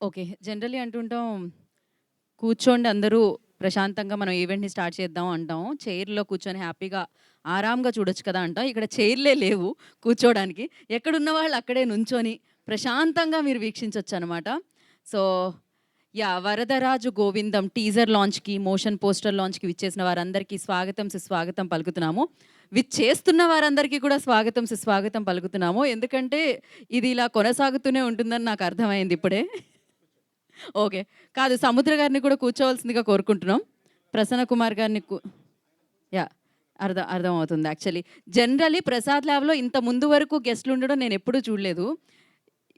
Okay. Generally అంటుంటాం, కూర్చోండి అందరూ ప్రశాంతంగా మనం ఈవెంట్‌ని స్టార్ట్ చేద్దాం అంటాం. చైర్‌లో కూర్చొని హ్యాపీగా, ఆరాంగా చూడొచ్చు కదా అంటాం. ఇక్కడ చైర్‌లే లేవు కూర్చోడానికి. ఎక్కడున్న వాళ్ళు అక్కడే నుంచొని ప్రశాంతంగా మీరు వీక్షించొచ్చనమాట. So, yeah! 'Varadaraju Govindam' teaser లాంచ్‌కి, మోషన్ పోస్టర్ లాంచ్‌కి విచ్చేసిన వారందరికీ స్వాగతం, సుస్వాగతం పలుకుతున్నాము. విచ్చేస్తున్న వారందరికీ కూడా స్వాగతం, సుస్వాగతం పలుకుతున్నాము. ఎందుకంటే ఇది ఇలా కొనసాగుతూనే ఉంటుందని నాకు అర్థమైంది ఇప్పుడే. ఓకే. కాదు, సముద్ర గారిని కూడా కూర్చోవాల్సిందిగా కోరుకుంటున్నాం. ప్రసన్న కుమార్ గారిని యాహ్! అర్థమవుతుంది యాక్చువల్లీ. జనరల్లీ ప్రసాద్ ల్యాబ్‌లో ఇంత ముందు వరకు గెస్ట్‌లుండడం నేనెప్పుడూ చూడలేదు.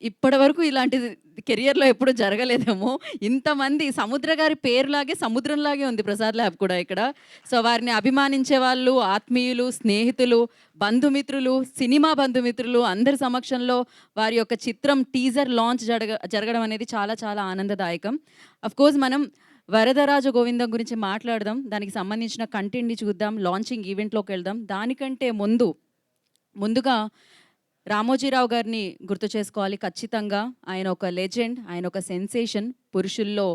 ఇప్పటి వరకు ఇలాంటిది కెరియర్‌లో ఎప్పుడు జరగలేదేమో. ఇంతమంది సముద్ర గారి పేరులాగే సముద్రంలాగే ఉంది ప్రసాద్ ల్యాబ్ కూడా ఇక్కడ. సో, వారిని అభిమానించే వాళ్ళు, ఆత్మీయులు, స్నేహితులు, బంధుమిత్రులు, సినిమా బంధుమిత్రులు అందరి సమక్షంలో వారి యొక్క చిత్రం టీజర్ లాంచ్ జరగడం అనేది చాలా చాలా ఆనందదాయకం. అఫ్‌కోర్స్ మనం 'వరదరాజ గోవిందం' గురించి మాట్లాడదాం. దానికి సంబంధించిన కంటెంట్‌ని చూద్దాం. లాంచింగ్ ఈవెంట్‌లోకెళ్దాం. దానికంటే ముందుగా రామోజీరావు గారిని గుర్తు చేసుకోవాలి ఖచ్చితంగా. ఆయన ఒక లెజెండ్. ఆయన ఒక సెన్సేషన్. పురుషుల్లో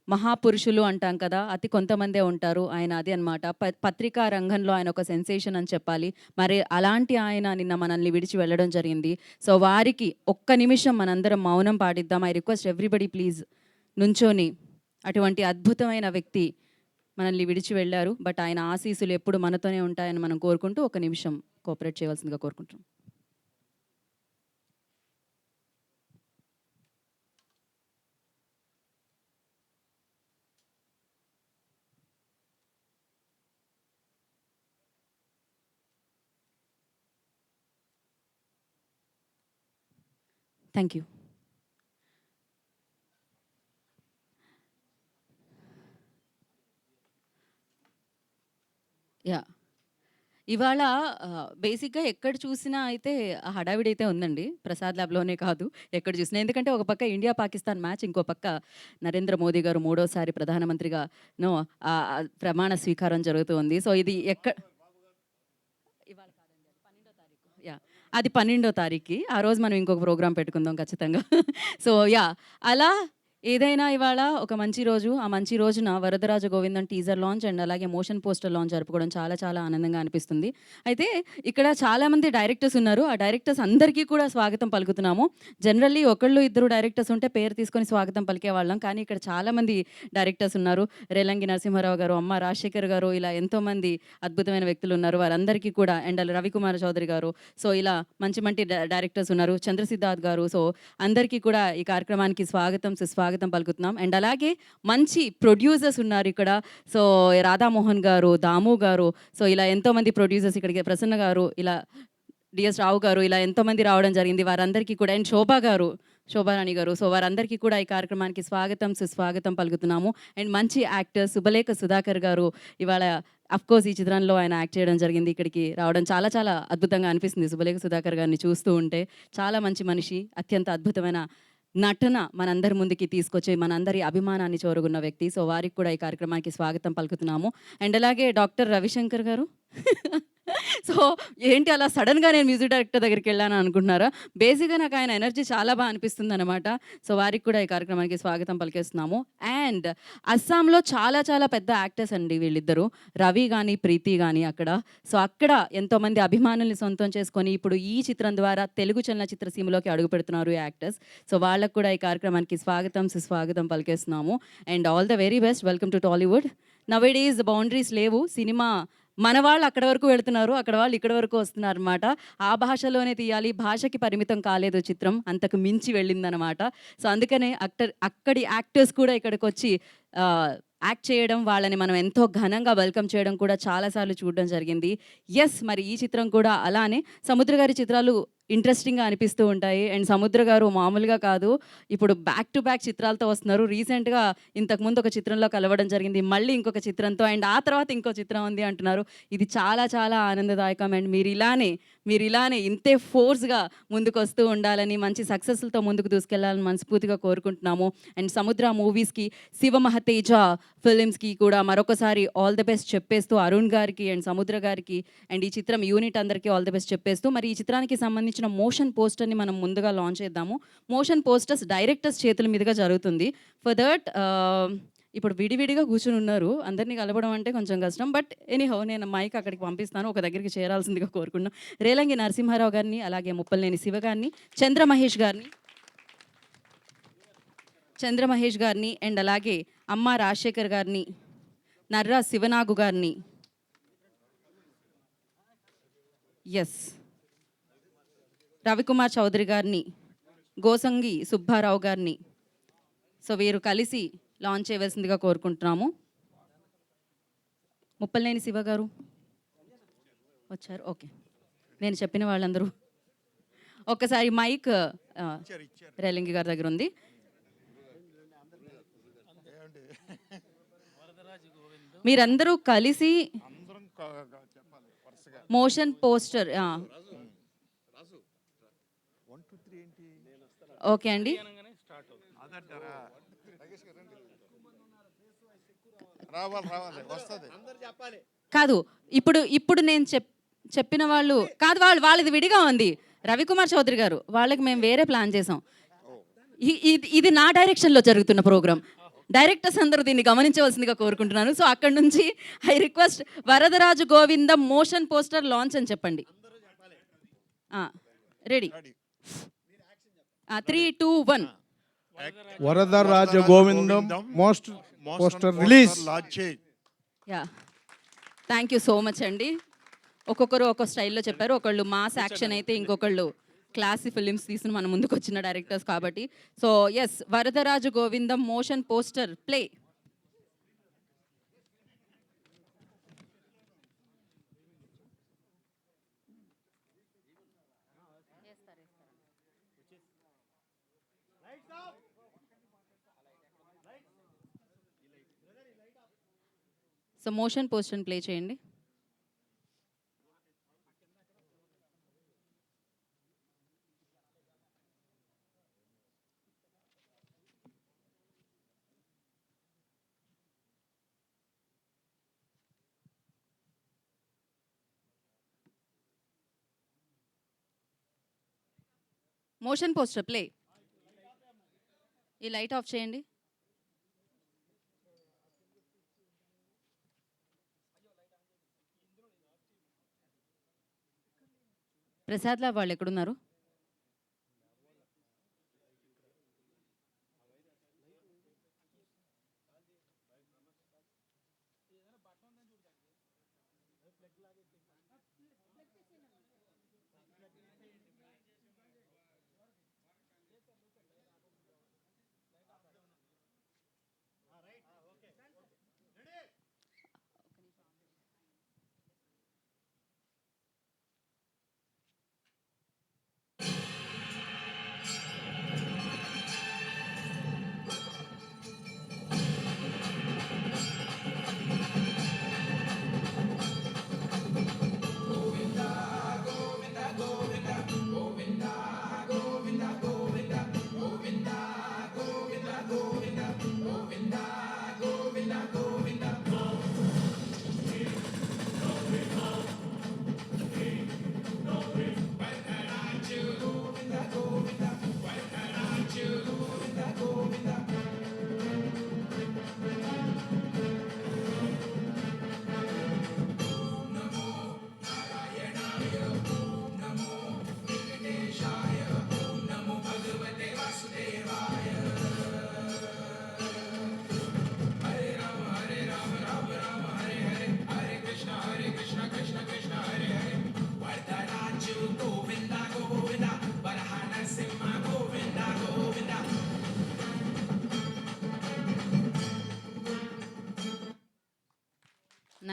మహాపురుషులు అంటాం కదా! అతి కొంతమందే ఉంటారు. ఆయన అదే అనమాట. పత్రికా రంగంలో ఆయన ఒక సెన్సేషన్ అని చెప్పాలి. మరి అలాంటి ఆయన నిన్న మనల్ని విడిచి వెళ్ళడం జరిగింది. సో, వారికి ఒక్క నిమిషం మనందరం మౌనం పాటిద్దాం. ఐ రిక్వెస్ట్ ఎవ్రీబడీ ప్లీజ్ నుంచొని. అటువంటి అద్భుతమైన వ్యక్తి మనల్ని విడిచి వెళ్లారు. బట్ ఆయన ఆశీస్సులు ఎప్పుడు మనతోనే ఉంటాయని మనం కోరుకుంటూ ఒక నిమిషం కోఆపరేట్ చేయవలసిందిగా కోరుకుంటున్నాం. Thank you. యాహ్! ఇవాళ బేసిక్‌గా ఎక్కడ చూసినా అయితే హడావిడైతే ఉందండి. ప్రసాద్ ల్యాబ్‌లోనే కాదు, ఎక్కడ చూసినా. ఎందుకంటే ఒక పక్క ఇండియా, పాకిస్తాన్ మ్యాచ్, ఇంకో పక్క నరేంద్ర మోదీ గారు మూడోసారి ప్రధానమంత్రిగా ప్రమాణ స్వీకారం జరుగుతూ ఉంది. సో, ఇది ఇవాళ కాదండి, అది 12వ తారీఖు. యాహ్! అది 12వ తారీఖుకి. ఆ రోజు మనం ఇంకొక ప్రోగ్రామ్ పెట్టుకుందాం ఖచ్చితంగా. So, yeah! అలా ఏదైనా ఇవాళ ఒక మంచి రోజు. ఆ మంచి రోజున 'వరదరాజ గోవిందం' టీజర్ లాంచ్ అండ్ అలాగే మోషన్ పోస్టర్ లాంచ్ జరుపుకోవడం చాలా చాలా ఆనందంగా అనిపిస్తుంది. అయితే ఇక్కడ చాలామంది డైరెక్టర్స్ ఉన్నారు. ఆ డైరెక్టర్స్ అందరికీ కూడా స్వాగతం పలుకుతున్నాము. జనరల్లీ ఒకళ్ళు ఇద్దరు డైరెక్టర్స్ ఉంటే పేరు తీసుకొని స్వాగతం పలికేవాళ్ళం. కానీ ఇక్కడ చాలామంది డైరెక్టర్స్ ఉన్నారు. రేలంగి నరసింహారావు గారు, అమ్మ రాజశేఖర్ గారు, ఇలా ఎంతోమంది అద్భుతమైన వ్యక్తులు ఉన్నారు. వారందరికీ కూడా అండ్ రవికుమార్ చౌదరి గారు, సో, ఇలా మంచి మంచి డైరెక్టర్స్ ఉన్నారు. చంద్రసిద్ధార్థ్ గారు. సో, అందరికీ కూడా ఈ కార్యక్రమానికి స్వాగతం, సుస్వాగతం పలుకుతున్నాం. అండ్ అలాగే మంచి ప్రొడ్యూసర్స్ ఉన్నారు ఇక్కడ. సో, రాధామోహన్ గారు, దాము గారు, సో, ఇలా ఎంతోమంది ప్రొడ్యూసర్స్ ఇక్కడికి, ప్రసన్న గారు, ఇలా డిఎస్ రావు గారు, ఇలా ఎంతోమంది రావడం జరిగింది. వారందరికీ కూడా అండ్ శోభారాణి గారు. సో, వారందరికీ కూడా ఈ కార్యక్రమానికి స్వాగతం, సుస్వాగతం పలుకుతున్నాము. అండ్ మంచి యాక్టర్ సుబలేఖ సుధాకర్ గారు ఇవాళ అఫ్‌కోర్స్ ఈ చిత్రంలో ఆయన యాక్ట్ చేయడం జరిగింది. ఇక్కడికి రావడం చాలా చాలా అద్భుతంగా అనిపిస్తుంది. సుబలేఖ సుధాకర్ గారిని చూస్తూ ఉంటే చాలా మంచి మనిషి, అత్యంత అద్భుతమైన నటన మనందరి ముందుకి తీసుకొచ్చి మనందరి అభిమానాన్ని చూరగొన్న వ్యక్తి. సో, వారికి కూడా ఈ కార్యక్రమానికి స్వాగతం పలుకుతున్నాము. అండ్ అలాగే డాక్టర్ రవిశంకర్ గారు. సో, ఏంటి అలా సడెన్‌గా నేను మ్యూజిక్ డైరెక్టర్ దగ్గరికెళ్ళాను అనుకుంటున్నారా? బేసిక్‌గా నాకు ఆయన ఎనర్జీ చాలా అనిపిస్తుందనమాట. సో, వారికి కూడా ఈ కార్యక్రమానికి స్వాగతం పలికేస్తున్నాము. అండ్ అస్సాంలో చాలా చాలా పెద్ద యాక్టర్స్ అండి వీళ్ళిద్దరూ. రవి గాని, ప్రీతి గాని అక్కడ. సో, అక్కడ ఎంతోమంది అభిమానుల్ని సొంతం చేసుకొని ఇప్పుడు ఈ చిత్రం ద్వారా తెలుగు చలనచిత్ర సీమలోకి అడుగుపెడుతున్నారు ఈ యాక్టర్స్. సో, వాళ్ళకి కూడా ఈ కార్యక్రమానికి స్వాగతం, సుస్వాగతం పలికేస్తున్నాము. And all the very best. Welcome to Tollywood. Nowadays boundaries లేవు. సినిమా మన వాళ్ళు అక్కడి వరకు వెళ్తున్నారు. అక్కడ వాళ్ళు ఇక్కడి వరకు వస్తున్నారనమాట. ఆ భాషలోనే తీయాలి. భాషకి పరిమితం కాలేదు చిత్రం. అంతకు మించి వెళ్ళిందనమాట. సో, అందుకనే అక్కడి యాక్టర్స్ కూడా ఇక్కడికొచ్చి యాక్ట్ చేయడం, వాళ్ళని మనం ఎంతో ఘనంగా వెల్కమ్ చేయడం కూడా చాలా సార్లు చూడడం జరిగింది. యెస్! మరి ఈ చిత్రం కూడా అలానే సముద్ర గారి చిత్రాలు ఇంట్రెస్టింగ్‌గా అనిపిస్తూ ఉంటాయి. అండ్ సముద్ర గారు మామూలుగా కాదు. ఇప్పుడు బ్యాక్ టు బ్యాక్ చిత్రాలతో వస్తున్నారు. రీసెంట్‌గా ఇంతకుముందు ఒక చిత్రంలో కలవడం జరిగింది. మళ్ళీ ఇంకొక చిత్రంతో అండ్ ఆ తర్వాత ఇంకో చిత్రం ఉంది అంటున్నారు. ఇది చాలా చాలా ఆనందదాయకం. అండ్ మీరిలానే ఇంతే ఫోర్స్‌గా ముందుకొస్తూ ఉండాలని, మంచి సక్సెస్‌లతో ముందుకు దూసుకెళ్లాలని మనస్ఫూర్తిగా కోరుకుంటున్నాము. అండ్ సముద్ర మూవీస్‌కి, శివ మహతేజ ఫిలిమ్స్‌కి కూడా మరొకసారి ఆల్ ది బెస్ట్ చెప్పేస్తూ, అరుణ్ గారికి అండ్ సముద్ర గారికి అండ్ ఈ చిత్రం యూనిట్ అందరికీ ఆల్ ది బెస్ట్ చెప్పేస్తూ, మరి ఈ చిత్రానికి సంబంధించి సంబంధించిన మోషన్ పోస్టర్ని మనం ముందుగా లాంచ్ చేద్దాము. మోషన్ పోస్టర్స్ డైరెక్టర్స్ చేతుల మీదుగా జరుగుతుంది. ఫర్ దట్ ఇప్పుడు విడివిడిగా కూర్చొని ఉన్నారు, అందరినీ కలపడం అంటే కొంచెం కష్టం. బట్ ఎనీహౌ నేను మైక్ అక్కడికి పంపిస్తాను, ఒక దగ్గరికి చేరాల్సిందిగా కోరుకున్నాను. రేలంగి నరసింహారావు గారిని, అలాగే ముప్పలనేని శివ గారిని, చంద్ర మహేష్ గారిని అండ్ అలాగే అమ్మ రాజశేఖర్ గారిని, నర్రా శివనాగు గారిని, ఎస్ రవికుమార్ చౌదరి గారిని, గోసంగి సుబ్బారావు గారిని, సో వీరు కలిసి లాంచ్ చేయవలసిందిగా కోరుకుంటున్నాము. ముప్పలనేని శివ గారు వచ్చారు, ఓకే. నేను చెప్పిన వాళ్ళందరూ ఒక్కసారి మైక్ రేలంగి గారి దగ్గర ఉంది. మీరందరూ కలిసి మోషన్ పోస్టర్, ఓకే అండి. కాదు, ఇప్పుడు నేను చెప్పిన వాళ్ళు కాదు, వాళ్ళది విడిగా ఉంది. రవికుమార్ చౌదరి గారు వాళ్ళకి మేము వేరే ప్లాన్ చేసాం. ఇది నా డైరెక్షన్లో జరుగుతున్న ప్రోగ్రామ్. డైరెక్టర్స్ అందరూ దీన్ని గమనించవలసిందిగా కోరుకుంటున్నాను. సో అక్కడి నుంచి I request Varadaraju Govindam motion poster launch అని చెప్పండి. Ready, 3, 2, 1. Varadaraja Govindam most poster release. Yeah, thank you so much అండి. ఒక్కొక్కరు ఒక్కొక్క స్టైల్లో చెప్పారు. ఒకళ్ళు మాస్ యాక్షన్ అయితే ఇంకొకళ్ళు క్లాసీ ఫిలిమ్స్ తీసిన మన ముందుకు వచ్చిన డైరెక్టర్స్ కాబట్టి. So yes, Varadaraju Govindam motion poster play. So motion poster play చేయండి. Motion poster play. ఈ లైట్ ఆఫ్ చేయండి. ప్రసాద్ లా వాళ్ళు ఎక్కడున్నారు?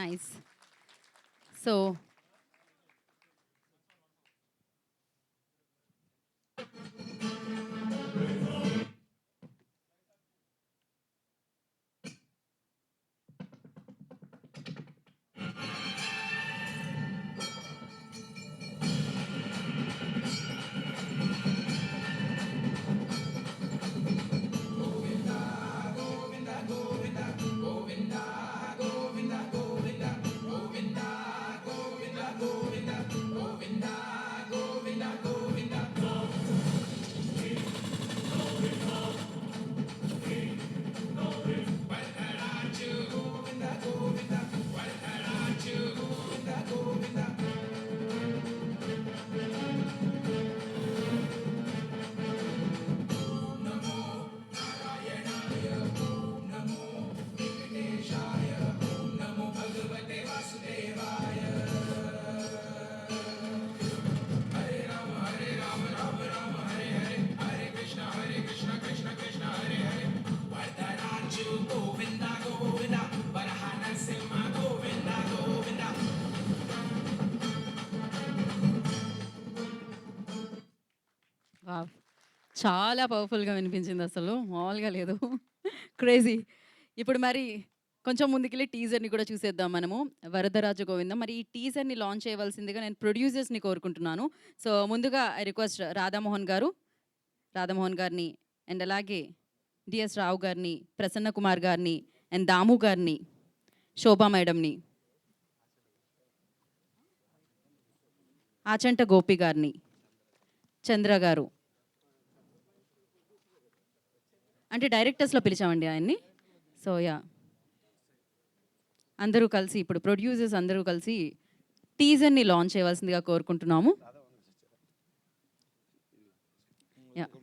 Nice. So చాలా పవర్‌ఫుల్‌గా వినిపించింది అసలు. మామూలుగా లేదు. క్రేజీ. ఇప్పుడు మరి కొంచెం ముందుకెళ్ళి టీజర్‌ని కూడా చూసేద్దాం మనము. 'వరదరాజ గోవిందం' మరి ఈ టీజర్‌ని లాంచ్ చేయవలసిందిగా నేను ప్రొడ్యూసర్స్‌ని కోరుకుంటున్నాను. సో, ముందుగా ఐ రిక్వెస్ట్ రాధామోహన్ గారు, రాధామోహన్ గారిని అండ్ అలాగే డిఎస్ రావు గారిని, ప్రసన్న కుమార్ గారిని అండ్ దాము గారిని, శోభా మేడంని, ఆచంట గోపి గారిని, చంద్ర గారు. అంటే డైరెక్టర్స్‌లో పిలిచామండి ఆయన్ని. So, yeah! అందరూ కలిసి ఇప్పుడు ప్రొడ్యూసర్స్ అందరూ కలిసి టీజర్‌ని లాంచ్ చేయవలసిందిగా కోరుకుంటున్నాము. యాహ్!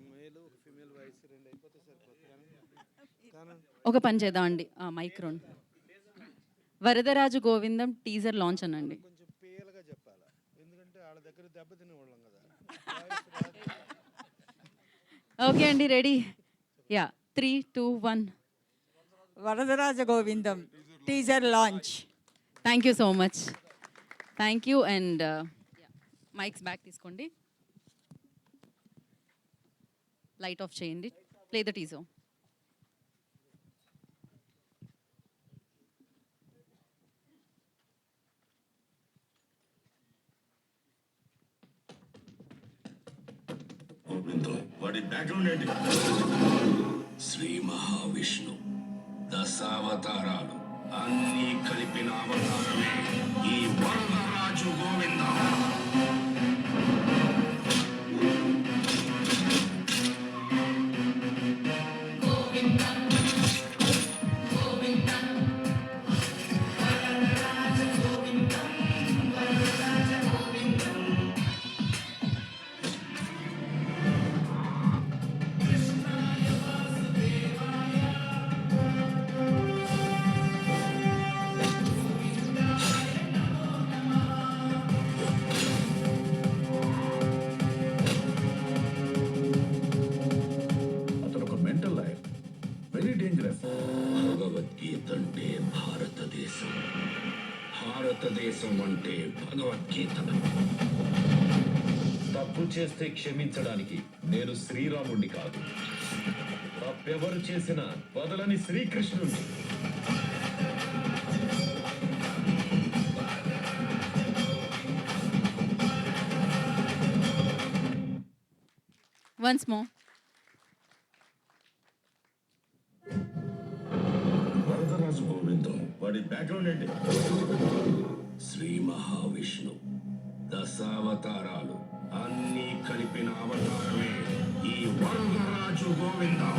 ఒక పని చేద్దామండి. Mic రోన్. 'Varadaraju Govindam' teaser launch అనండి. కొంచెం పేలగా చెప్పాలా, ఎందుకంటే వాళ్ళ దగ్గర దెబ్బ తినే వాళ్ళం కదా. ఓకే అండి. Ready? Yeah! 3, 2, 1. Varadaraja Govindam teaser launch. Thank you so much. Thank you and mics back తీసుకోండి. లైట్ ఆఫ్ చేయండి. Play the teaser. వాడి బ్యాక్గ్రౌండ్ ఏంటి? శ్రీ మహావిష్ణు దశావతారాలు అన్నీ కలిపిన అవతారమే ఈ వరదరాజు గోవిందం. అతను ఒక mental life, very dangerous. Bhagavad Gita అంటే భారతదేశం, భారతదేశం అంటే భగవద్గీత. తప్పు చేస్తే క్షమించడానికి నేను శ్రీరాముణ్ణి కాదు, తప్పెవరు చేసినా వదలని శ్రీకృష్ణుణ్ణి. Once more. వరదరాజు గోవిందం. వాడి బ్యాక్గ్రౌండ్ ఏంటి? శ్రీ మహావిష్ణు దశావతారాలు అన్నీ కలిపిన అవతారమే ఈ వరదరాజు గోవిందం.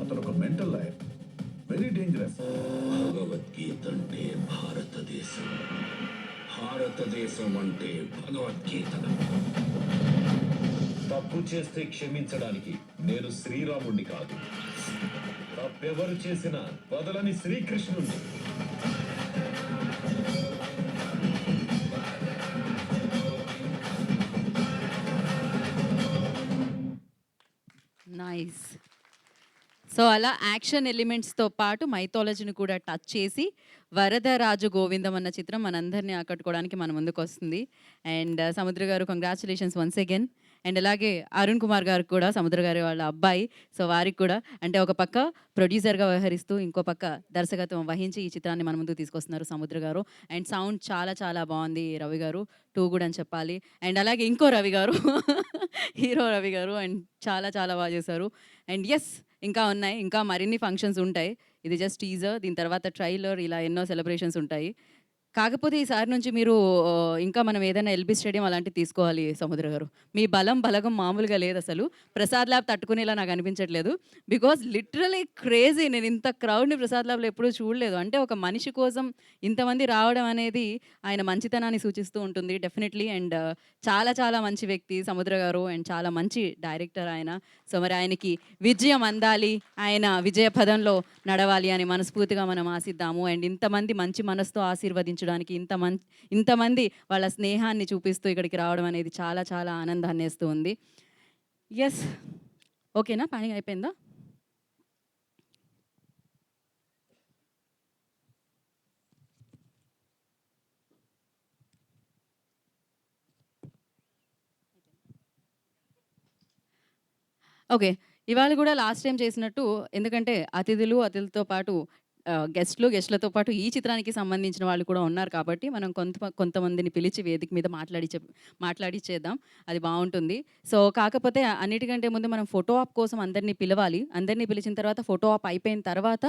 అతను ఒక mental life, very dangerous. Bhagavad Gita అంటే భారతదేశం, భారతదేశం అంటే భగవద్గీత. తప్పు చేస్తే క్షమించడానికి నేను శ్రీరాముణ్ణి కాదు, తప్పెవరు చేసినా వదలని శ్రీకృష్ణుణ్ణి. నైస్. సో, అలా యాక్షన్ ఎలిమెంట్స్‌తో పాటు మైథాలజీని కూడా టచ్ చేసి 'వరదరాజు గోవిందం' అన్న చిత్రం మనందరిని ఆకట్టుకోవడానికి మన ముందుకొస్తుంది. అండ్ సముద్ర గారు కంగ్రాచ్యులేషన్స్ వన్స్ అగైన్. అండ్ అలాగే అరుణ్ కుమార్ గారికి కూడా, సముద్ర గారి వాళ్ళ అబ్బాయి. సో, వారికి కూడా అంటే ఒక పక్క ప్రొడ్యూసర్‌గా వ్యవహరిస్తూ, ఇంకో పక్క దర్శకత్వం వహించి ఈ చిత్రాన్ని మన ముందుకు తీసుకొస్తున్నారు సముద్ర గారు. అండ్ సౌండ్ చాలా చాలా బాగుంది రవి గారు. 2 కూడా అని చెప్పాలి. అండ్ అలాగే ఇంకో రవి గారు హీరో రవి గారు అండ్ చాలా చాలా బాగా చేశారు. అండ్ యెస్, ఇంకా ఉన్నాయి. ఇంకా మరిన్ని ఫంక్షన్స్ ఉంటాయి. ఇది జస్ట్ టీజర్. దీని తర్వాత ట్రైలర్, ఇలా ఎన్నో సెలబ్రేషన్స్ ఉంటాయి. కాకపోతే ఈసారి నుంచి మీరు ఇంకా మనం ఏదైనా ఎల్బీ స్టేడియం అలాంటివి తీసుకోవాలి సముద్ర గారు. మీ బలగం మామూలుగా లేదసలు. ప్రసాద్ ల్యాబ్ తట్టుకునేలా నాకు అనిపించట్లేదు. Because literally crazy. నేను ఇంత క్రౌడ్‌ని ప్రసాద్ ల్యాబ్‌లో ఎప్పుడూ చూడలేదు. అంటే ఒక మనిషి కోసం ఇంతమంది రావడం అనేది ఆయన మంచితనాన్ని సూచిస్తూ ఉంటుంది డెఫినెట్‌లీ. అండ్ చాలా చాలా మంచి వ్యక్తి సముద్ర గారు. అండ్ చాలా మంచి డైరెక్టర్ ఆయన. సో, మరి ఆయనకి విజయం అందాలి. ఆయన విజయ పదంలో నడవాలి అని మనస్ఫూర్తిగా మనం ఆశిద్దాము. అండ్ ఇంతమంది మంచి మనసుతో ఆశీర్వదించడానికి ఇంతమంది వాళ్ళ స్నేహాన్ని చూపిస్తూ ఇక్కడికి రావడం అనేది చాలా చాలా ఆనందాన్నేస్తూ ఉంది. యెస్. ఓకేనా? పని అయిపోయిందా? ఓకే. ఇవాళ గూడా లాస్ట్ టైమ్ చేసినట్టు ఎందుకంటే అతిథులతో పాటు గెస్ట్‌లతో పాటు ఈ చిత్రానికి సంబంధించిన వాళ్ళు కూడా ఉన్నారు కాబట్టి మనం కొంతమందిని పిలిచి వేదిక మీద మాట్లాడిచ్చేద్దాం. అది బావుంటుంది. సో, కాకపోతే అన్నిటికంటే ముందు మనం ఫోటో ఆప్ కోసం అందరిని పిలవాలి. అందరిని పిలిచిన తర్వాత ఫోటో ఆప్ అయిపోయిన తర్వాత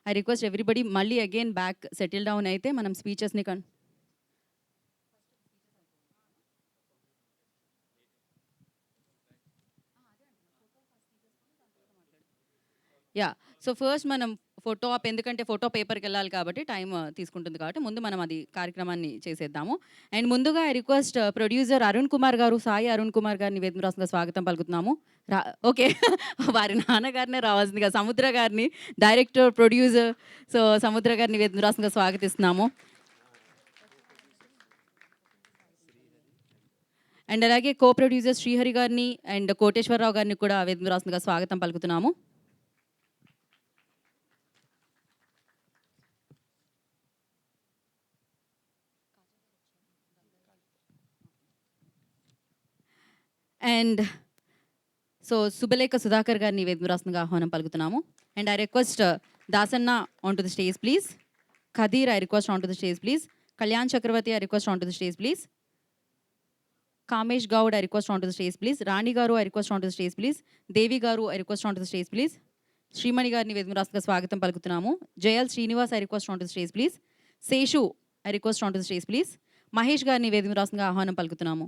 ఐ రిక్వెస్ట్ ఎవ్రీబడీ మళ్ళీ అగైన్ బ్యాక్ సెటిల్ డౌన్ అయితే మనం స్పీచెస్‌ని యాహ్! సో, ఫస్ట్ మనం ఫోటో ఆప్ ఎందుకంటే ఫోటో పేపర్‌కెళ్ళాలి కాబట్టి టైమ్ తీసుకుంటుంది కాబట్టి ముందు మనం అది కార్యక్రమాన్ని చేసేద్దాము. అండ్ ముందుగా I request producer Arun Kumar గారు, సాయి అరుణ్ కుమార్ గారిని వేదిక రాసుగా స్వాగతం పలుకుతున్నాము. ఓకే. వారి నాన్నగారినే రావాల్సిందిగా సముద్ర గారిని డైరెక్టర్, ప్రొడ్యూసర్ సో, సముద్ర గారిని వేదిక రాసుగా స్వాగతిస్తున్నాము. అండ్ అలాగే కో ప్రొడ్యూసర్ శ్రీహరి గారిని అండ్ కోటేశ్వరరావు గారిని కూడా వేదిక రాసుగా స్వాగతం పలుకుతున్నాము. అండ్ సో, శుభలేఖ సుధాకర్ గారిని వేదిక రాసుగా ఆహ్వానం పలుకుతున్నాము. And I request Dasanna on to the stage please. Khadeer I request on to the stage please. Kalyan Chakravarthy I request on to the stage please. Kamesh Goud I request on to the stage please. Rani garu I request on to the stage please. Devi garu I request on to the stage please. Srimani గారిని వేదిక రాసుగా స్వాగతం పలుకుతున్నాము. Jayal Srinivas I request on to the stage please. Seshu I request on to the stage please. Mahesh గారిని వేదిక రాసుగా ఆహ్వానం పలుకుతున్నాము.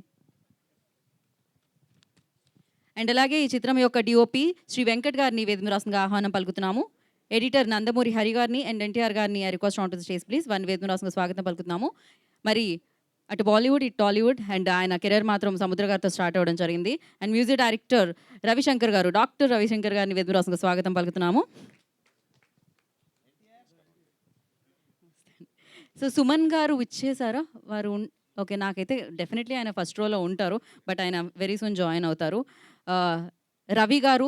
అండ్ అలాగే ఈ చిత్రం యొక్క డిఓపి శ్రీ వెంకట్ గారిని వేదిక రాసుగా ఆహ్వానం పలుకుతున్నాము. ఎడిటర్ నందమూరి హరి గారిని అండ్ ఎన్టీఆర్ గారిని I request on to the stage please. వారిని వేదిక రాసుగా స్వాగతం పలుకుతున్నాము. మరి అటు బాలీవుడ్, ఇటు టాలీవుడ్ అండ్ ఆయన కెరీర్ మాత్రం సముద్ర గారితో స్టార్ట్ అవ్వడం జరిగింది. అండ్ మ్యూజిక్ డైరెక్టర్ రవిశంకర్ గారు, డాక్టర్ రవిశంకర్ గారిని వేదిక రాసుగా స్వాగతం పలుకుతున్నాము. సో, సుమన్ గారు ఇచ్చేసారా? వారు ఓకే. నాకైతే డెఫినెట్లీ ఆయన ఫస్ట్ రోలో ఉంటారు. బట్ ఆయన వెరీ సూన్ జాయిన్ అవుతారు. రవి గారు,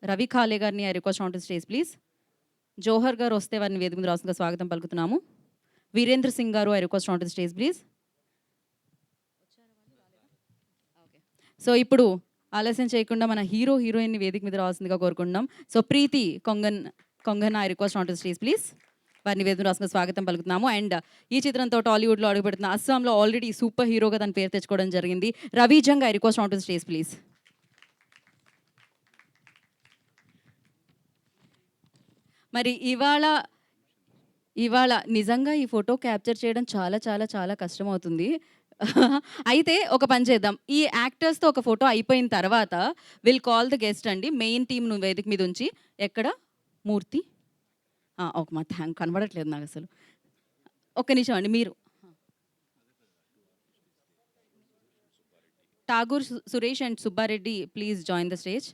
రవి ఖాలే గారిని I request on to stage please. Johar garu వస్తే వారిని వేదిక మీద రాసుగా స్వాగతం పలుకుతున్నాము. Virendra Singh garu I request on to stage please. So, ఇప్పుడు ఆలస్యం చేయకుండా మన హీరోయిన్‌ని వేదిక మీద రావాల్సిందిగా కోరుకుంటున్నాం. So, Preethi Kongan I request on to stage please. వారిని వేదిక రాసుగా స్వాగతం పలుకుతున్నాము. అండ్ ఈ చిత్రంతో టాలీవుడ్‌లో అడుగుపెడుతున్న అస్సాంలో ఆల్రెడీ సూపర్ హీరోగా తన పేరు తెచ్చుకోవడం జరిగింది. Ravi Jung I request on to stage please. మరి ఇవాళ నిజంగా ఈ ఫోటో క్యాప్చర్ చేయడం చాలా చాలా చాలా కష్టమవుతుంది. అయితే ఒక పని చేద్దాం. ఈ యాక్టర్స్‌తో ఒక ఫోటో అయిపోయిన తర్వాత విల్ కాల్ ద గెస్ట్ అండి. మెయిన్ టీమ్‌ను వేదిక మీద ఉంచి ఎక్కడ మూర్తి ఒక మా కనబడట్లేదు నాకసలు. ఒక్క నిమిషం అండి మీరు. Tagore Suresh and Subbareddy please join the stage.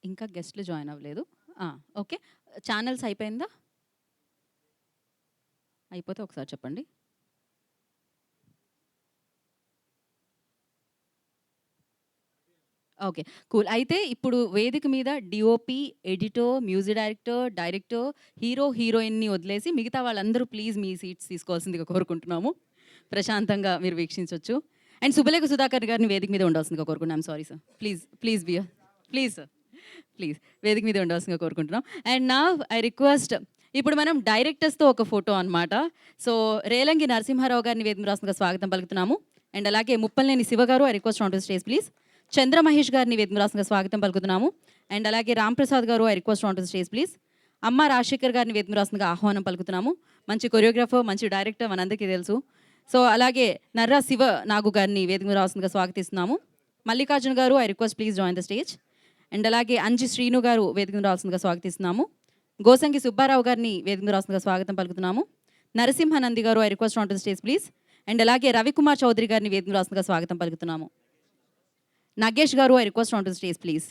ఇంకా గెస్ట్లు జాయిన్ అవ్వలేదు. ఓకే. ఛానల్స్ అయిపోయిందా? అయిపోతే ఒకసారి చెప్పండి. ఓకే. కూల్. అయితే ఇప్పుడు వేదిక మీద DOP, editor, music director, director, hero, హీరోయిన్‌ని వదిలేసి మిగతా వాళ్ళందరూ ప్లీజ్ మీ సీట్స్ తీసుకోవాల్సిందిగా కోరుకుంటున్నాము. ప్రశాంతంగా మీరు వీక్షించొచ్చు. అండ్ సుబ్బలేఖ సుధాకర్ గారిని వేదిక మీద ఉండాల్సిందిగా కోరుకుంటున్నాం. I'm sorry sir. Please be please sir. Please వేదిక మీద ఉండాల్సిందిగా కోరుకుంటున్నాం. అండ్ నౌ ఐ రిక్వెస్ట్ ఇప్పుడు మనం డైరెక్టర్స్‌తో ఒక ఫోటో అన్నమాట. సో రేలంగి నరసింహారావు గారిని వేదిక మీద రాస్తుందిగా స్వాగతం పలుకుతున్నాము. అండ్ అలాగే Muppalaneni Siva garu I request on to stage please. Chandra Mahesh గారిని వేదిక మీద రాస్తుందిగా స్వాగతం పలుకుతున్నాము. అండ్ అలాగే రామ్ ప్రసాద్ గారు I request on to stage please. అమ్మ రాజశేఖర్ గారిని వేదిక మీద రాస్తుందిగా ఆహ్వానం పలుకుతున్నాము. మంచి కొరియోగ్రాఫర్, మంచి డైరెక్టర్ మనందరికీ తెలుసు. సో అలాగే నర్రా శివ నాగు గారిని వేదిక మీద రాస్తుందిగా స్వాగతిస్తున్నాము. మల్లికార్జున గారు I request please join the stage. And అలాగే అంజి శ్రీను గారు వేదిక మీద రాస్తుందిగా స్వాగతిస్తున్నాము. గోసంగి సుబ్బారావు గారిని వేదిక మీద రాస్తుందిగా స్వాగతం పలుకుతున్నాము. నరసింహానంది గారు I request on to stage please. And అలాగే రవికుమార్ చౌదరి గారిని వేదిక మీద రాస్తుందిగా స్వాగతం పలుకుతున్నాము. నాగేష్ గారు I request on to stage please.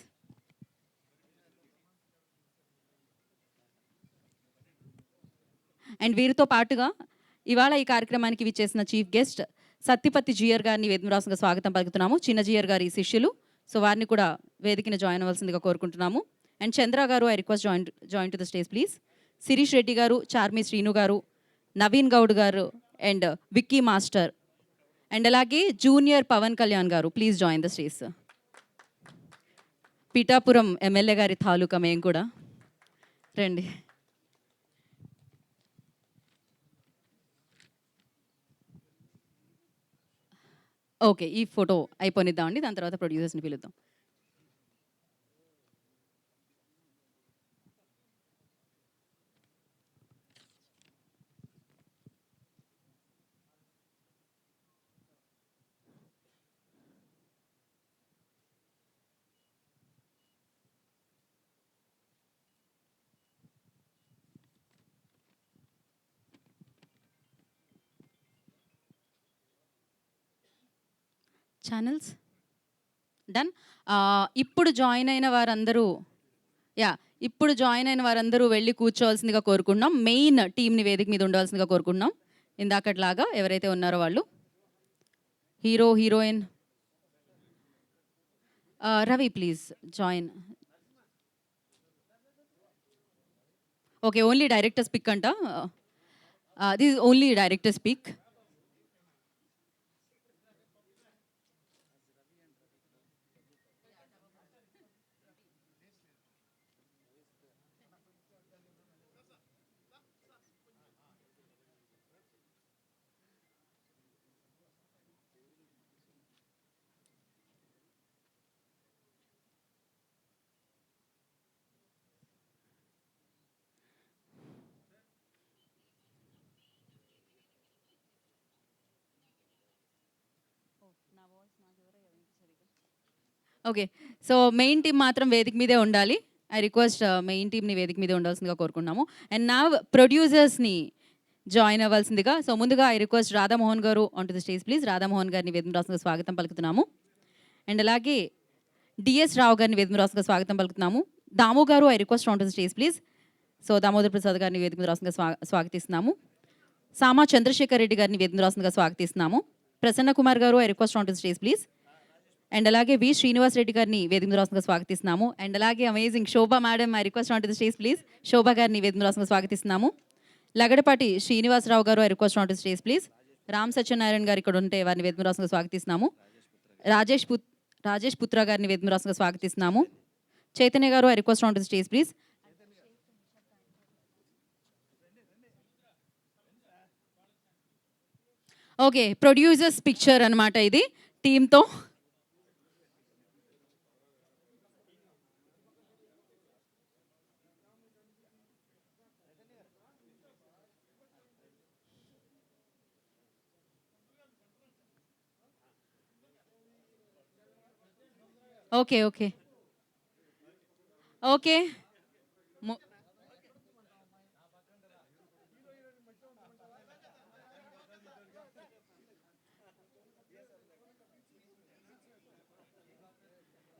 And వీరితో పాటుగా ఇవాళ ఈ కార్యక్రమానికి విచ్చేసిన చీఫ్ గెస్ట్ సత్తిపత్తి జియర్ గారిని వేదిక మీద రాస్తుందిగా స్వాగతం పలుకుతున్నాము. చిన్న జియర్ గారి శిష్యులు. సో వారిని కూడా వేదికని జాయిన్ అవ్వాల్సిందిగా కోరుకుంటున్నాము. అండ్ చంద్ర గారు I request join to the stage please. Shirish Reddy గారు, చార్మి శ్రీను గారు, నవీన్ గౌడ్ గారు అండ్ విక్కీ మాస్టర్ అండ్ అలాగే జూనియర్ పవన్ కళ్యాణ్ గారు please join the stage. Pithapuram MLA గారి తాలూకా మేము కూడా రండి. ఓకే, ఈ ఫోటో అయిపోనిద్దామండి. దాని తర్వాత ప్రొడ్యూసర్స్ని పిలుద్దాం. Channels done. ఇప్పుడు జాయిన్ అయిన వారందరూ ఇప్పుడు జాయిన్ అయిన వారందరూ వెళ్ళి కూర్చోవాల్సిందిగా కోరుకుంటున్నాం. మెయిన్ టీంని వేదిక మీద ఉండాల్సిందిగా కోరుకుంటున్నాం. ఇందాకట్లాగా ఎవరైతే ఉన్నారో వాళ్ళు. Hero, heroine Ravi please join. Okay, only director speak అంట. This only director speak. Okay, so main team మాత్రం వేదిక మీదే ఉండాలి. ఐ రిక్వెస్ట్ మెయిన్ టీంని వేదిక మీదే ఉండాల్సిందిగా కోరుకున్నాము. అండ్ నా ప్రొడ్యూసర్స్ని జాయిన్ అవ్వాల్సిందిగా. సో ముందుగా ఐ రిక్వెస్ట్ రాధామోహన్ గారు on to the stage please. Radha Mohan గారిని వేదిక రాష్ట్రంగా స్వాగతం పలుకుతున్నాము. అండ్ అలాగే డిఎస్ రావు గారిని వేదిక రాష్ట్రంగా స్వాగతం పలుకుతున్నాము. దాము గారు I request on to the stage please. So Damodar Prasad గారిని వేదిక రాష్ట్రంగా స్వాగతిస్తున్నాము. సామా చంద్రశేఖర్ రెడ్డి గారిని వేదిక రాష్ట్రంగా స్వాగతిస్తున్నాము. Prasanna Kumar garu I request on to the stage please. And అలాగే వి శ్రీనివాస్ రెడ్డి గారిని వేదిక రాష్ట్రంగా స్వాగతిస్తున్నాము. అండ్ అలాగే amazing Shobha madam I request on to the stage please. Shobha గారిని వేదిక రాష్ట్రంగా స్వాగతిస్తున్నాము. Lagadapati Srinivasarao garu I request on to stage please. Ram Satyanarayana garu ఇక్కడ ఉంటే వారిని వేదిక రాష్ట్రంగా స్వాగతిస్తున్నాము. రాజేష్ పుత్ర గారిని వేదిక రాష్ట్రంగా స్వాగతిస్తున్నాము. చైతన్య గారు I request on to stage please. Okay, producers picture అనమాట ఇది టీంతో. ఓకే ఓకే ఓకే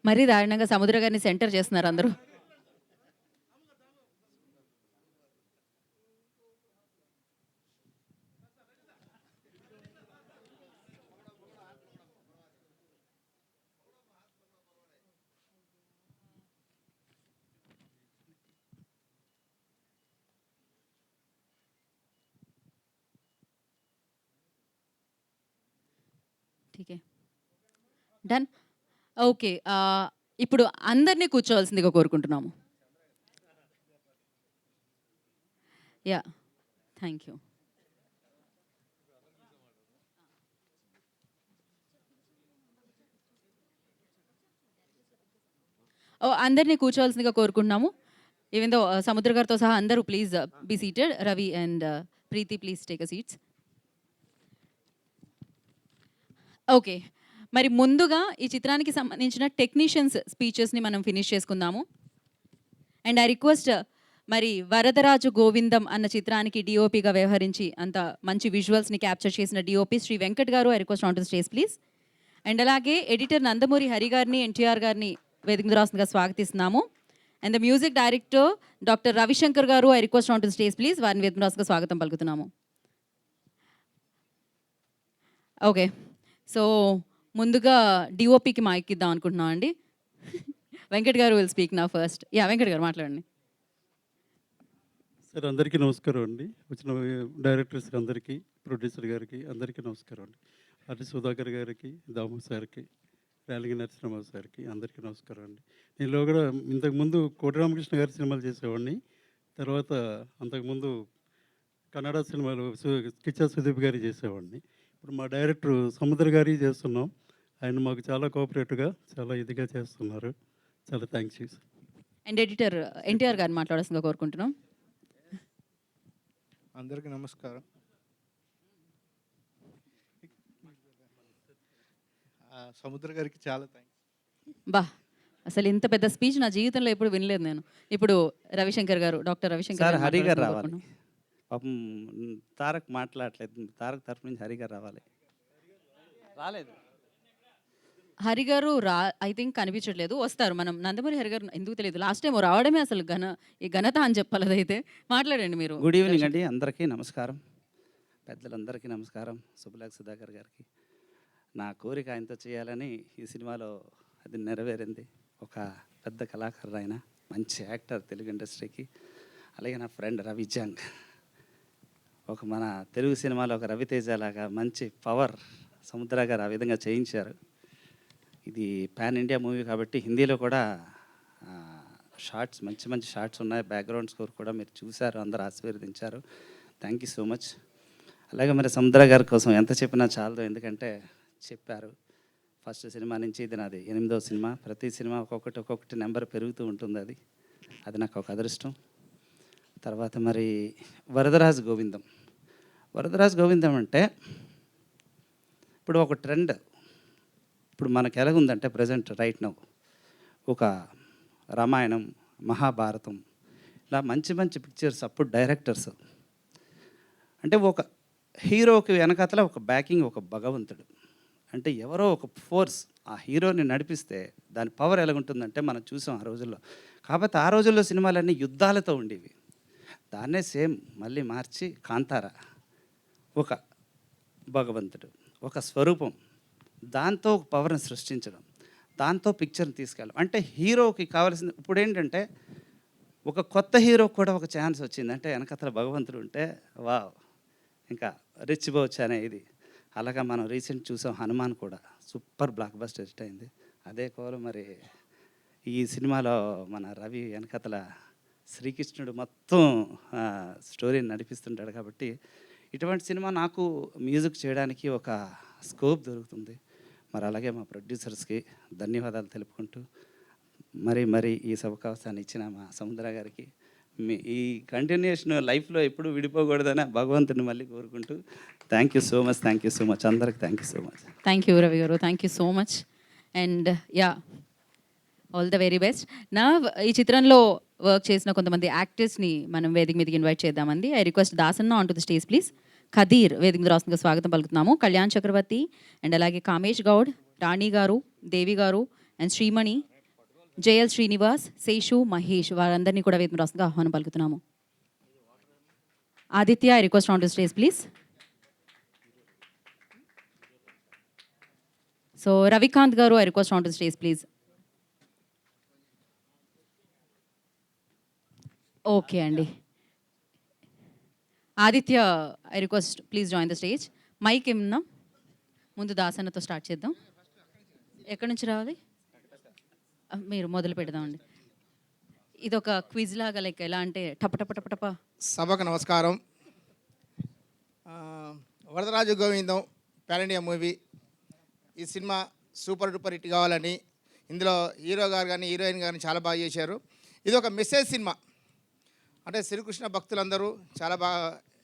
మరీ దారుణంగా సముద్ర గారిని సెంటర్ చేస్తున్నారు అందరూ. ఠీకే, డన్. ఓకే, ఇప్పుడు అందరినీ కూర్చోవలసిందిగా కోరుకుంటున్నాము. Yeah, thank you. అందరినీ కూర్చోవలసిందిగా కోరుకుంటున్నాము. ఈవెన్ దో సముద్ర గారితో సహా అందరూ please be seated. Ravi and Preethi please take a seats. Okay, మరి ముందుగా ఈ చిత్రానికి సంబంధించిన టెక్నీషియన్స్ స్పీచెస్ని మనం ఫినిష్ చేసుకుందాము. అండ్ ఐ రిక్వెస్ట్ మరి వరదరాజు గోవిందం అన్న చిత్రానికి డిఓపిగా వ్యవహరించి అంత మంచి విజువల్స్ని క్యాప్చర్ చేసిన DOP Shri Venkat garu, I request on to stage please. And అలాగే ఎడిటర్ నందమూరి హరి గారిని, ఎన్టీఆర్ గారిని వేదిక మీద రాస్తుందిగా స్వాగతిస్తున్నాము. And the music director doctor Ravi Shankar garu, I request on to stage please. వారిని వేదిక మీద రాస్తుందిగా స్వాగతం పలుకుతున్నాము. ఓకే, సో ముందుగా డిఓపికి మైక్ ఇద్దాం అనుకుంటున్నాం అండి. వెంకట్ గారు విల్ స్పీక్ నా ఫస్ట్. యా, వెంకట్ గారు మాట్లాడండి. సార్ అందరికీ నమస్కారం అండి. వచ్చిన డైరెక్టర్స్ అందరికీ, ప్రొడ్యూసర్ గారికి అందరికీ నమస్కారం అండి. ఆర్టి సుధాకర్ గారికి, దాము సార్కి, రేలంగి నరసింహరావు సార్కి అందరికీ నమస్కారం అండి. నేను కూడా ఇంతకుముందు కోటి రామకృష్ణ గారి సినిమాలు చేసేవాడిని. తర్వాత అంతకుముందు కన్నడ సినిమాలు కిచ్చా సుదీప్ గారి చేసేవాడిని. ఇప్పుడు మా డైరెక్టర్ సముద్ర గారి చేస్తున్నాం. ఆయన మాకు చాలా కోఆపరేటివ్గా, చాలా ఇదిగా చేస్తున్నారు. చాలా thanks you sir. And editor NTR గారిని మాట్లాడాల్సిందిగా కోరుకుంటున్నాం. అందరికీ నమస్కారం. సముద్ర గారికి చాలా థ్యాంక్స్. బా, అసలు ఇంత పెద్ద స్పీచ్ నా జీవితంలో ఎప్పుడు వినలేదు నేను. ఇప్పుడు రవిశంకర్ గారు, డాక్టర్ రవిశంకర్ సార్ గారు హరి గారు రావాలి. మాట్లాడాల్సిందిగా పాపం తారక్ మాట్లాడలేదు. తారక్ తరఫు నుంచి హరి గారు రావాలి. రాలేదు. హరి గారు ఐ థింక్ కనిపించట్లేదు. వస్తారు. మనం నందమూరి హరి గారు ఎందుకు తెలియదు, లాస్ట్ టైం రావడమే అసలు ఈ ఘనత అని చెప్పాలి. అదైతే మాట్లాడండి మీరు. గుడ్ ఈవినింగ్ అండి, అందరికీ నమస్కారం. పెద్దలందరికీ నమస్కారం. సుబ్బలాక్ సుధాకర్ గారికి నా కోరిక ఆయనతో చేయాలని ఈ సినిమాలో అది నెరవేరింది. ఒక పెద్ద కళాకారుడు ఆయన, మంచి యాక్టర్ తెలుగు ఇండస్ట్రీకి. అలాగే నా ఫ్రెండ్ రవిజంగ్, ఒక మన తెలుగు సినిమాలో ఒక రవితేజ లాగా మంచి పవర్ సముద్ర గారు ఆ విధంగా చేయించారు. ఇది పాన్ ఇండియా మూవీ కాబట్టి హిందీలో కూడా షార్ట్స్, మంచి మంచి షార్ట్స్ ఉన్నాయి. బ్యాక్గ్రౌండ్ స్కోర్ కూడా మీరు చూశారు, అందరూ ఆశీర్వదించారు. Thank you so much. అలాగే మరి సముద్ర గారి కోసం ఎంత చెప్పినా చాలదు, ఎందుకంటే చెప్పారు. ఫస్ట్ సినిమా నుంచి ఇది నాది 8వ సినిమా. ప్రతి సినిమా ఒక్కొక్కటి నెంబర్ పెరుగుతూ ఉంటుంది. అది నాకు ఒక అదృష్టం. తర్వాత మరి వరదరాజు గోవిందం. వరదరాజు గోవిందం అంటే ఇప్పుడు ఒక ట్రెండ్. ఇప్పుడు మనకు ఎలాగుందంటే ప్రజెంట్ రైట్ నౌ ఒక రామాయణం, మహాభారతం, ఇలా మంచి మంచి పిక్చర్స్. అప్పుడు డైరెక్టర్స్ అంటే ఒక హీరోకి వెనకాతల ఒక బ్యాకింగ్, ఒక భగవంతుడు అంటే ఎవరో ఒక ఫోర్స్ ఆ హీరోని నడిపిస్తే దాని పవర్ ఎలాగుంటుందంటే మనం చూసాం ఆ రోజుల్లో. కాబట్టి ఆ రోజుల్లో సినిమాలన్నీ యుద్ధాలతో ఉండేవి. దాన్నే సేమ్ మళ్ళీ మార్చి కాంతార, ఒక భగవంతుడు, ఒక స్వరూపం, దాంతో ఒక పవర్ని సృష్టించడం, దాంతో పిక్చర్ని తీసుకెళ్ళడం. అంటే హీరోకి కావాల్సింది ఇప్పుడు ఏంటంటే ఒక కొత్త హీరో కూడా ఒక ఛాన్స్ వచ్చింది అంటే వెనకతల భగవంతుడు ఉంటే వావ్, ఇంకా రెచ్చిపోవచ్చు అనే ఇది. అలాగా మనం రీసెంట్ చూసాం హనుమాన్ కూడా సూపర్ బ్లాక్ బస్టర్ హిట్ అయింది. అదే కోలు మరి ఈ సినిమాలో మన రవి వెనకతల శ్రీకృష్ణుడు మొత్తం స్టోరీని నడిపిస్తుంటాడు. కాబట్టి ఇటువంటి సినిమా నాకు మ్యూజిక్ చేయడానికి ఒక స్కోప్ దొరుకుతుంది. మరి అలాగే మా ప్రొడ్యూసర్స్కి ధన్యవాదాలు తెలుపుకుంటూ మరి ఈ అవకాశాన్ని ఇచ్చిన మా సముద్ర గారికి ఈ కంటిన్యూషన్ లైఫ్లో ఎప్పుడు విడిపోకూడదని భగవంతుని మళ్ళీ కోరుకుంటూ థ్యాంక్ యూ సో మచ్ అందరికి thank you so much. Thank you Ravi garu, thank you so much. And yeah, all the very best. నా ఈ చిత్రంలో వర్క్ చేసిన కొంతమంది యాక్టర్స్ని మనం వేదిక మీదకి ఇన్వైట్ చేద్దామండి. I request Dasanna on to the stage please. Khadeer వేదిక మీద రాస్తుందిగా స్వాగతం పలుకుతున్నాము. కళ్యాణ్ చక్రవర్తి అండ్ అలాగే కామేష్ గౌడ్, రాణి గారు, దేవి గారు అండ్ శ్రీమణి, జేఎల్ శ్రీనివాస్, శేషు, మహేష్ వారందరినీ కూడా వేదిక రాష్ట్రంగా ఆహ్వానం పలుకుతున్నాము. Aditya, I request on to stage please. So Ravikanth garu, I request on to stage please. Okay అండి. Aditya, I request please join the stage. Mike ఏమన్నా ముందు దాసన్నతో స్టార్ట్ చేద్దాం. ఎక్కడి నుంచి రావాలి? మీరు మొదలు పెడదామండి. ఇది ఒక క్విజ్ లాగా, లైక్ ఎలా అంటే టప టప టప టప. సభకు నమస్కారం. వరదరాజు గోవిందం పాన్ ఇండియా మూవీ. ఈ సినిమా సూపర్ డూపర్ హిట్ కావాలని ఇందులో హీరో గారు కానీ హీరోయిన్ కానీ చాలా బాగా చేశారు. ఇది ఒక మెసేజ్ సినిమా. అంటే శ్రీకృష్ణ భక్తులందరూ చాలా బాగా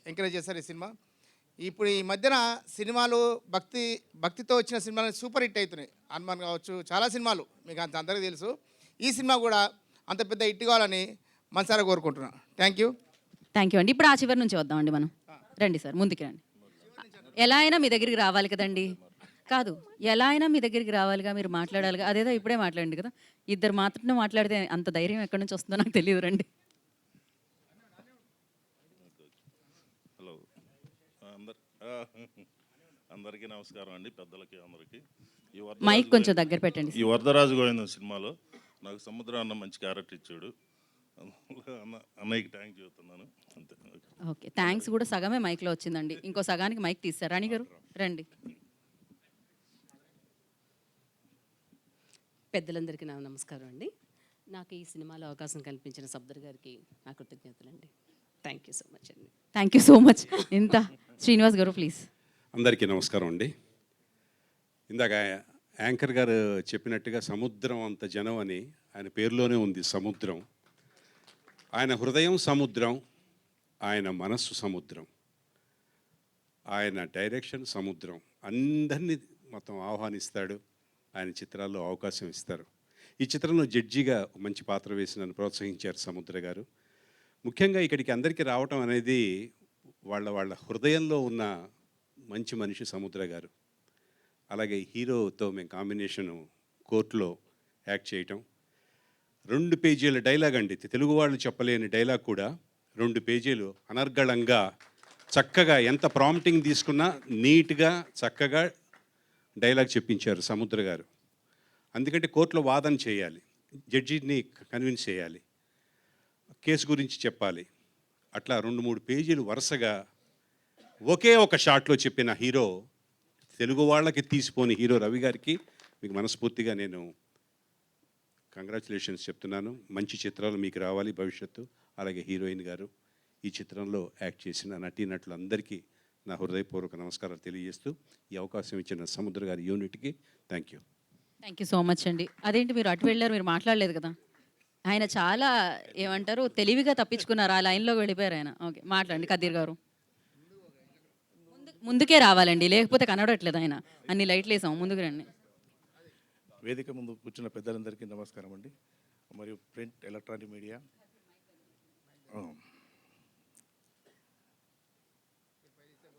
ఎంకరేజ్ చేశారు ఈ సినిమా. ఇప్పుడు ఈ మధ్యన సినిమాలు భక్తితో వచ్చిన సినిమాలు సూపర్ హిట్ అవుతున్నాయి. హనుమాన్ కావచ్చు, చాలా సినిమాలు మీకు అందరికీ తెలుసు. ఈ సినిమా కూడా అంత పెద్ద హిట్ కావాలని మనసారా కోరుకుంటున్నాను. థ్యాంక్ యూ అండి. ఇప్పుడు ఆ చివరి నుంచి వద్దామండి మనం. రండి సార్, ముందుకు రండి. ఎలా అయినా మీ దగ్గరికి రావాలి కదండి. కాదు, ఎలా అయినా మీ దగ్గరికి రావాలిగా, మీరు మాట్లాడాలిగా. అదేదో ఇప్పుడే మాట్లాడండి కదా. ఇద్దరు మాత్రం మాట్లాడితే అంత ధైర్యం ఎక్కడి నుంచి వస్తుందో నాకు తెలియదు. రండి. హలో, అందరికీ నమస్కారం అండి, పెద్దలకి అందరికీ. మైక్ కొంచెం దగ్గర పెట్టండి. ఈ వరదరాజు గోవిందం సినిమాలో నాకు సముద్రం అన్న మంచి క్యారెక్టర్ ఇచ్చాడు. అన్నయ్యకి థ్యాంక్ చెబుతున్నాను. అంతే. ఓకే, థ్యాంక్స్ కూడా సగమే మైక్లో వచ్చిందండి. ఇంకో సగానికి మైక్ తీస్తారు. రాణి గారు రండి. పెద్దలందరికీ నా నమస్కారం అండి. నాకు ఈ సినిమాలో అవకాశం కల్పించిన సబ్దర్ గారికి నా కృతజ్ఞతలు అండి. థ్యాంక్ యూ సో మచ్ అండి. Thank you so much. ఇంత శ్రీనివాస్ గారు ప్లీజ్. అందరికీ నమస్కారం అండి. ఇందాక యాంకర్ గారు చెప్పినట్టుగా సముద్రం అంత జనం అని ఆయన పేరులోనే ఉంది, సముద్రం. ఆయన హృదయం సముద్రం, ఆయన మనస్సు సముద్రం, ఆయన డైరెక్షన్ సముద్రం. అందరినీ మొత్తం ఆహ్వానిస్తాడు, ఆయన చిత్రాల్లో అవకాశం ఇస్తారు. ఈ చిత్రంలో జడ్జిగా మంచి పాత్ర వేసి నన్ను ప్రోత్సహించారు సముద్ర గారు. ముఖ్యంగా ఇక్కడికి అందరికీ రావటం అనేది వాళ్ళ హృదయంలో ఉన్న మంచి మనిషి సముద్ర గారు. అలాగే హీరోతో మేము కాంబినేషను కోర్టులో యాక్ట్ చేయటం. 2 పేజీల డైలాగ్ అండి, తెలుగు వాళ్ళు చెప్పలేని డైలాగ్ కూడా 2 పేజీలు అనర్గళంగా చక్కగా, ఎంత ప్రాంప్టింగ్ తీసుకున్నా నీట్గా చక్కగా డైలాగ్ చెప్పించారు సముద్ర గారు. అందుకంటే కోర్టులో వాదన చేయాలి, జడ్జిని కన్విన్స్ చేయాలి, కేసు గురించి చెప్పాలి. అట్లా 2-3 పేజీలు వరుసగా ఒకే ఒక షాట్లో చెప్పిన హీరో, తెలుగు వాళ్ళకి తీసిపోని హీరో రవి గారికి మీకు మనస్ఫూర్తిగా నేను కంగ్రాచులేషన్స్ చెప్తున్నాను. మంచి చిత్రాలు మీకు రావాలి భవిష్యత్తు. అలాగే హీరోయిన్ గారు, ఈ చిత్రంలో యాక్ట్ చేసిన నటీనటులందరికీ నా హృదయపూర్వక నమస్కారాలు తెలియజేస్తూ ఈ అవకాశం ఇచ్చిన సముద్ర గారి యూనిట్కి థ్యాంక్ యూ సో మచ్ అండి. అదేంటి మీరు అటు వెళ్ళారు, మీరు మాట్లాడలేదు కదా. ఆయన చాలా ఏమంటారు తెలివిగా తప్పించుకున్నారు, ఆ లైన్లో వెళ్ళిపోయారు ఆయన. ఓకే, మాట్లాడండి కదీర్ గారు. ముందుకే రావాలండి, లేకపోతే కనబడట్లేదు ఆయన. అన్ని లైట్లు వేసాం, ముందుకు రండి. వేదిక ముందు కూర్చున్న పెద్దలందరికీ నమస్కారం అండి. మరియు ప్రింట్ ఎలక్ట్రానిక్ మీడియా,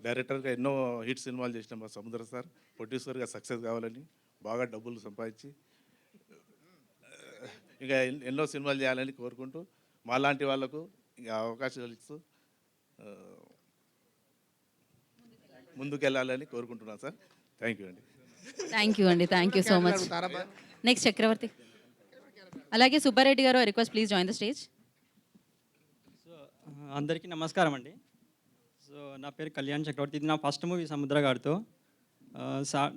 డైరెక్టర్గా ఎన్నో హిట్ సినిమాలు చేసిన మా సముద్ర సార్ ప్రొడ్యూసర్గా సక్సెస్ కావాలని, బాగా డబ్బులు సంపాదించి ఇంకా ఎన్నో సినిమాలు చేయాలని కోరుకుంటూ, మాలాంటి వాళ్ళకు ఇంకా అవకాశాలు ఇస్తూ ముందుకెళ్ళాలని కోరుకుంటున్నాను సార్. థ్యాంక్ యూ అండి. Thank you so much. Next Chakravarthy, అలాగే Subbareddy garu, request please join the stage. So అందరికీ నమస్కారం అండి. సో నా పేరు కళ్యాణ్ చక్రవర్తి. ఇది నా ఫస్ట్ మూవీ సముద్ర గారితో.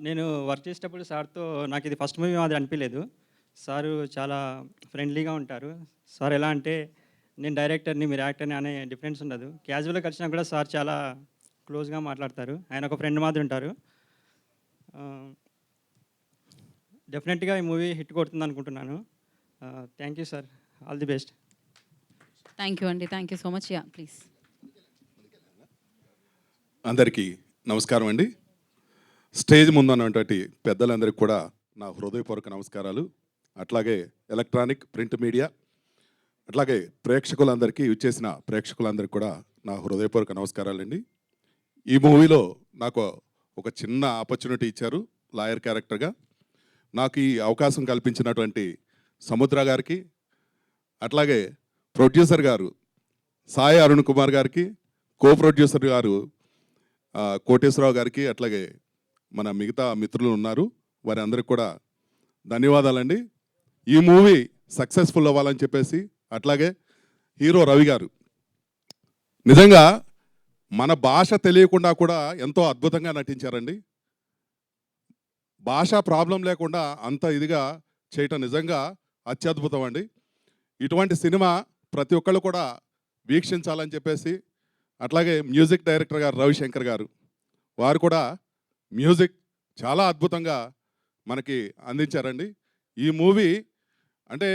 నేను వర్క్ చేసేటప్పుడు సార్తో నాకు ఇది ఫస్ట్ మూవీ మాదిరి అనిపించలేదు. సారు చాలా ఫ్రెండ్లీగా ఉంటారు. సార్ ఎలా అంటే నేను డైరెక్టర్ని, మీరు యాక్టర్ని అనే డిఫరెన్స్ ఉండదు. క్యాజువల్గా కలిసినా కూడా సార్ చాలా క్లోజ్గా మాట్లాడతారు. ఆయన ఒక ఫ్రెండ్ మాదిరి ఉంటారు. డెఫినెట్గా ఈ మూవీ హిట్ కొడుతుంది అనుకుంటున్నాను. Thank you sir, all the best. Thank you so much. Yeah please. అందరికీ నమస్కారం అండి. స్టేజ్ ముందున్నటువంటి పెద్దలందరికీ కూడా నా హృదయపూర్వక నమస్కారాలు. అట్లాగే ఎలక్ట్రానిక్ ప్రింట్ మీడియా, అట్లాగే ప్రేక్షకులందరికీ, ఇచ్చేసిన ప్రేక్షకులందరికీ కూడా నా హృదయపూర్వక నమస్కారాలండి. ఈ మూవీలో నాకు ఒక చిన్న ఆపర్చునిటీ ఇచ్చారు లాయర్ క్యారెక్టర్గా. నాకు ఈ అవకాశం కల్పించినటువంటి సముద్ర గారికి, అట్లాగే ప్రొడ్యూసర్ గారు సాయి అరుణ్ కుమార్ గారికి, కో ప్రొడ్యూసర్ గారు కోటేశ్వరరావు గారికి, అట్లాగే మన మిగతా మిత్రులు ఉన్నారు, వారి అందరికి కూడా ధన్యవాదాలండి. ఈ మూవీ సక్సెస్ఫుల్ అవ్వాలని చెప్పేసి, అట్లాగే హీరో రవి గారు నిజంగా మన భాష తెలియకుండా కూడా ఎంతో అద్భుతంగా నటించారండి. భాషా ప్రాబ్లం లేకుండా అంత ఇదిగా చేయటం నిజంగా అత్యద్భుతం అండి. ఇటువంటి సినిమా ప్రతి ఒక్కళ్ళు కూడా వీక్షించాలని చెప్పేసి, అట్లాగే మ్యూజిక్ డైరెక్టర్ గారు రవిశంకర్ గారు, వారు కూడా మ్యూజిక్ చాలా అద్భుతంగా మనకి అందించారండి. ఈ మూవీ అంటే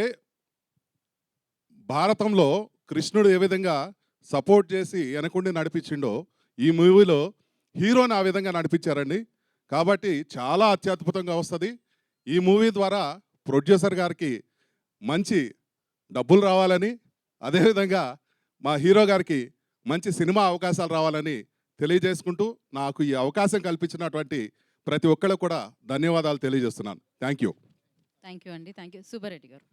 భారతంలో కృష్ణుడు ఏ విధంగా సపోర్ట్ చేసి వెనకుండి నడిపించిండో, ఈ మూవీలో హీరోని ఆ విధంగా నడిపించారండి. కాబట్టి చాలా అత్యద్భుతంగా వస్తుంది. ఈ మూవీ ద్వారా ప్రొడ్యూసర్ గారికి మంచి డబ్బులు రావాలని, అదేవిధంగా మా హీరో గారికి మంచి సినిమా అవకాశాలు రావాలని తెలియజేసుకుంటూ, నాకు ఈ అవకాశం కల్పించినటువంటి ప్రతి ఒక్కళ్ళు కూడా ధన్యవాదాలు తెలియజేస్తున్నాను. Thank you. థ్యాంక్ యూ అండి. Thank you. సుబ్బారెడ్డి గారు.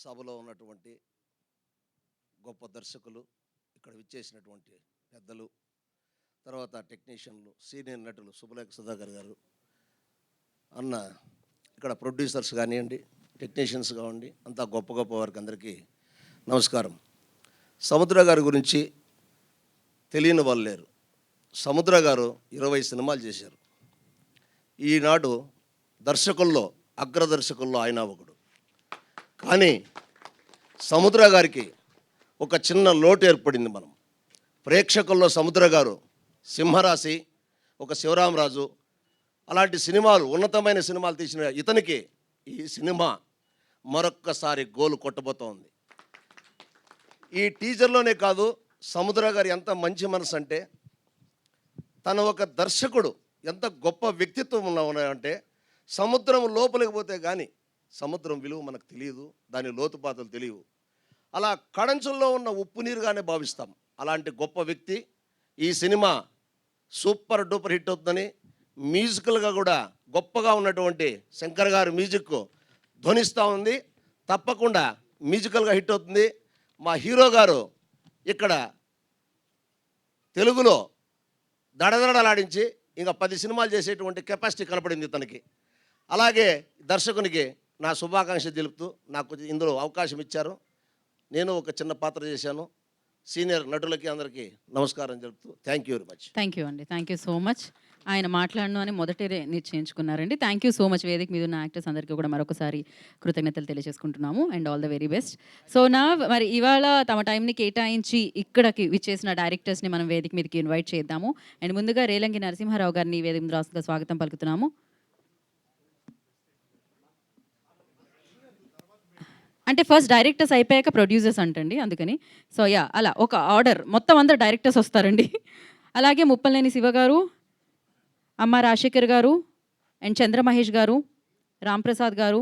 సభలో ఉన్నటువంటి గొప్ప దర్శకులు, ఇక్కడ విచ్చేసినటువంటి పెద్దలు, తర్వాత టెక్నీషియన్లు, సీనియర్ నటులు శుభలేఖ సుధాకర్ గారు అన్న, ఇక్కడ ప్రొడ్యూసర్స్ కానివ్వండి, టెక్నీషియన్స్ కావండి, అంతా గొప్ప గొప్ప వారికి అందరికీ నమస్కారం. సముద్ర గారి గురించి తెలియని వాళ్ళు లేరు. సముద్ర గారు 20 సినిమాలు చేశారు. ఈనాడు దర్శకుల్లో అగ్రదర్శకుల్లో ఆయన ఒకడు. కానీ సముద్ర గారికి ఒక చిన్న లోటు ఏర్పడింది. మనం ప్రేక్షకుల్లో సముద్ర గారు సింహరాశి, ఒక శివరామరాజు అలాంటి సినిమాలు, ఉన్నతమైన సినిమాలు తీసిన ఇతనికి ఈ సినిమా మరొక్కసారి గోలు కొట్టబోతోంది. ఈ టీజర్లోనే కాదు, సముద్ర గారు ఎంత మంచి మనసు అంటే, తను ఒక దర్శకుడు ఎంత గొప్ప వ్యక్తిత్వం ఉన్నాయంటే, సముద్రం లోపలికి పోతే కానీ సముద్రం విలువ మనకు తెలియదు, దాని లోతుపాతలు తెలియవు. అలా కడంచుల్లో ఉన్న ఉప్పు నీరుగానే భావిస్తాం. అలాంటి గొప్ప వ్యక్తి. ఈ సినిమా సూపర్ డూపర్ హిట్ అవుతుందని, మ్యూజికల్గా కూడా గొప్పగా ఉన్నటువంటి శంకర్ గారి మ్యూజిక్ ధ్వనిస్తూ ఉంది. తప్పకుండా మ్యూజికల్గా హిట్ అవుతుంది. మా హీరో గారు ఇక్కడ తెలుగులో దడదడలాడించి ఇంకా 10 సినిమాలు చేసేటువంటి కెపాసిటీ కనపడింది తనకి. అలాగే దర్శకునికి నా శుభాకాంక్షలు తెలుపుతూ నాకు ఇందులో అవకాశం ఇచ్చారు. నేను ఒక చిన్న పాత్ర చేశాను. సీనియర్ నటులకి అందరికీ నమస్కారం చెప్తూ thank you very much. Thank you అండి. Thank you so much. ఆయన మాట్లాడను అని మొదటే నిశ్చయించుకున్నారండి. Thank you so much. వేదిక మీద ఉన్న యాక్టర్స్ అందరికీ కూడా మరొకసారి కృతజ్ఞతలు తెలియజేసుకుంటున్నాము. And all the very best. So మరి ఇవాళ తమ టైంని కేటాయించి ఇక్కడికి విచ్చేసిన డైరెక్టర్స్ని మనం వేదిక మీదకి ఇన్వైట్ చేద్దాము. అండ్ ముందుగా రేలంగి నరసింహారావు గారిని వేదిక మీద రాసుగా స్వాగతం పలుకుతున్నాము. అంటే ఫస్ట్ డైరెక్టర్స్ అయిపోయాక ప్రొడ్యూసర్స్ అంటండి, అందుకని. సో అలా ఒక ఆర్డర్, మొత్తం అందరు డైరెక్టర్స్ వస్తారండి. అలాగే ముప్పలనేని శివ గారు, అమ్మ రాజశేఖర్ గారు, అండ్ చంద్రమహేష్ గారు, రాంప్రసాద్ గారు,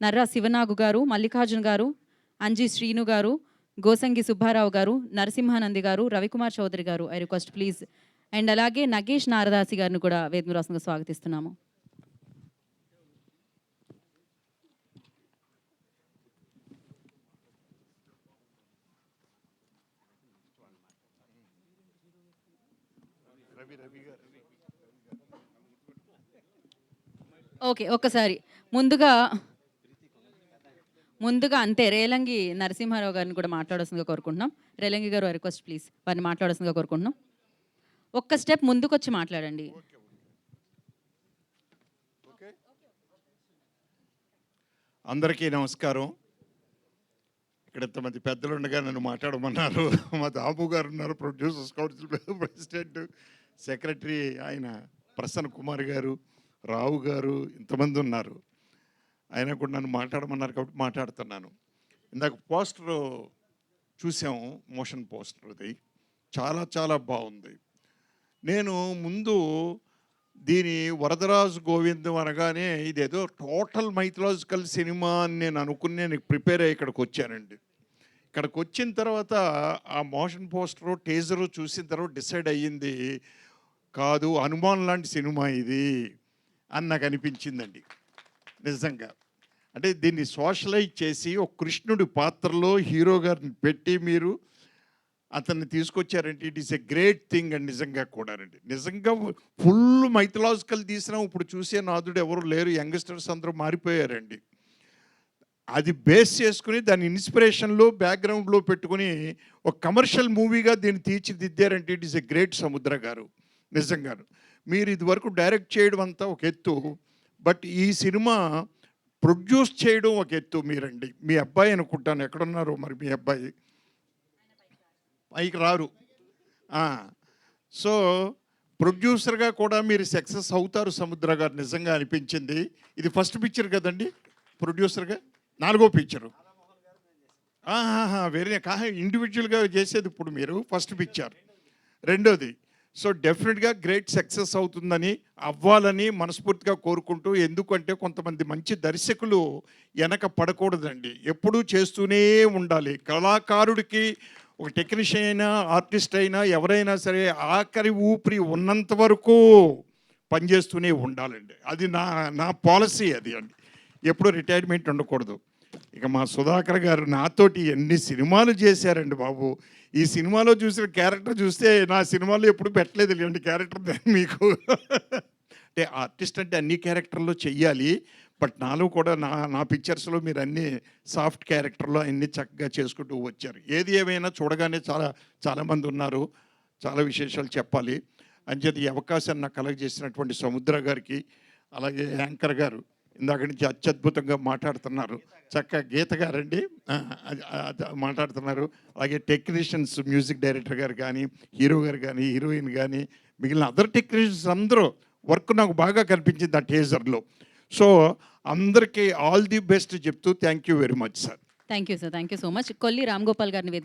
నర్రా శివనాగు గారు, మల్లికార్జున్ గారు, అంజీ శ్రీను గారు, గోసంగి సుబ్బారావు గారు, నరసింహానంది గారు, రవికుమార్ చౌదరి గారు, ఐ రిక్వెస్ట్ ప్లీజ్. అండ్ అలాగే నగేష్ నారదాసి గారిని కూడా వేదిక రాష్ట్రంగా స్వాగతిస్తున్నాము. ఓకే, ఒక్కసారి ముందుగా అంతే రేలంగి నరసింహారావు గారిని కూడా మాట్లాడాల్సిందిగా కోరుకుంటున్నాం. రేలంగి గారు రిక్వెస్ట్ ప్లీజ్, వారిని మాట్లాడాల్సిందిగా కోరుకుంటున్నాం. ఒక్క స్టెప్ ముందుకు వచ్చి మాట్లాడండి. అందరికీ నమస్కారం. ఇక్కడ ఇంతమంది పెద్దలు ఉండగా నన్ను మాట్లాడమన్నారు. మా దాము గారు ఉన్నారు, ప్రొడ్యూసర్స్ కౌన్సిల్ ప్రెసిడెంట్, సెక్రటరీ ఆయన ప్రసన్న కుమార్ గారు, రావు గారు, ఇంతమంది ఉన్నారు. అయినా కూడా నన్ను మాట్లాడమన్నారు కాబట్టి మాట్లాడుతున్నాను. ఇందాక పోస్టర్ చూసాము, మోషన్ పోస్టర్ది చాలా చాలా బాగుంది. నేను ముందు దీని వరదరాజు గోవిందం అనగానే ఇదేదో టోటల్ మైథలాజికల్ సినిమా అని నేను అనుకుని నేను ప్రిపేర్ అయ్యి ఇక్కడికి వచ్చానండి. ఇక్కడికి వచ్చిన తర్వాత ఆ మోషన్ పోస్టరు టేజరు చూసిన తర్వాత డిసైడ్ అయ్యింది, కాదు హనుమాన్ లాంటి సినిమా ఇది అని నాకు అనిపించిందండి నిజంగా. అంటే దీన్ని సోషలైజ్ చేసి ఒక కృష్ణుడి పాత్రలో హీరో గారిని పెట్టి మీరు అతన్ని తీసుకొచ్చారంటే it is a great thing అండి. నిజంగా కూడా అండి, నిజంగా ఫుల్ మైథలాజికల్ తీసినా ఇప్పుడు చూసే నాదుడు ఎవరు లేరు, యంగ్స్టర్స్ అందరూ మారిపోయారండి. అది బేస్ చేసుకుని దాని ఇన్స్పిరేషన్లో బ్యాక్గ్రౌండ్లో పెట్టుకుని ఒక కమర్షియల్ మూవీగా దీన్ని తీర్చిదిద్దారంటే ఇట్ ఈస్ ఎ గ్రేట్ సముద్ర గారు నిజంగాను. మీరు ఇదివరకు డైరెక్ట్ చేయడం అంతా ఒక ఎత్తు, బట్ ఈ సినిమా ప్రొడ్యూస్ చేయడం ఒక ఎత్తు. మీరండి, మీ అబ్బాయి అనుకుంటాను, ఎక్కడున్నారు మరి మీ అబ్బాయి? పైకి రారు. సో ప్రొడ్యూసర్గా కూడా మీరు సక్సెస్ అవుతారు సముద్ర గారు, నిజంగా అనిపించింది. ఇది ఫస్ట్ పిక్చర్ కదండి ప్రొడ్యూసర్గా, 4వ పిక్చరు. వేరే ఇండివిజువల్గా చేసేది ఇప్పుడు మీరు ఫస్ట్ పిక్చర్. రెండోది, సో డెఫినెట్గా గ్రేట్ సక్సెస్ అవుతుందని అవ్వాలని మనస్ఫూర్తిగా కోరుకుంటూ, ఎందుకంటే కొంతమంది మంచి దర్శకులు వెనక పడకూడదండి, ఎప్పుడూ చేస్తూనే ఉండాలి. కళాకారుడికి ఒక టెక్నీషియన్ అయినా ఆర్టిస్ట్ అయినా ఎవరైనా సరే ఆఖరి ఊపిరి ఉన్నంత వరకు పనిచేస్తూనే ఉండాలండి. అది నా పాలసీ అది అండి, ఎప్పుడు రిటైర్మెంట్ ఉండకూడదు. ఇక మా సుధాకర్ గారు నాతోటి ఎన్ని సినిమాలు చేశారండి బాబు. ఈ సినిమాలో చూసిన క్యారెక్టర్ చూస్తే నా సినిమాలో ఎప్పుడు పెట్టలేదు ఇలాంటి క్యారెక్టర్ మీకు. అంటే ఆర్టిస్ట్ అంటే అన్ని క్యారెక్టర్లో చెయ్యాలి, బట్ నాలో కూడా నా పిక్చర్స్లో మీరు అన్ని సాఫ్ట్ క్యారెక్టర్లో అన్ని చక్కగా చేసుకుంటూ వచ్చారు. ఏది ఏమైనా చూడగానే చాలామంది ఉన్నారు, చాలా విశేషాలు చెప్పాలి. అంచేది ఈ అవకాశాన్ని నాకు కలగజేసినటువంటి సముద్ర గారికి, అలాగే యాంకర్ గారు ఇందాక నుంచి అత్యద్భుతంగా మాట్లాడుతున్నారు, చక్కగా గీత గారండి మాట్లాడుతున్నారు, అలాగే టెక్నీషియన్స్ మ్యూజిక్ డైరెక్టర్ గారు కానీ, హీరో గారు కానీ, హీరోయిన్ కానీ, మిగిలిన అదర్ టెక్నీషియన్స్ అందరూ వర్క్ నాకు బాగా కనిపించింది ఆ టేజర్లో. సో అందరికీ ఆల్ ది బెస్ట్ చెప్తూ thank you very much sir. Thank you sir, thank you so much. Kolli Ram Gopal గారిని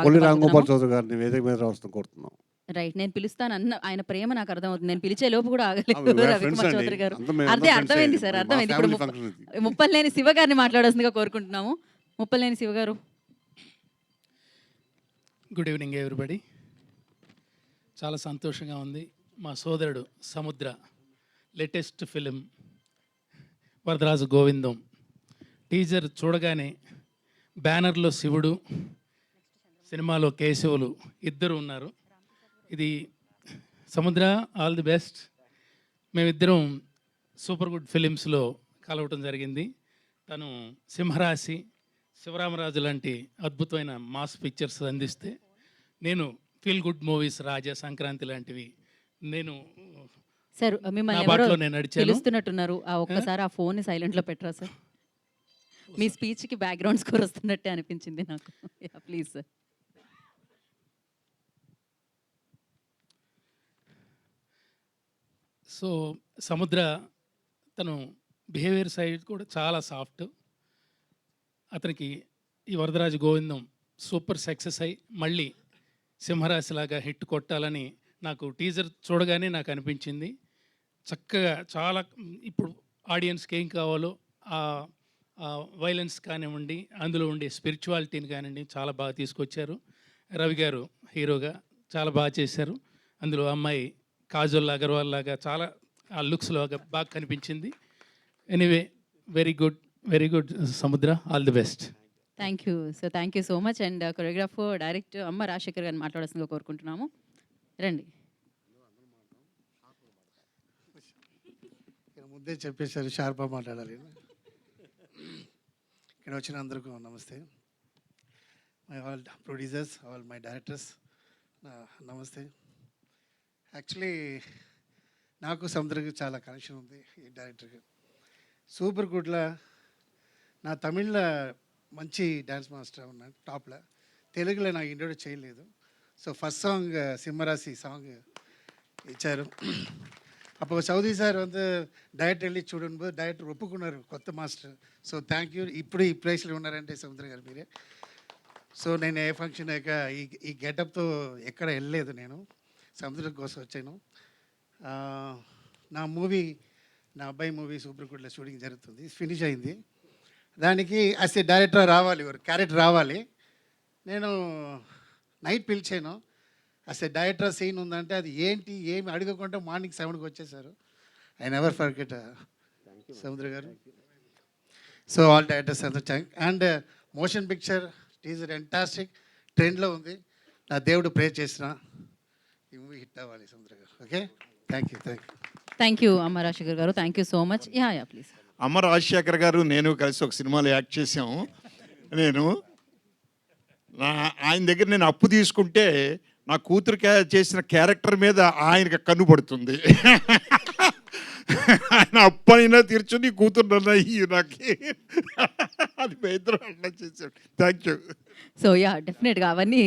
కొల్లి రామ్ గోపాల్ చౌదరి గారిని వేదిక మీద రావడం కోరుతున్నాం. రైట్, నేను పిలుస్తాను అన్న ఆయన ప్రేమ నాకు అర్థమవుతుంది. నేను పిలిచే లోపు కూడా ఆగలేదు రవికుమార్ చౌదరి గారు. అర్థమైంది సార్, అర్థమైంది. ఇప్పుడు ముప్పలేని శివ గారిని మాట్లాడాల్సిందిగా కోరుకుంటున్నాము. ముప్పలేని శివ గారు. Good evening everybody. చాలా సంతోషంగా ఉంది. మా సోదరుడు సముద్ర latest film Varadaraju Govindam teaser చూడగానే బ్యానర్లో శివుడు, సినిమాలో కేశవులు ఇద్దరు ఉన్నారు. ఇది సముద్ర, ఆల్ ది బెస్ట్. మేమిద్దరం సూపర్ గుడ్ ఫిలిమ్స్లో కలవటం జరిగింది. తను సింహరాశి, శివరామరాజు లాంటి అద్భుతమైన మాస్ పిక్చర్స్ అందిస్తే, నేను ఫీల్ గుడ్ మూవీస్, రాజా, సంక్రాంతి లాంటివి నేను సార్ మిమ్మల్ని ఎవరో పిలుస్తున్నట్టున్నారు. ఒక్కసారి ఆ ఫోన్ సైలెంట్లో పెట్టరా సార్? మీ స్పీచ్కి బ్యాక్గ్రౌండ్ స్కోర్ వస్తున్నట్టే అనిపించింది నాకు. Please sir. సో సముద్ర తను బిహేవియర్ సైడ్ కూడా చాలా సాఫ్ట్. అతనికి ఈ వరదరాజు గోవిందం సూపర్ సక్సెస్ అయ్యి మళ్ళీ సింహరాశిలాగా హిట్ కొట్టాలని నాకు టీజర్ చూడగానే నాకు అనిపించింది. చక్కగా చాలా ఇప్పుడు ఆడియన్స్కి ఏం కావాలో ఆ వైలెన్స్ కానివ్వండి, అందులో ఉండే స్పిరిచువాలిటీని కానివ్వండి చాలా బాగా తీసుకొచ్చారు. రవి గారు హీరోగా చాలా బాగా చేశారు. అందులో అమ్మాయి కాజల్ అగర్వాల్ లాగా చాలా ఆ లుక్స్ లాగా బాగా కనిపించింది. ఎనీవే వెరీ గుడ్ సముద్ర, all the best. Thank you sir, thank you so much. And choreographer director అమ్మ రాజశేఖర్ గారిని మాట్లాడాల్సిందిగా కోరుకుంటున్నాము. రండి. ముందే చెప్పేశారు షార్ప్గా మాట్లాడాలి. ఇక్కడ వచ్చిన అందరికీ నమస్తే. My all producers, all my directors నమస్తే. యాక్చువల్లీ నాకు సముద్రకి చాలా కనెక్షన్ ఉంది. ఈ డైరెక్టర్కి సూపర్ గుడ్లో నా తమిళ్లో మంచి డ్యాన్స్ మాస్టర్ ఉన్నాను టాప్లో. తెలుగులో నాకు ఇంట్రొడ్యూస్ చేయలేదు. సో ఫస్ట్ సాంగ్ సింహరాశి సాంగ్ ఇచ్చారు. அப்போ சௌதி சார் வந்து డైరెక్ట్ వెళ్ళి చూడబోదు డైరెక్టర్ ఒప్పుకున్నారు, కొత్త మాస్టర్. So thank you. ఇప్పుడు ఈ ప్లేస్లో ఉన్నారంటే సముద్ర గారు మీరే. సో నేను ఏ ఫంక్షన్ ఈ గెటప్తో ఎక్కడ వెళ్ళలేదు, నేను సముద్రం కోసం వచ్చాను. నా మూవీ, నా అబ్బాయి మూవీ సూపర్ గుడ్లో షూటింగ్ జరుగుతుంది, ఫినిష్ అయింది. దానికి యాజ్ ఏ డైరెక్టర్ రావాలి, ఒక క్యారెక్టర్ రావాలి. నేను నైట్ పిలిచాను. అసలు డైరెక్టర్ సీన్ ఉందంటే అది ఏంటి ఏమి అడగకుండా మార్నింగ్ 7కి వచ్చేసారు. ఐ నెవర్ ఫర్గెట్ సముద్ర గారు. So all directors and motion picture is fantastic, ట్రెండ్లో ఉంది. నా దేవుడు ప్రే చేసిన ఈ మూవీ హిట్ అవ్వాలి సముద్ర గారు. Okay, thank you. Thank you అమ్మ రాజశేఖర్ గారు, thank you so much. Yeah please. అమ్మ రాజశేఖర్ గారు నేను కలిసి ఒక సినిమాలో యాక్ట్ చేసాము. నేను ఆయన దగ్గర నేను అప్పు తీసుకుంటే నా కూతురు చేసిన క్యారెక్టర్ మీద ఆయనకి కన్ను పడుతుంది. ఆయన అప్పు అయినా తీర్చుని కూతురు అయ్యి నాకు అది ఇద్దరు అట్లా చేశాడు. Thank you. సో యా, డెఫినెట్గా అవన్నీ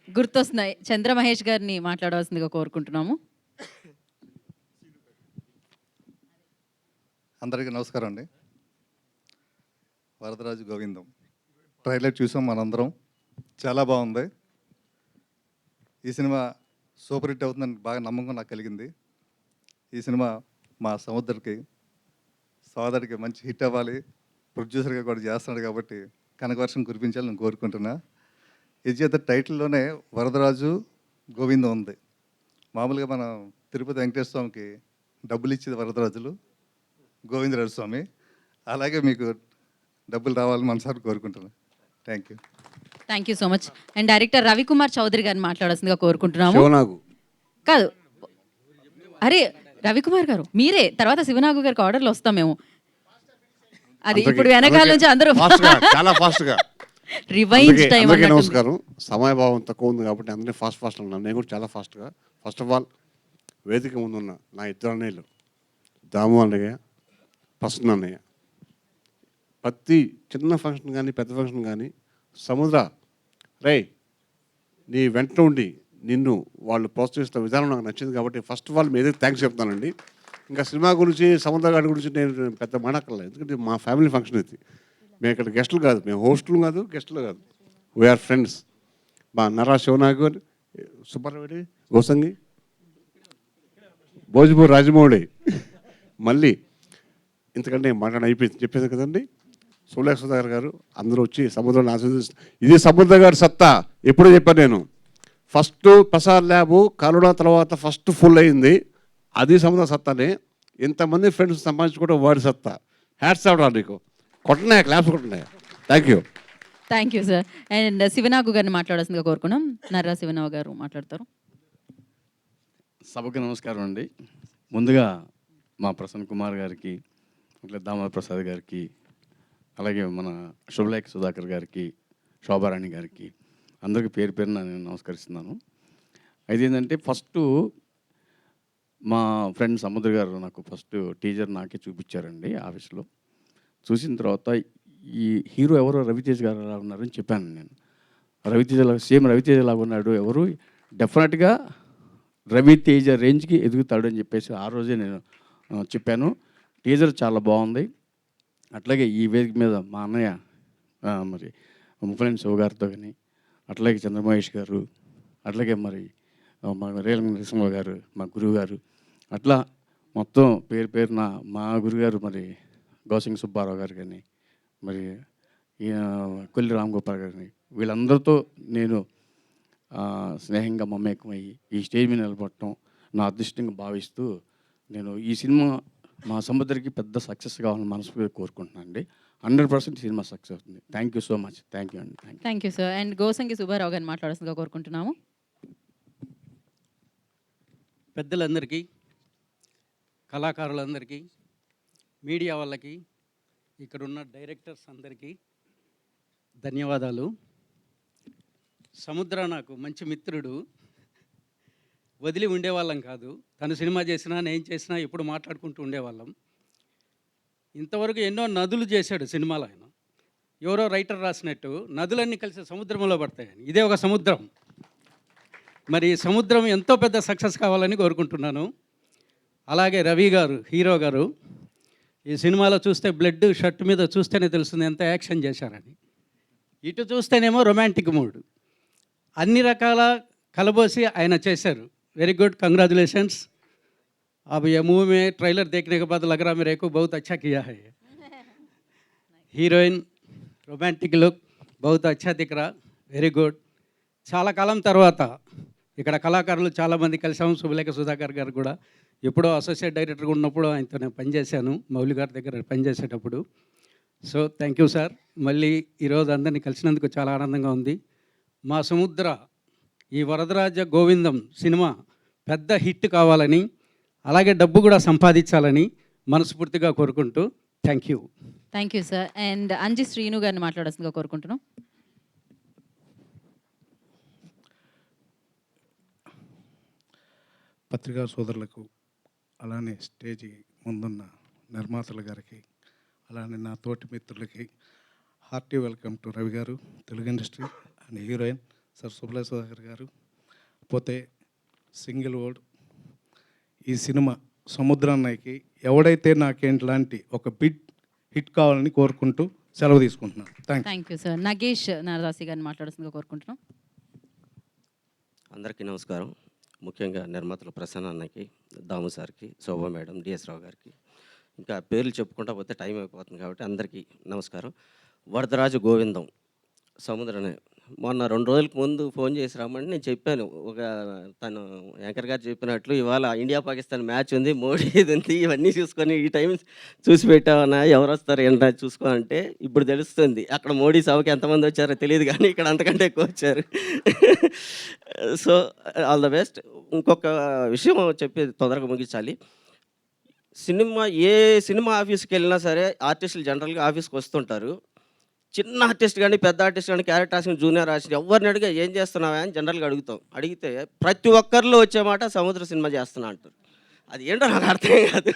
గుర్తొస్తున్నాయి. చంద్ర మహేష్ గారిని మాట్లాడవలసిందిగా కోరుకుంటున్నాము. అందరికీ నమస్కారం అండి. వరదరాజు గోవిందం ట్రైలర్ చూసాం మనందరం, చాలా బాగుంది. ఈ సినిమా సూపర్ హిట్ అవుతుందని బాగా నమ్మకం నాకు కలిగింది. ఈ సినిమా మా సోదరికి మంచి హిట్ అవ్వాలి. ప్రొడ్యూసర్గా కూడా చేస్తున్నాడు కాబట్టి కనకవర్షం కురిపించాలని నేను కోరుకుంటున్నా. ఇది చేత టైటిల్లోనే వరదరాజు గోవిందం ఉంది. మామూలుగా మనం తిరుపతి వెంకటేశ్వర స్వామికి డబ్బులు ఇచ్చేది వరదరాజులు, గోవిందరాజు స్వామి. అలాగే మీకు డబ్బులు రావాలని మనసారి కోరుకుంటున్నాను. Thank you. Thank you so much. And director Ravikumar Chowdary గారిని మాట్లాడాల్సిందిగా కోరుకుంటున్నాము. కాదు, అరే రవికుమార్ గారు మీరే, తర్వాత శివనాగు గారికి ఆర్డర్లు వస్తాం మేము. అది ఇప్పుడు వెనకాల నుంచి అందరూ చాలా ఫాస్ట్గా రివైండ్ టైం. నమస్కారం. సమయభావం తక్కువ ఉంది కాబట్టి అందరినీ ఫాస్ట్ ఉన్నాను. నేను కూడా చాలా ఫాస్ట్గా. ఫస్ట్ ఆఫ్ ఆల్ వేదిక ముందున్న నా ఇద్దరు అన్నయ్యలు దాము అన్నయ్య, ప్రసన్న అన్నయ్య, ప్రతి చిన్న ఫంక్షన్ కానీ పెద్ద ఫంక్షన్ కానీ సముద్ర రే నీ వెంట ఉండి నిన్ను వాళ్ళు ప్రోత్సహిస్తున్న విధానం నాకు నచ్చింది కాబట్టి ఫస్ట్ ఆఫ్ ఆల్ మీ ఏదైతే థ్యాంక్స్ చెప్తానండి. ఇంకా సినిమా గురించి సముద్ర గారి గురించి నేను పెద్ద మాట్లాడలేదు, ఎందుకంటే మా ఫ్యామిలీ ఫంక్షన్ ఇది. మేము ఇక్కడ గెస్టులు కాదు, మేము హోస్టులు కాదు, గెస్టులు కాదు, వీఆర్ ఫ్రెండ్స్. మా నరా శివనాగు, సుబ్బారావు, గోసంగి, భోజ్పూర్ రాజమౌళి, మళ్ళీ ఇంతకంటే మాట్లాడి అయిపోయింది చెప్పేది కదండి. సోలేఖ సుధాకర్ గారు అందరూ వచ్చి సముద్రాన్ని ఆస్వాదిస్తారు. ఇది సముద్ర గారి సత్తా. ఎప్పుడూ చెప్పాను నేను, ఫస్ట్ ప్రసాద్ ల్యాబ్ కరోనా తర్వాత ఫస్ట్ ఫుల్ అయింది, అది సముద్ర సత్తానే. ఇంతమంది ఫ్రెండ్స్ సంపాదించుకోవడం వాడి సత్తా. హ్యాట్స్ ఆఫ్ రా నీకు. కొట్టనాయా, క్లాప్స్ కొట్టనాయా. Thank you. Thank you sir. And Sivanagu గారిని మాట్లాడాల్సిందిగా కోరుకున్నాం. నర్రా శివనాగు గారు మాట్లాడతారు. సభకు నమస్కారం అండి. ముందుగా మా ప్రసన్న కుమార్ గారికి, అట్లా దామోదర్ ప్రసాద్ గారికి, అలాగే మన శుభలేఖ సుధాకర్ గారికి, శోభారాణి గారికి, అందరికీ పేరు పేరున నేను నమస్కరిస్తున్నాను. అయితే ఏంటంటే ఫస్ట్ మా ఫ్రెండ్ సముద్ర గారు నాకు ఫస్ట్ టీజర్ నాకే చూపించారండి ఆఫీస్లో. చూసిన తర్వాత ఈ హీరో ఎవరో రవితేజ్ గారు అలా ఉన్నారని చెప్పాను నేను. సేమ్ రవితేజ్ లాగా ఉన్నాడు, ఎవరు డెఫినెట్గా రవితేజ రేంజ్కి ఎదుగుతాడు అని చెప్పేసి ఆ రోజే నేను చెప్పాను. టీజర్ చాలా బాగుంది. అట్లాగే ఈ వేదిక మీద మా అన్నయ్య మరి ముఫ్లైన్ శివ గారితో కానీ, అట్లాగే చంద్రమహేష్ గారు, అట్లాగే మరి మా రేలంగి నరసింహ గారు, మా గురువు గారు, అట్లా మొత్తం పేరు పేరున మా గురుగారు మరి గౌసింగ్ సుబ్బారావు గారు కానీ, మరి కొల్లి రామ్ గోపాల్ గారిని, వీళ్ళందరితో నేను స్నేహంగా మమేకమయ్యి ఈ స్టేజ్ మీద నిలబడటం నా అదృష్టంగా భావిస్తూ నేను ఈ సినిమా మా సముద్రకి పెద్ద సక్సెస్ కావాలని మనస్ఫూర్తిగా కోరుకుంటున్నాను అండి. 100% సినిమా సక్సెస్ అవుతుంది. Thank you you so much. Thank you అండి. Thank you sir. And Gosangi Subbarao గారిని మాట్లాడాల్సిందిగా కోరుకుంటున్నాము. పెద్దలందరికీ, కళాకారులందరికీ, మీడియా వాళ్ళకి, ఇక్కడున్న డైరెక్టర్స్ అందరికీ ధన్యవాదాలు. సముద్ర నాకు మంచి మిత్రుడు. వదిలి ఉండేవాళ్ళం కాదు. తను సినిమా చేసినా నేను చేసినా ఎప్పుడు మాట్లాడుకుంటూ ఉండేవాళ్ళం. ఇంతవరకు ఎన్నో నదులు చేశాడు సినిమాలో ఆయన. ఎవరో రైటర్ రాసినట్టు నదులన్నీ కలిసి సముద్రంలో పడతాయని. ఇదే ఒక సముద్రం. మరి సముద్రం ఎంతో పెద్ద సక్సెస్ కావాలని కోరుకుంటున్నాను. అలాగే రవి గారు, హీరో గారు, ఈ సినిమాలో చూస్తే బ్లడ్ షర్ట్ మీద చూస్తేనే తెలుస్తుంది ఎంత యాక్షన్ చేశారని. ఇటు చూస్తేనేమో రొమాంటిక్ మూడ్. అన్ని రకాల కలబోసి ఆయన చేశారు. Very good, congratulations. अब ये मूवी में ट्रेलर देखने के बाद लग रहा मेरे को बहुत अच्छा किया है। हीरोइन रोमांटिक लुक बहुत अच्छा दिख रहा, వెరీ గుడ్. చాలా కాలం తర్వాత ఇక్కడ కళాకారులు చాలామంది కలిసాము. శుభలేఖ సుధాకర్ గారు కూడా ఎప్పుడో అసోసియేట్ డైరెక్టర్గా ఉన్నప్పుడు ఆయనతో నేను పనిచేశాను, మౌలి గారి దగ్గర పనిచేసేటప్పుడు. So thank you sir. మళ్ళీ ఈరోజు అందరినీ కలిసినందుకు చాలా ఆనందంగా ఉంది. మా సముద్ర ఈ వరదరాజ గోవిందం సినిమా పెద్ద హిట్ కావాలని, అలాగే డబ్బు కూడా సంపాదించాలని మనస్ఫూర్తిగా కోరుకుంటూ thank you. Thank you sir. And Anji Srinu గారిని మాట్లాడాల్సిందిగా కోరుకుంటున్నాం. పత్రికా సోదరులకు, అలానే స్టేజి ముందున్న నిర్మాతల గారికి, అలానే నా తోటి మిత్రులకి hearty welcome to Ravi garu, Telugu industry and heroine sir Subhalekha Sudhakar garu. పోతే సింగిల్ వర్డ్, ఈ సినిమా సముద్రాన్నయ్యకి ఎవడైతే నాకేంటి లాంటి ఒక బిగ్ హిట్ కావాలని కోరుకుంటూ సెలవు తీసుకుంటున్నాను. Thank you sir. Nagesh Naradasi గారిని మాట్లాడాల్సిందిగా కోరుకుంటున్నాం. అందరికీ నమస్కారం. ముఖ్యంగా నిర్మాతలు ప్రసన్న అన్నకి, దాము సార్కి, శోభా మేడం, డిఎస్ రావు గారికి, ఇంకా పేర్లు చెప్పుకుంటా పోతే టైం అయిపోతుంది కాబట్టి అందరికీ నమస్కారం. వరదరాజు గోవిందం సముద్రనే మొన్న 2 రోజులకు ముందు ఫోన్ చేసి రమ్మని నేను చెప్పాను. తను యాంకర్ గారు చెప్పినట్లు ఇవాళ ఇండియా పాకిస్తాన్ మ్యాచ్ ఉంది, మోడీ ఇది ఉంది, ఇవన్నీ చూసుకొని ఈ టైం చూసి పెట్టామన్నా, ఎవరు వస్తారు ఏంటో చూసుకో అంటే ఇప్పుడు తెలుస్తుంది. అక్కడ మోడీ సభకి ఎంతమంది వచ్చారో తెలియదు, కానీ ఇక్కడ అంతకంటే ఎక్కువ వచ్చారు. So all the best. ఇంకొక విషయం చెప్పి తొందరగా ముగించాలి. ఏ సినిమా ఆఫీస్కి వెళ్ళినా సరే ఆర్టిస్టులు జనరల్గా ఆఫీస్కి వస్తుంటారు. చిన్న ఆర్టిస్ట్ కానీ పెద్ద ఆర్టిస్ట్ కానీ క్యారెక్టర్ ఆర్టిస్ట్, జూనియర్ ఆర్టిస్ట్ ఎవరిని అడిగా ఏం చేస్తున్నావా అని జనరల్గా అడుగుతాం. అడిగితే ప్రతి ఒక్కరిలో వచ్చే మాట సముద్ర సినిమా చేస్తున్నా అంటారు. అది ఏంటో నాకు అర్థం కాదు.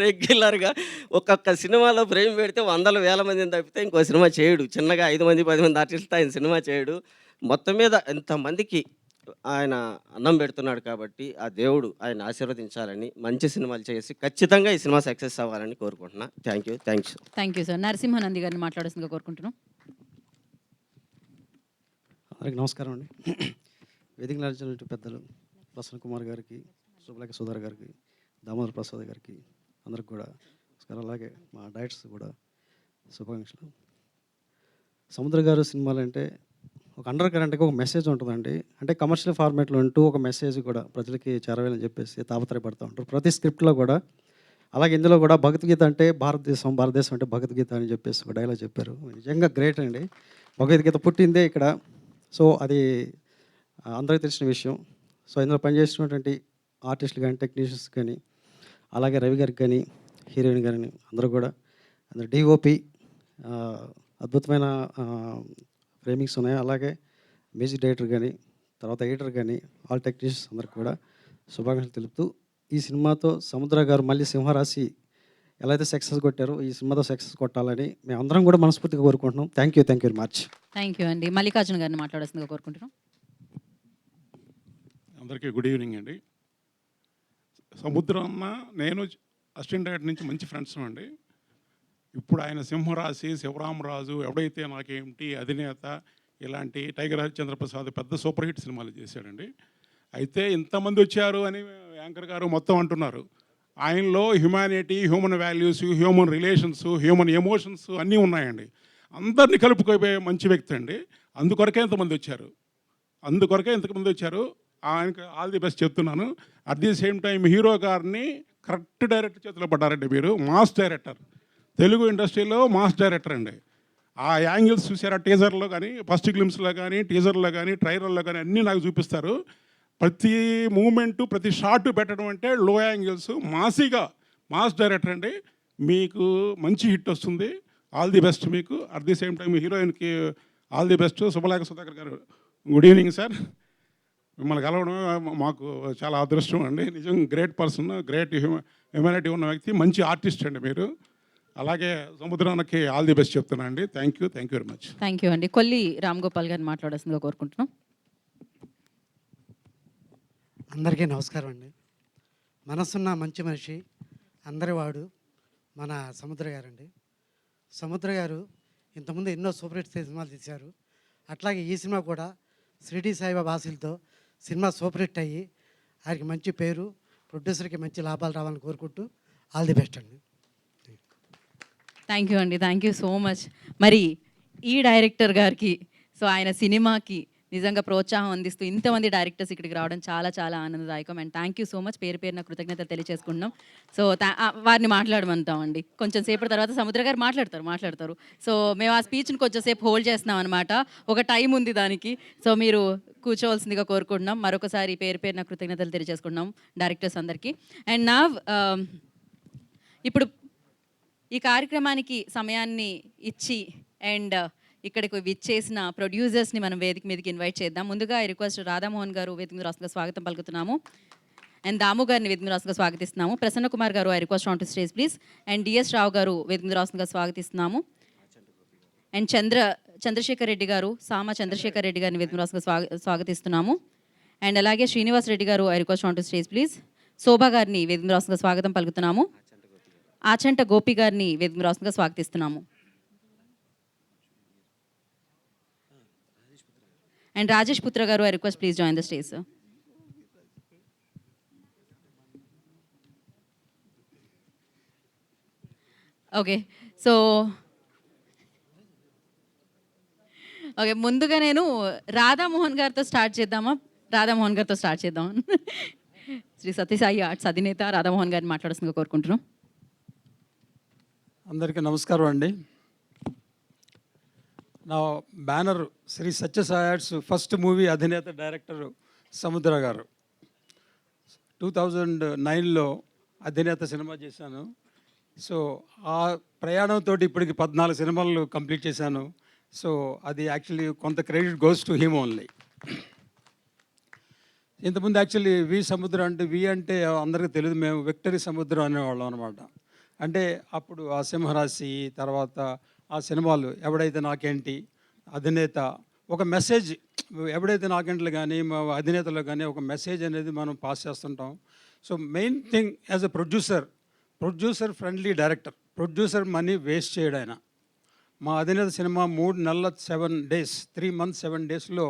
రెగ్యులర్గా ఒక్కొక్క సినిమాలో ఫ్రేమ్ పెడితే 100,000 మందిని తప్పితే ఇంకో సినిమా చేయడు. చిన్నగా 5 మంది 10 మంది ఆర్టిస్టులతో ఆయన సినిమా చేయడు. మొత్తం మీద ఎంతమందికి ఆయన అన్నం పెడుతున్నాడు కాబట్టి ఆ దేవుడు ఆయన ఆశీర్వదించాలని, మంచి సినిమాలు చేసి ఖచ్చితంగా ఈ సినిమా సక్సెస్ అవ్వాలని కోరుకుంటున్నా. Thank you. Thank you sir. Narasimhanandi గారిని మాట్లాడాల్సిందిగా కోరుకుంటున్నాం. అందరికి నమస్కారం అండి. వేదిక నడిచినట్టు పెద్దలు ప్రసన్న కుమార్ గారికి, శుభలేఖ సుధాకర్ గారికి, దామోదర్ ప్రసాద్ గారికి అందరికి కూడా నమస్కారం. అలాగే మా డైరెక్టర్స్ కూడా శుభాకాంక్షలు. సముద్ర గారు సినిమాలు అంటే ఒక అండర్ కరెంట్గా ఒక మెసేజ్ ఉంటుందండి. అంటే కమర్షియల్ ఫార్మాట్లో ఉంటూ ఒక మెసేజ్ కూడా ప్రజలకి చేరవేయాలని చెప్పేసి తాపత్రయపడుతూ ఉంటారు ప్రతి స్క్రిప్ట్లో కూడా. అలాగే ఇందులో కూడా భగవద్గీత అంటే భారతదేశం అంటే భగవద్గీత అని చెప్పేసి ఒక డైలాగ్ చెప్పారు. నిజంగా గ్రేట్ అండి. భగవద్గీత పుట్టిందే ఇక్కడ. సో అది అందరికీ తెలిసిన విషయం. సో ఇందులో పనిచేసినటువంటి ఆర్టిస్టులు కానీ, టెక్నీషియన్స్ కానీ, అలాగే రవి గారికి కానీ, హీరోయిన్ గారిని అందరూ కూడా, అందరు డిఓపి అద్భుతమైన ఫ్రేమింగ్స్ ఉన్నాయి. అలాగే మ్యూజిక్ డైరెక్టర్ కానీ, తర్వాత ఎడిటర్ కానీ, ఆల్ టెక్నీషియన్స్ అందరికి కూడా శుభాకాంక్షలు తెలుపుతూ, ఈ సినిమాతో సముద్ర గారు మళ్ళీ సింహరాశి ఎలా అయితే సక్సెస్ కొట్టారో ఈ సినిమాతో సక్సెస్ కొట్టాలని మేము అందరం కూడా మనస్ఫూర్తిగా కోరుకుంటున్నాం. Thank you very much. Thank you అండి. మల్లికార్జున గారిని మాట్లాడాల్సిందిగా కోరుకుంటున్నాం. అందరికీ గుడ్ ఈవినింగ్ అండి. సముద్రం అన్న నేను అసిస్టెంట్ డైరెక్టర్ నుంచి మంచి ఫ్రెండ్స్ అండి. ఇప్పుడు ఆయన సింహరాశి, శివరామరాజు, ఎవడైతే నాకేమిటి, అధినేత, ఇలాంటి టైగర్ హరిచంద్రప్రసాద్ పెద్ద సూపర్ హిట్ సినిమాలు చేశాడండి. అయితే ఇంతమంది వచ్చారు అని యాంకర్ గారు మొత్తం అంటున్నారు. ఆయనలో humanity, human values, human relations, human emotions అన్నీ ఉన్నాయండి. అందరినీ కలుపుకోబోయే మంచి వ్యక్తి అండి. అందుకొరకే ఇంతమంది వచ్చారు. ఆయనకు ఆల్ ది బెస్ట్ చెప్తున్నాను. At the same time hero గారిని కరెక్ట్ డైరెక్టర్ చేతిలో పడ్డారండి. మీరు మాస్ డైరెక్టర్, తెలుగు ఇండస్ట్రీలో మాస్ డైరెక్టర్ అండి. ఆ యాంగిల్స్ చూసారా టీజర్లో కానీ, ఫస్ట్ గ్లిమ్స్లో కానీ, టీజర్లో కానీ, ట్రైలర్లో కానీ అన్నీ నాకు చూపిస్తారు. ప్రతి మూమెంటు, ప్రతి షాట్ పెట్టడం అంటే లో యాంగిల్స్, మాస్ డైరెక్టర్ అండి. మీకు మంచి హిట్ వస్తుంది. ఆల్ ది బెస్ట్ మీకు. అట్ ది సేమ్ టైం హీరోయిన్కి ఆల్ ది బెస్ట్. శుభలేఖ సుధాకర్ గారు గుడ్ ఈవినింగ్ సార్. మిమ్మల్ని కలవడం మాకు చాలా అదృష్టం అండి. నిజం గ్రేట్ పర్సన్, గ్రేట్ హ్యూమానిటీ ఉన్న వ్యక్తి, మంచి ఆర్టిస్ట్ అండి మీరు. అలాగే సముద్రానికి ఆల్ ది బెస్ట్ చెప్తున్నా అండి. Thank you very much. Thank you అండి. కొల్లి రామ్ గోపాల్ గారిని మాట్లాడాల్సిందిగా కోరుకుంటున్నాం. అందరికీ నమస్కారం అండి. మనసున్న మంచి మనిషి, అందరి వాడు మన సముద్ర గారండి. సముద్ర గారు ఇంతకుముందు ఎన్నో సూపర్ హిట్ సినిమాలు తీశారు. అట్లాగే ఈ సినిమా కూడా షిరిడి సాయిబాబా ఆశీస్సులతో సినిమా సూపర్ హిట్ అయ్యి ఆయనకి మంచి పేరు, ప్రొడ్యూసర్కి మంచి లాభాలు రావాలని కోరుకుంటూ ఆల్ ది బెస్ట్ అండి. థ్యాంక్ యూ అండి. Thank you so much. మరి ఈ డైరెక్టర్ గారికి సో ఆయన సినిమాకి నిజంగా ప్రోత్సాహం అందిస్తూ ఇంతమంది డైరెక్టర్స్ ఇక్కడికి రావడం చాలా చాలా ఆనందదాయకం. And thank you so much. పేరు పేరున కృతజ్ఞతలు తెలియజేసుకుంటున్నాం. సో వారిని మాట్లాడమంటామండి. కొంచెం సేపటి తర్వాత సముద్ర గారు మాట్లాడతారు. సో మేము ఆ స్పీచ్ని కొంచెం సేపు హోల్డ్ చేస్తున్నాం అనమాట. ఒక టైం ఉంది దానికి. సో మీరు కూర్చోవలసిందిగా కోరుకుంటున్నాం. మరొకసారి పేరు పేరున కృతజ్ఞతలు తెలియజేసుకుంటున్నాం డైరెక్టర్స్ అందరికీ. అండ్ నా ఇప్పుడు ఈ కార్యక్రమానికి సమయాన్ని ఇచ్చి అండ్ ఇక్కడికి విచ్చేసిన ప్రొడ్యూసర్స్ని మనం వేదిక మీదకి ఇన్వైట్ చేద్దాం. ముందుగా ఈ రిక్వెస్ట్ రాధామోహన్ గారు వేదిక మీద రాష్ట్రంగా స్వాగతం పలుకుతున్నాము. అండ్ దాము గారిని వేదిక మీద రాష్ట్రంగా స్వాగతిస్తున్నాము. Prasanna Kumar garu I request on to stage please. And DS Rao garu వేదిక మీద రాష్ట్రంగా స్వాగతిస్తున్నాము. అండ్ చంద్రశేఖర్ రెడ్డి గారు, సామా చంద్రశేఖర్ రెడ్డి గారిని వేదిక మీద రాష్ట్రంగా స్వాగతిస్తున్నాము. అండ్ అలాగే Srinivas Reddy garu I request on to stage please. Shobha గారిని వేదిక మీద రాష్ట్రంగా స్వాగతం పలుకుతున్నాము. ఆచంట గోపి గారిని వేదిక మీద రాష్ట్రంగా స్వాగతిస్తున్నాము. అండ్ రాజేష్ పుత్ర గారు I request please join the stage sir. Okay ముందుగా నేను రాధామోహన్ గారితో స్టార్ట్ చేద్దాం. శ్రీ సత్యసాయి ఆర్ట్స్ అధినేత రాధామోహన్ గారిని మాట్లాడుతుందిగా కోరుకుంటున్నాం. అందరికీ నమస్కారం అండి. నా banner Shri Sathya Sai arts first movie అధినేత డైరెక్టర్ సముద్ర గారు. 2009లో అధినేత సినిమా చేశాను. సో ఆ ప్రయాణంతో ఇప్పటికి 14 సినిమాలు కంప్లీట్ చేశాను. సో అది యాక్చువల్లీ కొంత credit goes to him only. ఇంతకుముందు యాక్చువల్లీ వి సముద్రం అంటే అందరికీ తెలియదు, మేము విక్టరీ సముద్రం అనేవాళ్ళం అనమాట. అంటే అప్పుడు ఆ సింహరాశి తర్వాత ఆ సినిమాలు ఎవడైతే నాకేంటి, అధినేత, ఒక మెసేజ్ ఎవడైతే నాకేంటిలో కానీ మా అధినేతలో కానీ ఒక మెసేజ్ అనేది మనం పాస్ చేస్తుంటాం. So main thing as a producer friendly director, producer money waste చేయడు ఆయన. మా అధినేత సినిమా 3 నెలల 7 డేస్ 3 months 7 daysలో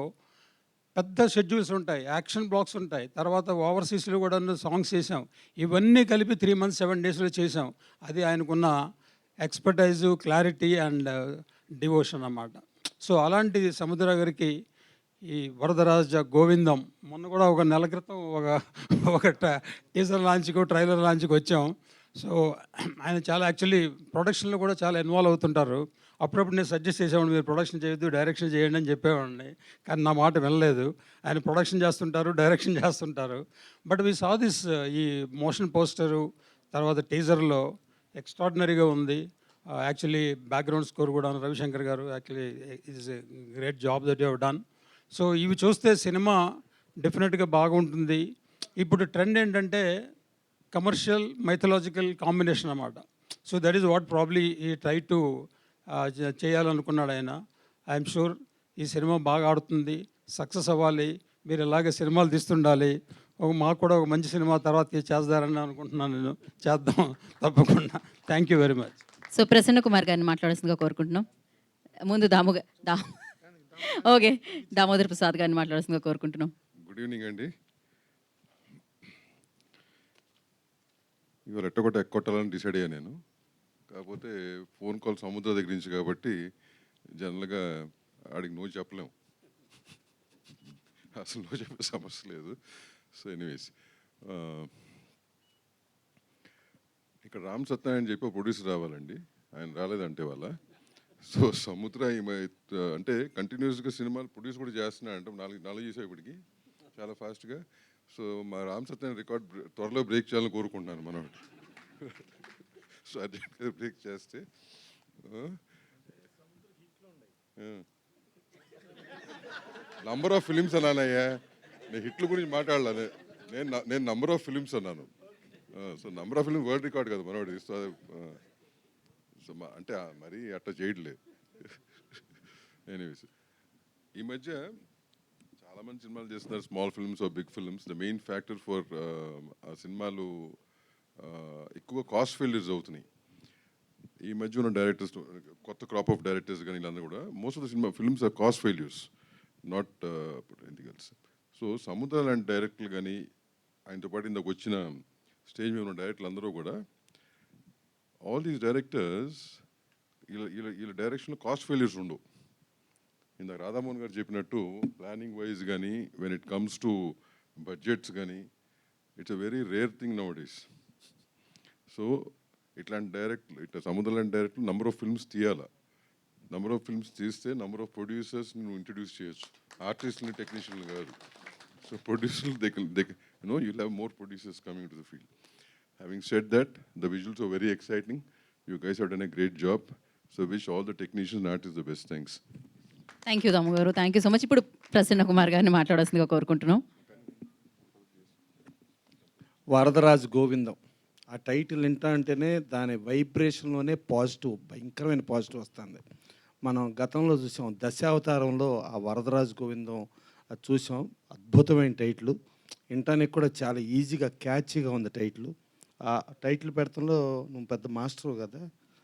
పెద్ద షెడ్యూల్స్ ఉంటాయి, యాక్షన్ బ్లాక్స్ ఉంటాయి, తర్వాత ఓవర్సీస్లో కూడా సాంగ్స్ చేసాం. ఇవన్నీ కలిపి 3 months 7 daysలో చేసాం. అది ఆయనకున్న ఎక్స్పర్టైజు, క్లారిటీ అండ్ డివోషన్ అన్నమాట. సో అలాంటి సముద్ర గారికి ఈ వరదరాజ గోవిందం మొన్న కూడా ఒక నెల క్రితం ఒక టీజర్ లాంచ్కి ట్రైలర్ లాంచ్కి వచ్చాం. సో ఆయన చాలా యాక్చువల్లీ ప్రొడక్షన్లో కూడా చాలా ఇన్వాల్వ్ అవుతుంటారు. అప్పుడప్పుడు నేను సజెస్ట్ చేసేవాడిని, మీరు ప్రొడక్షన్ చేయొద్దు డైరెక్షన్ చేయండి అని చెప్పేవాడిని. కానీ నా మాట వినలేదు. ఆయన ప్రొడక్షన్ చేస్తుంటారు, డైరెక్షన్ చేస్తుంటారు. బట్ వి సా దిస్ ఈ మోషన్ పోస్టరు తర్వాత టీజర్లో ఎక్స్ట్రాడినరీగా ఉంది. యాక్చువల్లీ బ్యాక్గ్రౌండ్ స్కోర్ కూడా రవిశంకర్ గారు actually is a great job that you have done. So ఇవి చూస్తే సినిమా డెఫినెట్గా బాగుంటుంది. ఇప్పుడు ట్రెండ్ ఏంటంటే కమర్షియల్ మైథలాజికల్ కాంబినేషన్ అన్నమాట. So that is what probably ఈ ట్రై టు చేయాలనుకున్నాడు ఆయన. ఐఎమ్ షూర్ ఈ సినిమా బాగా ఆడుతుంది, సక్సెస్ అవ్వాలి. మీరు ఇలాగే సినిమాలు తీస్తుండాలి. మాకు కూడా ఒక మంచి సినిమా తర్వాత చేస్తారని అనుకుంటున్నాను. నేను చేద్దాం తప్పకుండా. Thank you very much. So Prasanna Kumar గారిని మాట్లాడాల్సిందిగా కోరుకుంటున్నాం. ముందు దామోదర్ ప్రసాద్ గారిని మాట్లాడాల్సిందిగా కోరుకుంటున్నాం. గుడ్ ఈవినింగ్ అండి. ఇవాళ ఎట్టొకటి ఎక్కొట్టాలని డిసైడ్ అయ్యాను నేను. కాకపోతే ఫోన్ కాల్ సముద్ర దగ్గర నుంచి కాబట్టి జనరల్గా ఆడికి నో చెప్పలేము, అసలు నో చెప్పే సమస్య లేదు. సో ఎనీవేస్ ఇక్కడ రామ్ సత్యనారాయణ చెప్పి ప్రొడ్యూసర్ రావాలండి, ఆయన రాలేదంటే వాళ్ళ. సో సముద్ర అంటే కంటిన్యూస్గా సినిమాలు ప్రొడ్యూస్ కూడా చేస్తున్నాడంటే నాలుగు చేసావు ఇప్పటికి చాలా ఫాస్ట్గా. సో మా రామ్ సత్యనారాయణ రికార్డ్ త్వరలో బ్రేక్ చేయాలని కోరుకుంటున్నాను మనోడు. సో అర్జెంట్గా బ్రేక్ చేస్తే నంబర్ ఆఫ్ ఫిలిమ్స్ అన్నానయ్యా, నేను హిట్ల గురించి మాట్లాడాలి. నేను నంబర్ ఆఫ్ ఫిలిమ్స్ అన్నాను. So number of film world record కదా మనవాడి. సో అంటే మరి అట్లా చేయట్లేదు. ఎనీవేస్ ఈ మధ్య చాలామంది సినిమాలు చేస్తున్నారు, small films or big films. The main factor for ఆ సినిమాలు ఎక్కువ కాస్ట్ ఫెయిల్యూర్స్ అవుతున్నాయి. ఈ మధ్య ఉన్న డైరెక్టర్స్, కొత్త క్రాప్ ఆఫ్ డైరెక్టర్స్ కానీ వీళ్ళందరూ కూడా most of the cinema films are cost failures, not anything else. So Samudra లాంటి డైరెక్టర్లు కానీ ఆయనతో పాటు ఇందాక వచ్చిన స్టేజ్ మీద ఉన్న డైరెక్టర్లు అందరూ కూడా ఆల్ దీస్ డైరెక్టర్స్ వీళ్ళ డైరెక్షన్లో కాస్ట్ ఫెయిల్యూర్స్ ఉండవు. ఇందాక రాధామోహన్ గారు చెప్పినట్టు ప్లానింగ్ వైజ్ కానీ when it comes to budgets కానీ it's a very rare thing nowadays. So ఇట్లాంటి ఇట్లా సముద్రం లాంటి డైరెక్ట్లు నెంబర్ ఆఫ్ ఫిల్మ్స్ తీయాలా. నెంబర్ ఆఫ్ ఫిల్మ్స్ తీస్తే నెంబర్ ఆఫ్ ప్రొడ్యూసర్స్ నువ్వు ఇంట్రడ్యూస్ చేయొచ్చు, ఆర్టిస్టులని టెక్నీషియన్లు కాదు. సో ప్రొడ్యూసర్లు you'll have more producers coming to the field. Having said that, the visuals are very exciting. You guys have done a great job. So wish all the technicians and artists the best. Thanks. Thank you Damu garu, thank you so much. ఇప్పుడు ప్రసన్న కుమార్ గారిని మాట్లాడాల్సిందిగా కోరుకుంటున్నాం. వరదరాజు గోవిందం ఆ title అంటేనే దాని వైబ్రేషన్లోనే positive, భయంకరమైన positive వస్తుంది. మనం గతంలో చూసాం దశావతారంలో ఆ వరదరాజు గోవిందం అది చూసాం. అద్భుతమైన టైటిల్, వినటానికి కూడా చాలా ఈజీగా క్యాచీగా ఉంది టైటిల్. ఆ టైటిల్ పెడతంలో నువ్వు పెద్ద మాస్టర్ కదా,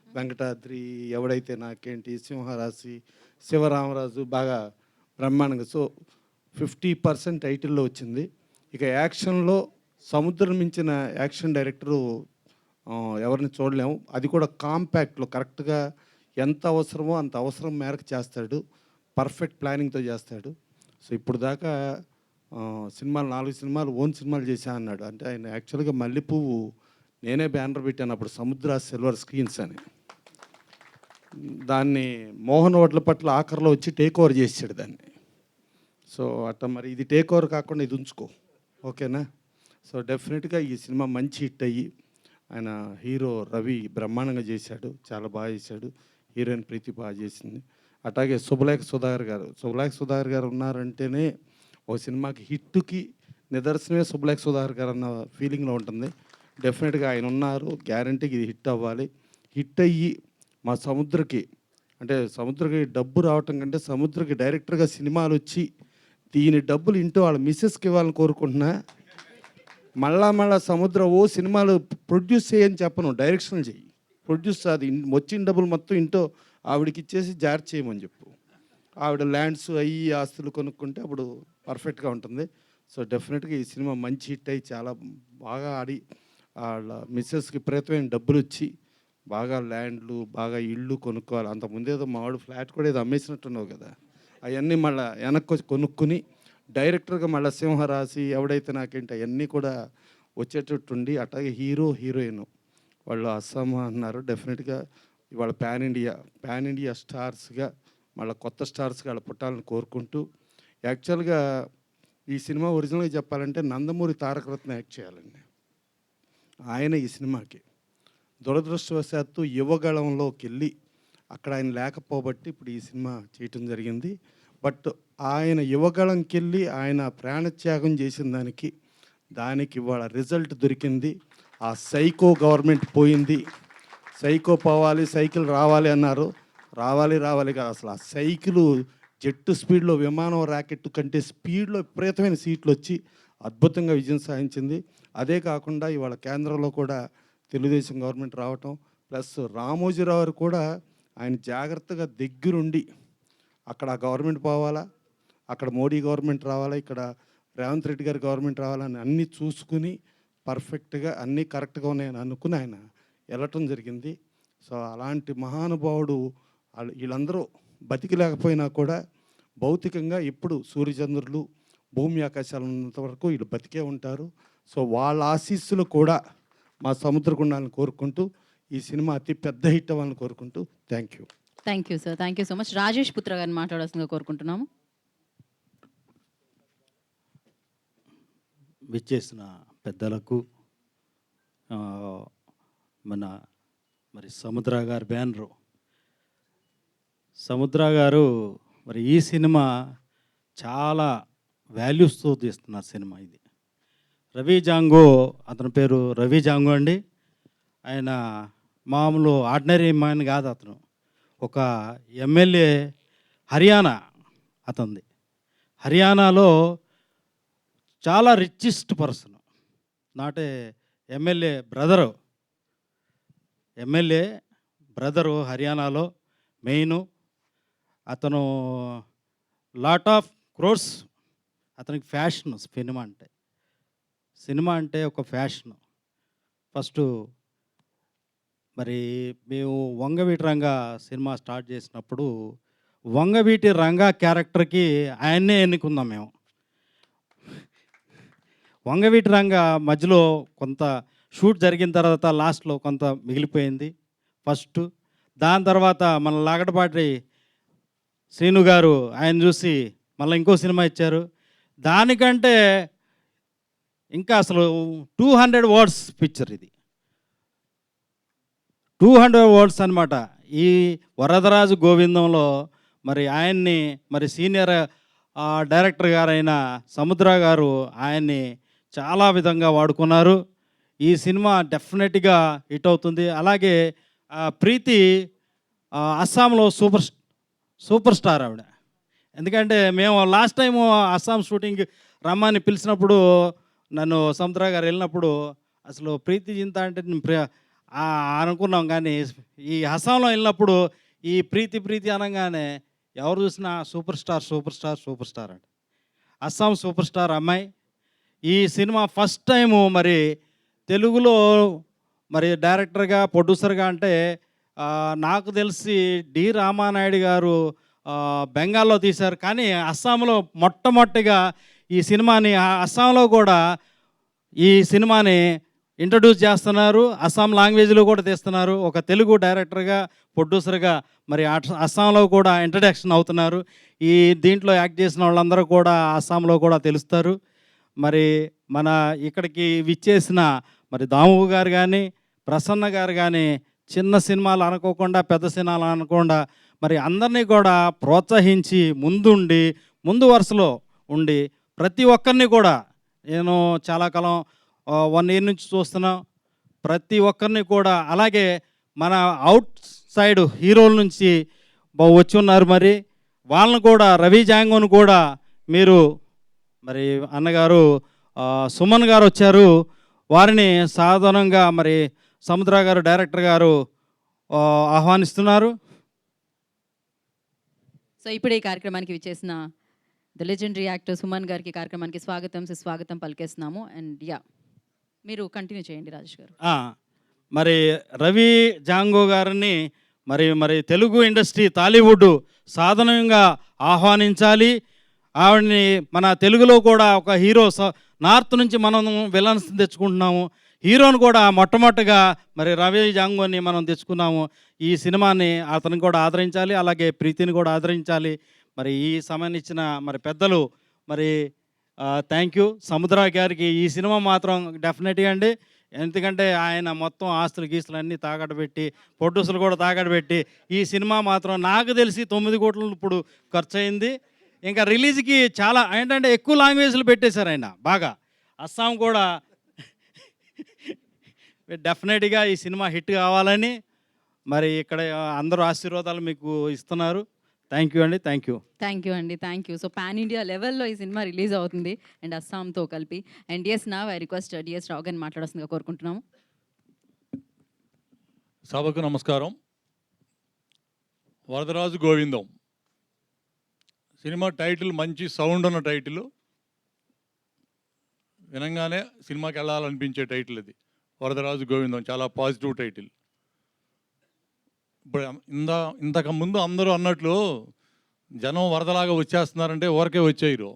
వెంకటాద్రి, ఎవడైతే నాకేంటి, సింహరాశి, శివరామరాజు బాగా బ్రహ్మాండంగా. సో 50% టైటిల్లో వచ్చింది. ఇక యాక్షన్లో సముద్రం మించిన యాక్షన్ డైరెక్టరు ఎవరిని చూడలేము. అది కూడా కాంపాక్ట్లో కరెక్ట్గా ఎంత అవసరమో అంత అవసరం మేరకు చేస్తాడు, పర్ఫెక్ట్ ప్లానింగ్తో చేస్తాడు. సో ఇప్పుడు దాకా సినిమాలు 4 సినిమాలు ఓన్ సినిమాలు చేశా అన్నాడు. అంటే ఆయన యాక్చువల్గా మల్లెపువ్వు నేనే బ్యానర్ పెట్టాను అప్పుడు, సముద్ర సిల్వర్ స్క్రీన్స్ అని. దాన్ని మోహన్ వడ్ల పట్ల ఆఖరిలో వచ్చి టేక్ ఓవర్ చేసాడు దాన్ని. సో అట్లా మరి ఇది టేక్ ఓవర్ కాకుండా ఇది ఉంచుకో, ఓకేనా? సో డెఫినెట్గా ఈ సినిమా మంచి హిట్ అయ్యి ఆయన హీరో రవి బ్రహ్మాండంగా చేశాడు, చాలా బాగా చేశాడు. హీరోయిన్ ప్రీతి బాగా చేసింది. అట్లాగే శుభలేఖ సుధాకర్ గారు ఉన్నారంటేనే ఒక సినిమాకి హిట్కి నిదర్శనమే శుభలేఖ సుధాకర్ గారు అన్న ఫీలింగ్లో ఉంటుంది. డెఫినెట్గా ఆయన ఉన్నారు, గ్యారంటీకి ఇది హిట్ అవ్వాలి. హిట్ అయ్యి మా సముద్రకి డబ్బు రావటం కంటే సముద్రకి డైరెక్టర్గా సినిమాలు వచ్చి దీని డబ్బులు ఇంటూ వాళ్ళ మిస్సెస్కి ఇవ్వాలని కోరుకుంటున్నా. మళ్ళా సముద్ర ఓ సినిమాలు ప్రొడ్యూస్ చేయని చెప్పను, డైరెక్షన్ చెయ్యి, ప్రొడ్యూస్ అది వచ్చిన డబ్బులు మొత్తం ఇంటో ఆవిడకి ఇచ్చేసి జాగ్రత్త చేయమని చెప్పు. ఆవిడ ల్యాండ్స్ అయ్యి ఆస్తులు కొనుక్కుంటే అప్పుడు పర్ఫెక్ట్గా ఉంటుంది. సో డెఫినెట్గా ఈ సినిమా మంచి హిట్ అయ్యి చాలా బాగా ఆడి వాళ్ళ మిస్సెస్కి విపరీతమైన డబ్బులు వచ్చి బాగా ల్యాండ్లు బాగా ఇళ్ళు కొనుక్కోవాలి. అంతకుముందేదో మావాడు ఫ్లాట్ కూడా ఏదో అమ్మేసినట్టున్నావు కదా, అవన్నీ మళ్ళీ వెనక్కి కొనుక్కుని డైరెక్టర్గా మళ్ళీ సింహరాశి, ఎవడైతే నాకేంటి అవన్నీ కూడా వచ్చేటట్టుండి. అట్లాగే హీరోయిన్ వాళ్ళు అస్సాం అన్నారు. డెఫినెట్గా ఇవాళ ప్యాన్ ఇండియా స్టార్స్గా మళ్ళీ కొత్త స్టార్స్గా వాళ్ళు పుట్టాలని కోరుకుంటూ, యాక్చువల్గా ఈ సినిమా ఒరిజినల్గా చెప్పాలంటే నందమూరి తారకరత్న యాక్ట్ చేయాలండి. ఆయన ఈ సినిమాకి దురదృష్టవశాత్తు యువగళంలోకి వెళ్ళి అక్కడ ఆయన లేకపోబట్టి ఇప్పుడు ఈ సినిమా చేయటం జరిగింది. బట్ ఆయన యువగళంకి వెళ్ళి ఆయన ప్రాణత్యాగం చేసిన దానికి ఇవాళ రిజల్ట్ దొరికింది. ఆ సైకో గవర్నమెంట్ పోయింది. సైకో పోవాలి, సైకిల్ రావాలి అన్నారు. రావాలి కాదు, అసలు ఆ సైకిల్ జెట్ స్పీడ్లో విమానం రాకెట్ కంటే స్పీడ్లో విపరీతమైన సీట్లు వచ్చి అద్భుతంగా విజయం సాధించింది. అదే కాకుండా ఇవాళ కేంద్రంలో కూడా తెలుగుదేశం గవర్నమెంట్ రావటం, ప్లస్ రామోజీరావు కూడా ఆయన జాగ్రత్తగా దగ్గరుండి అక్కడ గవర్నమెంట్ పోవాలా, అక్కడ మోడీ గవర్నమెంట్ రావాలా, ఇక్కడ రేవంత్ రెడ్డి గారి గవర్నమెంట్ రావాలని అన్నీ చూసుకుని పర్ఫెక్ట్గా అన్నీ కరెక్ట్గా ఉన్నాయని అనుకుని ఆయన వెళ్ళటం జరిగింది. సో అలాంటి మహానుభావుడు వీళ్ళందరూ బతికిలేకపోయినా కూడా భౌతికంగా ఇప్పుడు సూర్యచంద్రులు భూమి ఆకాశాలు ఉన్నంత వరకు వీళ్ళు బతికే ఉంటారు. సో వాళ్ళ ఆశీస్సులు కూడా మా సముద్రగుండాలను కోరుకుంటూ ఈ సినిమా అతి పెద్ద హిట్ అవ్వాలని కోరుకుంటూ thank you sir, thank you so much. Rajesh పుత్ర గారిని మాట్లాడాల్సిందిగా కోరుకుంటున్నాము. విచ్చేసిన పెద్దలకు, మరి సముద్ర గారి బ్యానరు, సముద్ర గారు మరి ఈ సినిమా చాలా వాల్యూస్తో తీస్తున్నారు సినిమా. ఇది రవి జాంగో, అతని పేరు రవి జాంగో అండి. ఆయన మామూలు ఆర్డినరీ మ్యాన్ కాదు, అతను ఒక ఎమ్మెల్యే, హర్యానా అతనిది. హర్యానాలో చాలా richest person, not MLA brother హర్యానాలో మెయిన్. అతను లాట్ ఆఫ్ క్రోర్స్, అతనికి ఫ్యాషన్ సినిమా అంటే ఒక ఫ్యాషన్. ఫస్ట్ మరి మేము వంగవీటరంగా సినిమా స్టార్ట్ చేసినప్పుడు వంగవీటి రంగా క్యారెక్టర్కి ఆయన్నే ఎన్నుకుందాం మేము. వంగవీటి రంగా మధ్యలో కొంత షూట్ జరిగిన తర్వాత లాస్ట్లో కొంత మిగిలిపోయింది ఫస్ట్. దాని తర్వాత మన లాగడపాటి శ్రీను గారు ఆయన చూసి మళ్ళీ ఇంకో సినిమా ఇచ్చారు. దానికంటే ఇంకా అసలు 200 వర్డ్స్ పిక్చర్ ఇది, 200 వర్డ్స్ అనమాట. ఈ వరదరాజు గోవిందంలో మరి ఆయన్ని మరి సీనియర్ డైరెక్టర్ గారైన సముద్ర గారు ఆయన్ని చాలా విధంగా వాడుకున్నారు. ఈ సినిమా డెఫినెట్గా హిట్ అవుతుంది. అలాగే ప్రీతి అస్సాంలో సూపర్ స్టార్ ఆవిడ. ఎందుకంటే మేము లాస్ట్ టైము అస్సాం షూటింగ్ రమ్మని పిలిచినప్పుడు నన్ను సముద్ర గారు వెళ్ళినప్పుడు అసలు ప్రీతి జింత అంటే అనుకున్నాం, కానీ ఈ అస్సాంలో వెళ్ళినప్పుడు ఈ ప్రీతి అనగానే ఎవరు చూసినా సూపర్ స్టార్ అంటే అస్సాం సూపర్ స్టార్ అమ్మాయి. ఈ సినిమా ఫస్ట్ టైము మరి తెలుగులో మరి డైరెక్టర్గా ప్రొడ్యూసర్గా అంటే నాకు తెలిసి డి రామానాయుడు గారు బెంగాల్లో తీశారు, కానీ అస్సాంలో మొట్టమొదటిగా ఈ సినిమాని అస్సాంలో కూడా ఈ సినిమాని ఇంట్రడ్యూస్ చేస్తున్నారు. అస్సాం లాంగ్వేజ్లో కూడా తీస్తున్నారు. ఒక తెలుగు డైరెక్టర్గా ప్రొడ్యూసర్గా మరి అస్సాంలో కూడా ఇంట్రడక్షన్ అవుతున్నారు. ఈ దీంట్లో యాక్ట్ చేసిన వాళ్ళందరూ కూడా అస్సాంలో కూడా తెలుస్తారు. మరి మన ఇక్కడికి విచ్చేసిన మరి దాము గారు కానీ ప్రసన్న గారు కానీ చిన్న సినిమాలు అనుకోకుండా పెద్ద సినిమాలు అనకుండా మరి అందరినీ కూడా ప్రోత్సహించి ముందు వరుసలో ఉండి ప్రతి ఒక్కరిని కూడా నేను చాలా కాలం 1 year నుంచి చూస్తున్నాం. ప్రతి ఒక్కరిని కూడా అలాగే మన అవుట్ సైడ్ హీరోల నుంచి వచ్చి ఉన్నారు. మరి వాళ్ళని కూడా రవి జాంగోను కూడా మీరు మరి అన్నగారు సుమన్ గారు వచ్చారు, వారిని సాధారణంగా మరి సముద్ర గారు డైరెక్టర్ గారు ఆహ్వానిస్తున్నారు. సో ఇప్పుడు ఈ కార్యక్రమానికి విచ్చేసిన ద లెజెండరీ యాక్టర్ సుమన్ గారికి కార్యక్రమానికి స్వాగతం పలికేస్తున్నాము. అండ్ మీరు కంటిన్యూ చేయండి రాజేష్ గారు. మరి రవి జాంగో గారిని మరి తెలుగు ఇండస్ట్రీ టాలీవుడ్ సాధారణంగా ఆహ్వానించాలి. ఆవిడని మన తెలుగులో కూడా ఒక హీరో నార్త్ నుంచి మనం విలన్స్ తెచ్చుకుంటున్నాము, హీరోని కూడా మొట్టమొదటిగా మరి రవి జాంగోని మనం తెచ్చుకున్నాము. ఈ సినిమాని అతను కూడా ఆదరించాలి, అలాగే ప్రీతిని కూడా ఆదరించాలి. మరి ఈ సమయాన్ని ఇచ్చిన మరి పెద్దలు మరి థ్యాంక్ యూ. సముద్ర గారికి ఈ సినిమా మాత్రం డెఫినెట్గా అండి, ఎందుకంటే ఆయన మొత్తం ఆస్తులు గీస్తులు అన్నీ తాకట్టు పెట్టి ప్రొడ్యూసర్లు కూడా తాకట్టు పెట్టి ఈ సినిమా మాత్రం నాకు తెలిసి 9 కోట్లు ఇప్పుడు ఖర్చు అయింది. ఇంకా రిలీజ్కి చాలా ఏంటంటే ఎక్కువ లాంగ్వేజ్లు పెట్టేశారు ఆయన బాగా. అస్సాం కూడా డెఫినెట్గా ఈ సినిమా హిట్ కావాలని మరి ఇక్కడ అందరూ ఆశీర్వాదాలు మీకు ఇస్తున్నారు. థ్యాంక్ యూ అండి. Thank you. So pan India లెవెల్లో ఈ సినిమా రిలీజ్ అవుతుంది అండ్ అస్సాంతో కలిపి. అండ్ డిఎస్ నా ఐ రిక్వెస్ట్ డిఎస్ రావు గారిని మాట్లాడాల్సిందిగా కోరుకుంటున్నాము. సభకు నమస్కారం. వరదరాజు గోవిందం సినిమా టైటిల్ మంచి సౌండ్ ఉన్న టైటిల్, వినంగానే సినిమాకి వెళ్ళాలనిపించే టైటిల్ ఇది. వరదరాజు గోవిందం చాలా పాజిటివ్ టైటిల్. ఇప్పుడు ఇంతకుముందు అందరూ అన్నట్లు జనం వరదలాగా వచ్చేస్తున్నారంటే ఊరకే వచ్చేయరు.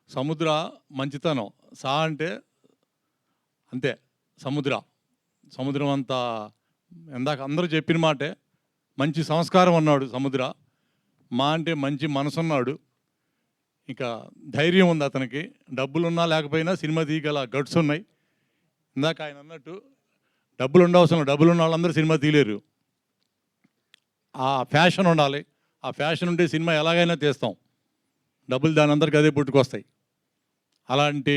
సముద్ర మంచితనం అంటే అంతే. సముద్రం అంతా ఇందాక అందరూ చెప్పిన మాటే, మంచి సంస్కారం అన్నాడు సముద్ర. అంటే మంచి మనసున్నాడు, ఇంకా ధైర్యం ఉంది అతనికి. డబ్బులున్నా లేకపోయినా సినిమా తీయగల గట్స్ ఉన్నాయి. ఇందాక ఆయన అన్నట్టు డబ్బులు ఉండవసరం, డబ్బులు ఉన్న వాళ్ళందరూ సినిమా తీయలేరు. ఆ ఫ్యాషన్ ఉండాలి. ఆ ఫ్యాషన్ ఉంటే సినిమా ఎలాగైనా తీస్తాం. డబ్బులు దాని అందరికి అదే పుట్టుకొస్తాయి. అలాంటి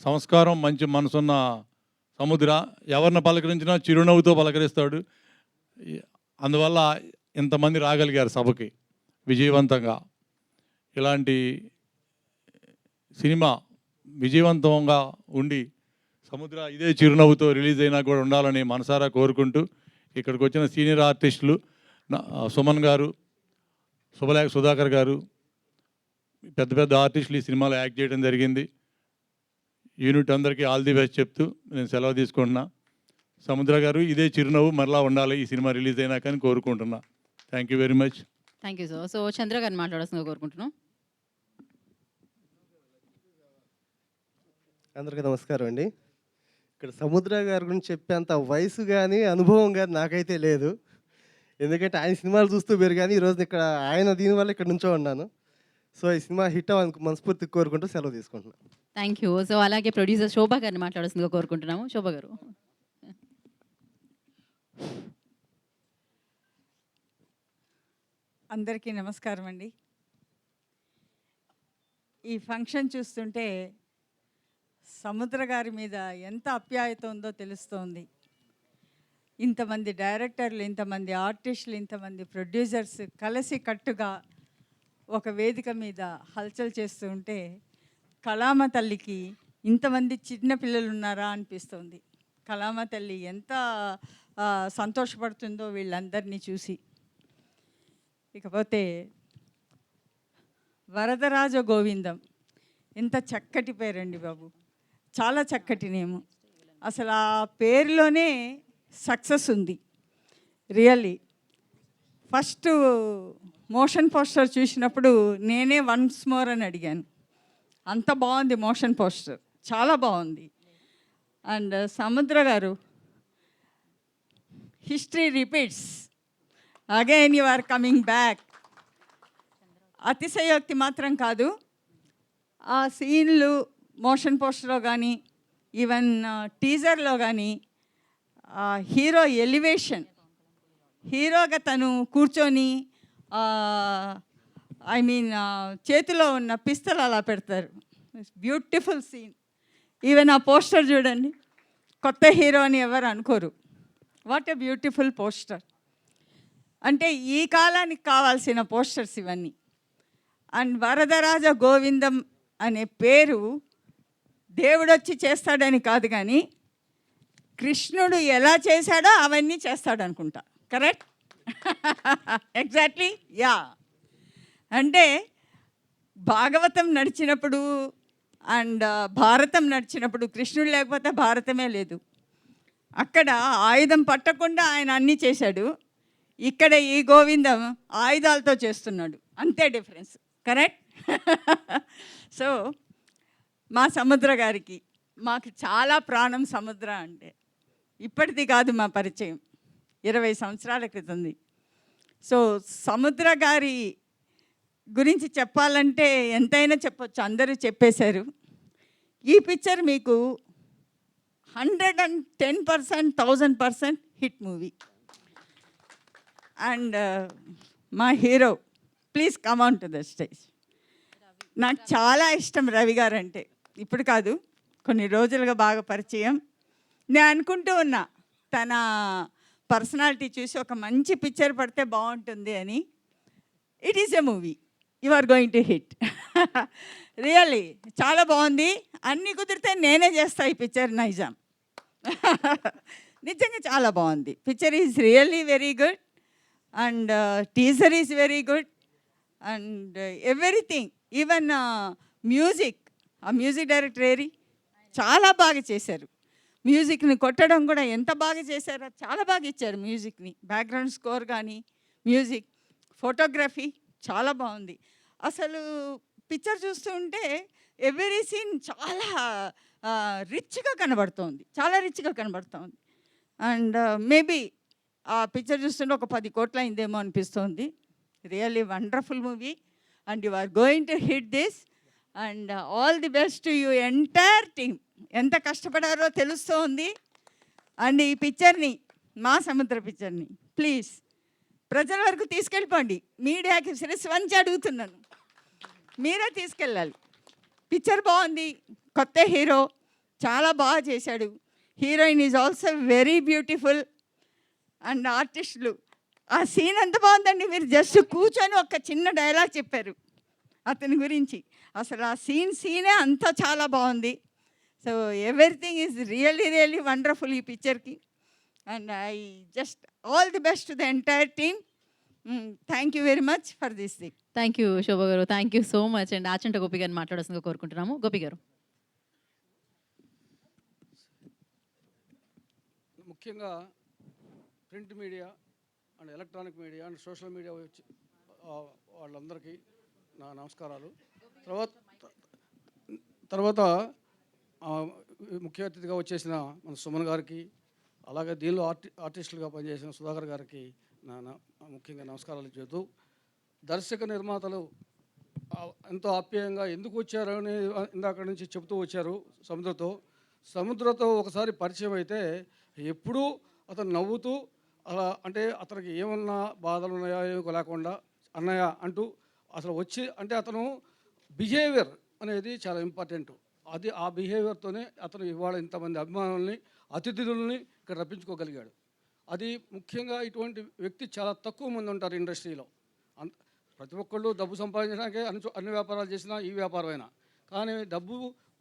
సంస్కారం మంచి మనసున్న సముద్ర ఎవరిని పలకరించినా చిరునవ్వుతో పలకరిస్తాడు. అందువల్ల ఇంతమంది రాగలిగారు సభకి విజయవంతంగా. ఇలాంటి సినిమా విజయవంతంగా ఉండి సముద్ర ఇదే చిరునవ్వుతో రిలీజ్ అయినా కూడా ఉండాలని మనసారా కోరుకుంటూ, ఇక్కడికి వచ్చిన సీనియర్ ఆర్టిస్టులు సుమన్ గారు, శుభలేఖ సుధాకర్ గారు, పెద్ద ఆర్టిస్టులు ఈ సినిమాలో యాక్ట్ చేయడం జరిగింది. యూనిట్ అందరికీ ఆల్ ది బెస్ట్ చెప్తూ నేను సెలవు తీసుకుంటున్నా. సముద్ర గారు ఇదే చిరునవ్వు మరలా ఉండాలి ఈ సినిమా రిలీజ్ అయినా కానీ కోరుకుంటున్నా. Thank you very much. Thank you so Chandra గారిని మాట్లాడాల్సిందిగా కోరుకుంటున్నాం. అందరికీ నమస్కారం అండి. ఇక్కడ సముద్ర గారి గురించి చెప్పేంత వయసు కానీ అనుభవం కానీ నాకైతే లేదు. ఎందుకంటే ఆయన సినిమాలు చూస్తూ పెరిగాను. ఈరోజు ఇక్కడ ఆయన దీనివల్ల ఇక్కడ నుంచో ఉన్నాను. సో ఈ సినిమా హిట్ అవ్వాలని మనస్ఫూర్తిగా కోరుకుంటూ సెలవు తీసుకుంటున్నాను. Thank you. సో అలాగే ప్రొడ్యూసర్ శోభా గారిని మాట్లాడాల్సిందిగా కోరుకుంటున్నాము. శోభా గారు. అందరికీ నమస్కారం అండి. ఈ ఫంక్షన్ చూస్తుంటే సముద్ర గారి మీద ఎంత ఆప్యాయత ఉందో తెలుస్తోంది. ఇంతమంది డైరెక్టర్లు, ఇంతమంది ఆర్టిస్టులు, ఇంతమంది ప్రొడ్యూసర్స్ కలిసి కట్టుగా ఒక వేదిక మీద హల్చల్ చేస్తూ ఉంటే కళామ తల్లికి ఇంతమంది చిన్న పిల్లలు ఉన్నారా అనిపిస్తుంది. కళామ తల్లి ఎంత సంతోషపడుతుందో వీళ్ళందరినీ చూసి. ఇకపోతే వరదరాజ గోవిందం ఎంత చక్కటి పేరండి బాబు, చాలా చక్కటి నేము. అసలు ఆ పేరులోనే సక్సెస్ ఉంది రియల్లీ. ఫస్ట్ మోషన్ పోస్టర్ చూసినప్పుడు నేనే వన్స్ మోర్ అని అడిగాను. అంత బాగుంది మోషన్ పోస్టర్, చాలా బాగుంది. అండ్ సముద్ర గారు, history repeats, again you are coming back. అతిశయోక్తి మాత్రం కాదు, ఆ సీన్లు మోషన్ పోస్టర్లో కానీ ఈవెన్ టీజర్లో కానీ హీరో ఎలివేషన్, హీరోగా తను కూర్చొని ఐ మీన్ చేతిలో ఉన్న పిస్తల్ అలా పెడతారు. Beautiful scene. ఈవెన్ ఆ పోస్టర్ చూడండి, కొత్త హీరో అని ఎవరు అనుకోరు. What a beautiful poster. అంటే ఈ కాలానికి కావాల్సిన పోస్టర్స్ ఇవన్నీ. అండ్ వరదరాజ గోవిందం అనే పేరు దేవుడొచ్చి చేస్తాడని కాదు, కానీ కృష్ణుడు ఎలా చేశాడో అవన్నీ చేస్తాడు అనుకుంటా. కరెక్ట్? Exactly, yeah. అంటే భాగవతం నడిచినప్పుడు అండ్ భారతం నడిచినప్పుడు కృష్ణుడు లేకపోతే భారతమే లేదు. అక్కడ ఆయుధం పట్టకుండా ఆయన అన్నీ చేశాడు. ఇక్కడ ఈ గోవిందం ఆయుధాలతో చేస్తున్నాడు, అంతే డిఫరెన్స్. కరెక్ట్? సో మా సముద్ర గారికి మాకు చాలా ప్రాణం. సముద్ర అంటే ఇప్పటిది కాదు మా పరిచయం, 20 సంవత్సరాల క్రితంది. సో సముద్ర గారి గురించి చెప్పాలంటే ఎంతైనా చెప్పొచ్చు, అందరూ చెప్పేశారు. ఈ పిక్చర్ మీకు 110%, 1000% హిట్ మూవీ. అండ్ మా hero, please come on to the stage. నాకు చాలా ఇష్టం రవి గారు అంటే, ఇప్పుడు కాదు కొన్ని రోజులుగా బాగా పరిచయం. నేను అనుకుంటూ ఉన్నా తన పర్సనాలిటీ చూసి ఒక మంచి పిక్చర్ పడితే బాగుంటుంది అని. It is a movie, you are going to hit. Really చాలా బాగుంది. అన్నీ కుదిరితే నేనే చేస్తా ఈ పిక్చర్, నైజాం. నిజంగా చాలా బాగుంది. Picture is really very good and teaser is very good and everything. Even music, ఆ మ్యూజిక్ డైరెక్టర్ ఏరి చాలా బాగా చేశారు. మ్యూజిక్ని కొట్టడం కూడా ఎంత బాగా చేశారో, చాలా బాగా ఇచ్చారు మ్యూజిక్ని. బ్యాక్గ్రౌండ్ స్కోర్ కానీ మ్యూజిక్, ఫోటోగ్రఫీ చాలా బాగుంది. అసలు పిక్చర్ చూస్తూ ఉంటే ఎవ్రీ సీన్ చాలా రిచ్గా కనబడుతోంది, చాలా రిచ్గా కనబడుతోంది. అండ్ మేబీ ఆ పిక్చర్ చూస్తుంటే ఒక 10 కోట్ల అయిందేమో అనిపిస్తోంది. Really wonderful movie and you are going to hit this and all the best to you entire team. ఎంత కష్టపడారో తెలుస్తోంది. అండ్ ఈ పిక్చర్ని, మా సముద్ర పిక్చర్ని ప్లీజ్ ప్రజల వరకు తీసుకెళ్ళిపోండి. మీడియాకి శిరస్సు వంచి అడుగుతున్నాను, మీరే తీసుకెళ్ళాలి. పిక్చర్ బాగుంది, కొత్త హీరో చాలా బాగా చేశాడు. Heroine is also very beautiful and ఆర్టిస్టులు. ఆ సీన్ ఎంత బాగుందండి. మీరు జస్ట్ కూర్చొని ఒక చిన్న డైలాగ్ చెప్పారు అతని గురించి. అసలు ఆ సీనే అంతా చాలా బాగుంది. So everything is really really wonderful ఈ పిక్చర్కి. And I just all the best to the entire team. Thank you very much for this thing. Thank you Shobha garu, thank you so much. And Achanta Gopi గారిని మాట్లాడాల్సిందిగా కోరుకుంటున్నాము. గోపి గారు. ముఖ్యంగా print media and electronic media and social media వాళ్ళందరికీ నా నమస్కారాలు. తర్వాత ముఖ్య అతిథిగా వచ్చేసిన మన సుమన్ గారికి, అలాగే దీనిలో ఆర్టిస్టులుగా పనిచేసిన సుధాకర్ గారికి ముఖ్యంగా నమస్కారాలు చెబుతూ, దర్శక నిర్మాతలు ఎంతో ఆప్యాయంగా ఎందుకు వచ్చారు అని ఇందాక నుంచి చెబుతూ వచ్చారు. సముద్రతో ఒకసారి పరిచయం అయితే ఎప్పుడూ అతను నవ్వుతూ అలా, అంటే అతనికి ఏమన్నా బాధలు ఉన్నాయా ఏమో లేకుండా అన్నయ్య అంటూ అసలు వచ్చి, అంటే అతను బిహేవియర్ అనేది చాలా ఇంపార్టెంట్. అది ఆ బిహేవియర్తోనే అతను ఇవాళ ఇంతమంది అభిమానుల్ని, అతిథులని ఇక్కడ రప్పించుకోగలిగాడు. అది ముఖ్యంగా ఇటువంటి వ్యక్తి చాలా తక్కువ మంది ఉంటారు ఇండస్ట్రీలో. ప్రతి ఒక్కళ్ళు డబ్బు సంపాదించడానికే అన్ని వ్యాపారాలు చేసినా ఈ వ్యాపారమైనా, కానీ డబ్బు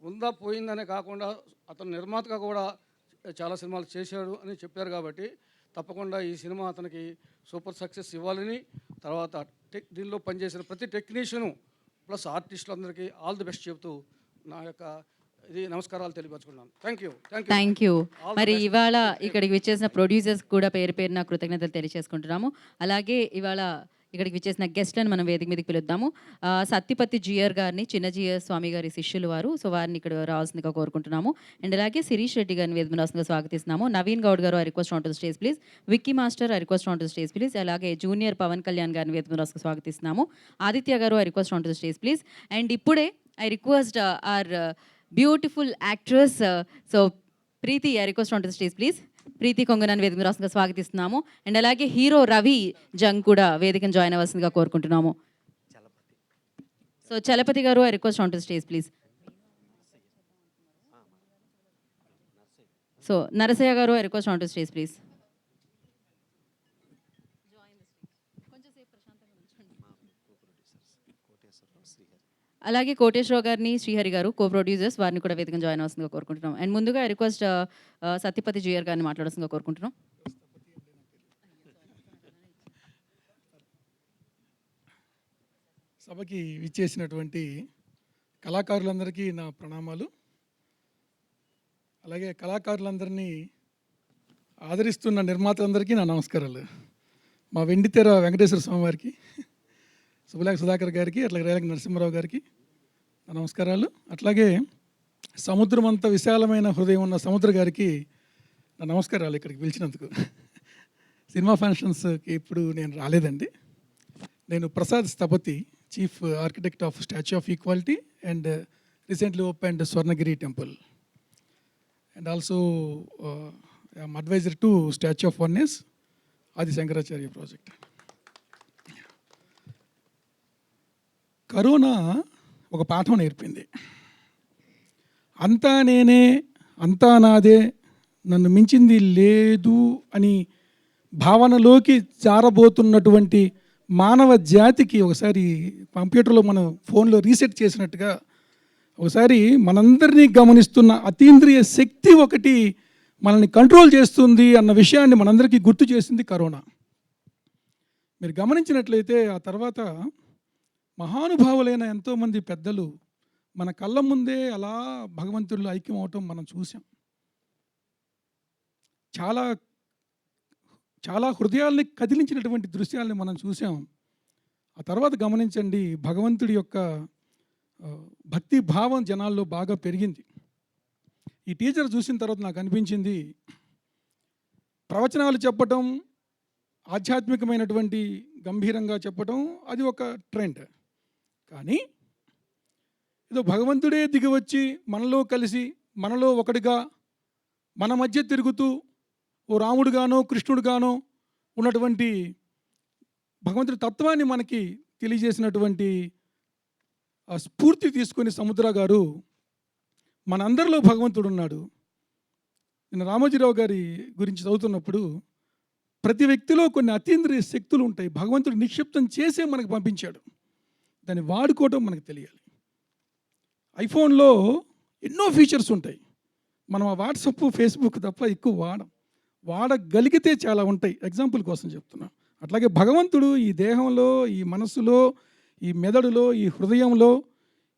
ఉందా పోయిందనే కాకుండా అతను నిర్మాతగా కూడా చాలా సినిమాలు చేశాడు అని చెప్పారు. కాబట్టి తప్పకుండా ఈ సినిమా అతనికి సూపర్ సక్సెస్ ఇవ్వాలని, తర్వాత దీనిలో పనిచేసిన ప్రతి టెక్నీషియను ప్లస్ ఆర్టిస్టులందరికీ ఆల్ ది బెస్ట్ చెబుతూ నా యొక్క ఇది నమస్కారాలు తెలియపరచుకున్నాను. Thank you. మరి ఇవాళ ఇక్కడికి విచ్చేసిన ప్రొడ్యూసర్స్ కూడా పేరు పేరున కృతజ్ఞతలు తెలియజేసుకుంటున్నాము. అలాగే ఇవాళ ఇక్కడికి విచ్చేసిన గెస్ట్లను మనం వేదిక మీదకి పిలుద్దాము. సత్యపతి జిఆర్ గారిని, చిన్న జిఆర్ స్వామి గారి శిష్యులు వారు, సో వారిని ఇక్కడ రావాల్సిందిగా కోరుకుంటున్నాము. అండ్ అలాగే శిరీష్ రెడ్డి గారిని వేదిక రావాల్సిందిగా స్వాగతిస్తున్నాము. Naveen Goud garu I request on to stage please. Vicky master I request on to stage please. అలాగే జూనియర్ పవన్ కళ్యాణ్ గారిని వేదిక రావాల్సిందిగా స్వాగతిస్తున్నాము. Aditya garu I request on to stage please. And ఇప్పుడే I request our beautiful actress so Preethi I request on to stage please. Preethi కొంగనాన్ని వేదిక రాష్ట్రంగా స్వాగతిస్తున్నాము. అండ్ అలాగే హీరో రవి జంగ్ కూడా వేదికను జాయిన్ అవ్వాల్సిందిగా కోరుకుంటున్నాము. So Chalapathi garu I request on to stage please. So Narasayya garu I request on to stage please. అలాగే కోటేశ్వరరావు గారిని, శ్రీహరి గారు కో ప్రొడ్యూసర్స్, వారిని కూడా వేదికను జాయిన్ అవ్వాల్సిందిగా కోరుకుంటున్నాం. అండ్ ముందుగా ఐ రిక్వెస్ట్ సత్యపతి జిఆర్ గారిని మాట్లాడాల్సిందిగా కోరుకుంటున్నాం. సభకి విచ్చేసినటువంటి కళాకారులందరికీ నా ప్రణామాలు. అలాగే కళాకారులందరినీ ఆదరిస్తున్న నిర్మాతలందరికీ నా నమస్కారాలు. మా వెండితెర వెంకటేశ్వర స్వామి వారికి, శుభలేఖ సుధాకర్ గారికి, అట్లాగే రేలంగి నరసింహారావు గారికి నా నమస్కారాలు. అట్లాగే సముద్రం అంత విశాలమైన హృదయం ఉన్న సముద్ర గారికి నా నమస్కారాలు ఇక్కడికి పిలిచినందుకు. సినిమా ఫంక్షన్స్కి ఇప్పుడు నేను రాలేదండి. నేను Prasad Sthapati, chief architect of statue of equality and recently opened Swarnagiri temple and also advisor to statue of oneness Adi Shankaracharya project. Corona ఒక పాఠం నేర్పింది. అంతా నేనే, అంతా నాదే, నన్ను మించింది లేదు అని భావనలోకి జారబోతున్నటువంటి మానవ జాతికి ఒకసారి కంప్యూటర్లో మనం ఫోన్లో రీసెట్ చేసినట్టుగా ఒకసారి మనందరినీ గమనిస్తున్న అతీంద్రియ శక్తి ఒకటి మనల్ని కంట్రోల్ చేస్తుంది అన్న విషయాన్ని మనందరికీ గుర్తు చేసింది కరోనా. మీరు గమనించినట్లయితే ఆ తర్వాత మహానుభావులైన ఎంతోమంది పెద్దలు మన కళ్ళ ముందే అలా భగవంతుడిలో ఐక్యం అవటం మనం చూసాం. చాలా చాలా హృదయాల్ని కదిలించినటువంటి దృశ్యాల్ని మనం చూసాం. ఆ తర్వాత గమనించండి, భగవంతుడి యొక్క భక్తి భావం జనాల్లో బాగా పెరిగింది. ఈ టీచర్ చూసిన తర్వాత నాకు అనిపించింది, ప్రవచనాలు చెప్పటం, ఆధ్యాత్మికమైనటువంటి గంభీరంగా చెప్పటం అది ఒక ట్రెండ్. కానీ ఏదో భగవంతుడే దిగివచ్చి మనలో కలిసి, మనలో ఒకటిగా, మన మధ్య తిరుగుతూ ఓ రాముడుగానో కృష్ణుడుగానో ఉన్నటువంటి భగవంతుడి తత్వాన్ని మనకి తెలియజేసినటువంటి ఆ స్ఫూర్తి తీసుకొని సముద్ర గారు మనందరిలో భగవంతుడు ఉన్నాడు. నేను రామోజీరావు గారి గురించి చదువుతున్నప్పుడు ప్రతి వ్యక్తిలో కొన్ని అతీంద్రియ శక్తులు ఉంటాయి. భగవంతుడు నిక్షిప్తం చేసే మనకు పంపించాడు. దాన్ని వాడుకోవడం మనకు తెలియాలి. ఐఫోన్లో ఎన్నో ఫీచర్స్ ఉంటాయి. మనం ఆ వాట్సప్, ఫేస్బుక్ తప్ప ఎక్కువ వాడగలిగితే చాలా ఉంటాయి. ఎగ్జాంపుల్ కోసం చెప్తున్నాను. అట్లాగే భగవంతుడు ఈ దేహంలో, ఈ మనసులో, ఈ మెదడులో, ఈ హృదయంలో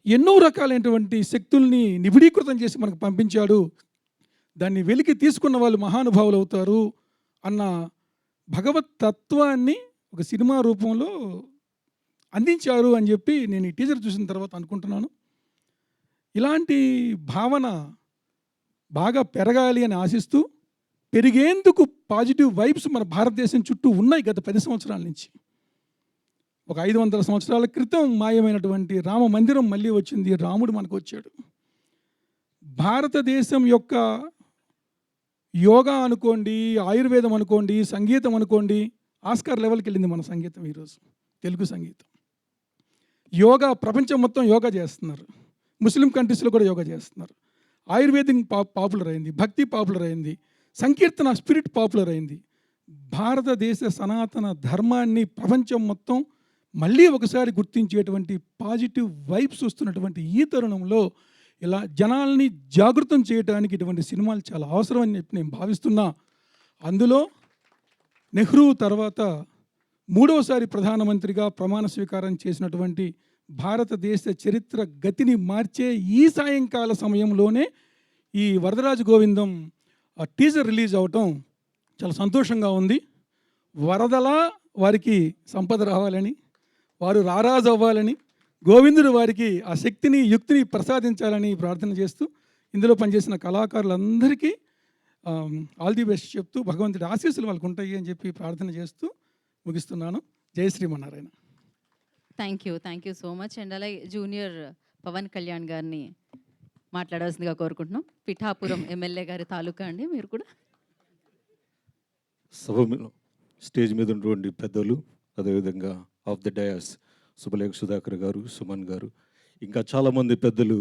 ఎన్నో రకాలైనటువంటి శక్తుల్ని నిబిడీకృతం చేసి మనకు పంపించాడు. దాన్ని వెలికి తీసుకున్న వాళ్ళు మహానుభావులు అవుతారు అన్న భగవత్ తత్వాన్ని ఒక సినిమా రూపంలో అందించారు అని చెప్పి నేను ఈ టీజర్ చూసిన తర్వాత అనుకుంటున్నాను. ఇలాంటి భావన బాగా పెరగాలి అని ఆశిస్తూ, పెరిగేందుకు పాజిటివ్ వైబ్స్ మన భారతదేశం చుట్టూ ఉన్నాయి గత 10 సంవత్సరాల నుంచి. ఒక 500 సంవత్సరాల క్రితం మాయమైనటువంటి రామ మందిరం మళ్ళీ వచ్చింది, రాముడు మనకు వచ్చాడు. భారతదేశం యొక్క యోగా అనుకోండి, ఆయుర్వేదం అనుకోండి, సంగీతం అనుకోండి, ఆస్కార్ లెవెల్కి వెళ్ళింది మన సంగీతం ఈరోజు, తెలుగు సంగీతం. యోగా ప్రపంచం మొత్తం యోగా చేస్తున్నారు, ముస్లిం కంట్రీస్లో కూడా యోగా చేస్తున్నారు. ఆయుర్వేదిక్ పాపులర్ అయింది, భక్తి పాపులర్ అయింది, సంకీర్తన స్పిరిట్ పాపులర్ అయింది. భారతదేశ సనాతన ధర్మాన్ని ప్రపంచం మొత్తం మళ్ళీ ఒకసారి గుర్తించేటువంటి పాజిటివ్ వైబ్స్ వస్తున్నటువంటి ఈ తరుణంలో ఇలా జనాల్ని జాగృతం చేయడానికి ఇటువంటి సినిమాలు చాలా అవసరం అని చెప్పి నేను భావిస్తున్నా. అందులో నెహ్రూ తర్వాత 3వసారి ప్రధానమంత్రిగా ప్రమాణ స్వీకారం చేసినటువంటి భారతదేశ చరిత్ర గతిని మార్చే ఈ సాయంకాల సమయంలోనే ఈ వరదరాజు గోవిందం టీజర్ రిలీజ్ అవటం చాలా సంతోషంగా ఉంది. వరదలా వారికి సంపద రావాలని, వారు రారాజు అవ్వాలని, గోవిందుడు వారికి ఆ శక్తిని యుక్తిని ప్రసాదించాలని ప్రార్థన చేస్తూ, ఇందులో పనిచేసిన కళాకారులందరికీ ఆల్ ది బెస్ట్ చెప్తూ, భగవంతుడి ఆశీస్సులు వాళ్ళకు ఉంటాయి అని చెప్పి ప్రార్థన చేస్తూ ముగిస్తున్నాను. జై Srimannarayana. Thank you so much. And అలాగే జూనియర్ పవన్ కళ్యాణ్ గారిని మాట్లాడాల్సిందిగా కోరుకుంటున్నాం. పిఠాపురం ఎమ్మెల్యే గారి తాలూకా అండి, మీరు కూడా. సభ స్టేజ్ మీద ఉన్నటువంటి పెద్దలు, అదేవిధంగా of the dais Subhalekha Sudhakar గారు, సుమన్ గారు, ఇంకా చాలామంది పెద్దలు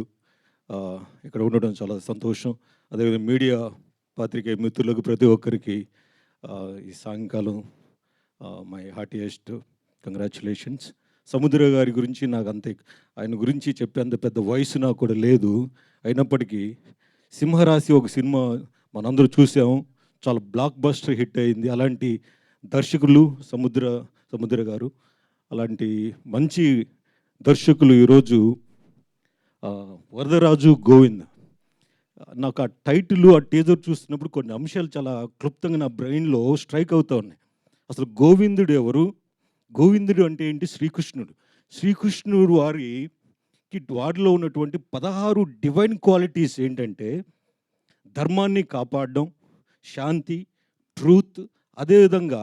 ఇక్కడ ఉండడం చాలా సంతోషం. అదేవిధంగా మీడియా పాత్రికేయ మిత్రులకు ప్రతి ఒక్కరికి ఈ సాయంకాలం మై హార్టియెస్ట్ కంగ్రాచులేషన్స్. సముద్ర గారి గురించి నాకు ఆయన గురించి చెప్పేంత పెద్ద వయసు నాకు కూడా లేదు. అయినప్పటికీ సింహరాశి ఒక సినిమా మనందరూ చూసాం, చాలా బ్లాక్ బస్టర్ హిట్ అయింది. అలాంటి దర్శకులు సముద్ర గారు, అలాంటి మంచి దర్శకులు ఈరోజు వరదరాజు గోవింద్. నాకు ఆ టైటిల్, ఆ టీజర్ చూస్తున్నప్పుడు కొన్ని అంశాలు చాలా క్లుప్తంగా నా బ్రెయిన్లో స్ట్రైక్ అవుతూ ఉన్నాయి. అసలు గోవిందుడు ఎవరు? గోవిందుడు అంటే ఏంటి? శ్రీకృష్ణుడు వారిలో ఉన్నటువంటి 16 డివైన్ క్వాలిటీస్ ఏంటంటే ధర్మాన్ని కాపాడడం, శాంతి, ట్రూత్, అదేవిధంగా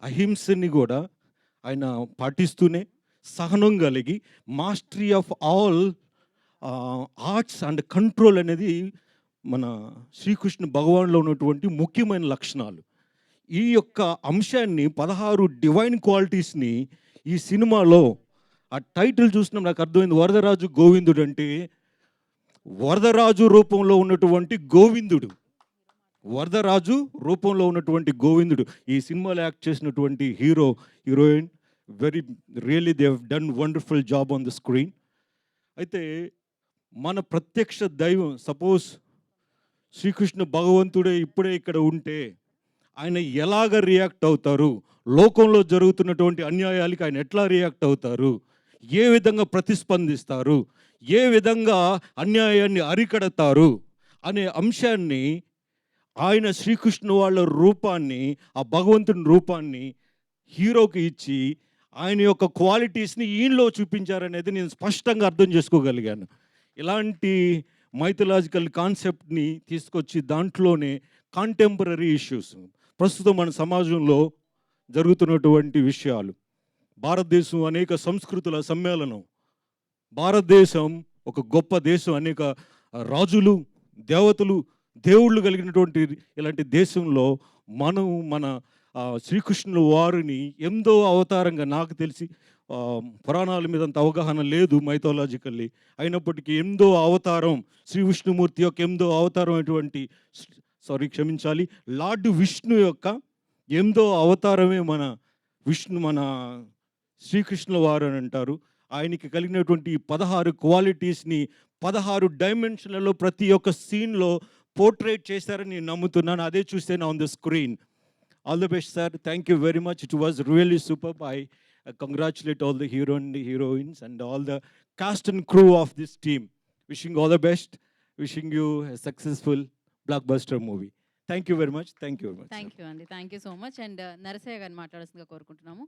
అహింసని కూడా ఆయన పాటిస్తూనే సహనం కలిగి mastery of all arts and control అనేది మన శ్రీకృష్ణ భగవాన్లో ఉన్నటువంటి ముఖ్యమైన లక్షణాలు. ఈ యొక్క అంశాన్ని 16 డివైన్ క్వాలిటీస్ని ఈ సినిమాలో ఆ టైటిల్ చూసినా నాకు అర్థమైంది. వరదరాజు గోవిందుడు అంటే వరదరాజు రూపంలో ఉన్నటువంటి గోవిందుడు, వరదరాజు రూపంలో ఉన్నటువంటి గోవిందుడు. ఈ సినిమాలో యాక్ట్ చేసినటువంటి heroine really they have done wonderful job on the screen. అయితే మన ప్రత్యక్ష దైవం, సపోజ్ శ్రీకృష్ణ భగవంతుడే ఇప్పుడే ఇక్కడ ఉంటే ఆయన ఎలాగ రియాక్ట్ అవుతారు, లోకంలో జరుగుతున్నటువంటి అన్యాయాలకి ఆయన ఎట్లా రియాక్ట్ అవుతారు, ఏ విధంగా ప్రతిస్పందిస్తారు, ఏ విధంగా అన్యాయాన్ని అరికడతారు అనే అంశాన్ని ఆయన శ్రీకృష్ణ వాళ్ళ రూపాన్ని, ఆ భగవంతుని రూపాన్ని హీరోకి ఇచ్చి ఆయన యొక్క క్వాలిటీస్ని ఈయనలో చూపించారనేది నేను స్పష్టంగా అర్థం చేసుకోగలిగాను. ఇలాంటి మైథలాజికల్ కాన్సెప్ట్ని తీసుకొచ్చి దాంట్లోనే కాంటెంపరీ ఇష్యూస్, ప్రస్తుతం మన సమాజంలో జరుగుతున్నటువంటి విషయాలు, భారతదేశం అనేక సంస్కృతుల సమ్మేళనం, భారతదేశం ఒక గొప్ప దేశం, అనేక రాజులు, దేవతలు, దేవుళ్ళు కలిగినటువంటి ఇలాంటి దేశంలో మన శ్రీకృష్ణుల వారిని 8వ అవతారంగా, నాకు తెలిసి పురాణాల మీద అంత అవగాహన లేదు మైథాలజికల్లీ, అయినప్పటికీ 8వ అవతారం శ్రీ విష్ణుమూర్తి యొక్క 8వ అవతారం అటువంటి లార్డ్ విష్ణు యొక్క 8వ అవతారమే మన శ్రీకృష్ణుల వారు అని అంటారు. ఆయనకి కలిగినటువంటి 16 క్వాలిటీస్ని 16 డైమెన్షన్లలో ప్రతి ఒక్క సీన్లో పోర్ట్రేట్ చేశారని నేను నమ్ముతున్నాను. అదే చూసాను on the screen. All the best sir, thank you very much. It was really super. I congratulate all the hero and heroines and all the cast and crew of this team. Wishing all the best, wishing you a successful blockbuster movie. Thank you very much. Thank you very much. Thank you అండి, thank you so much. And Narasayya గారిని మాట్లాడాల్సిందిగా కోరుకుంటున్నాము.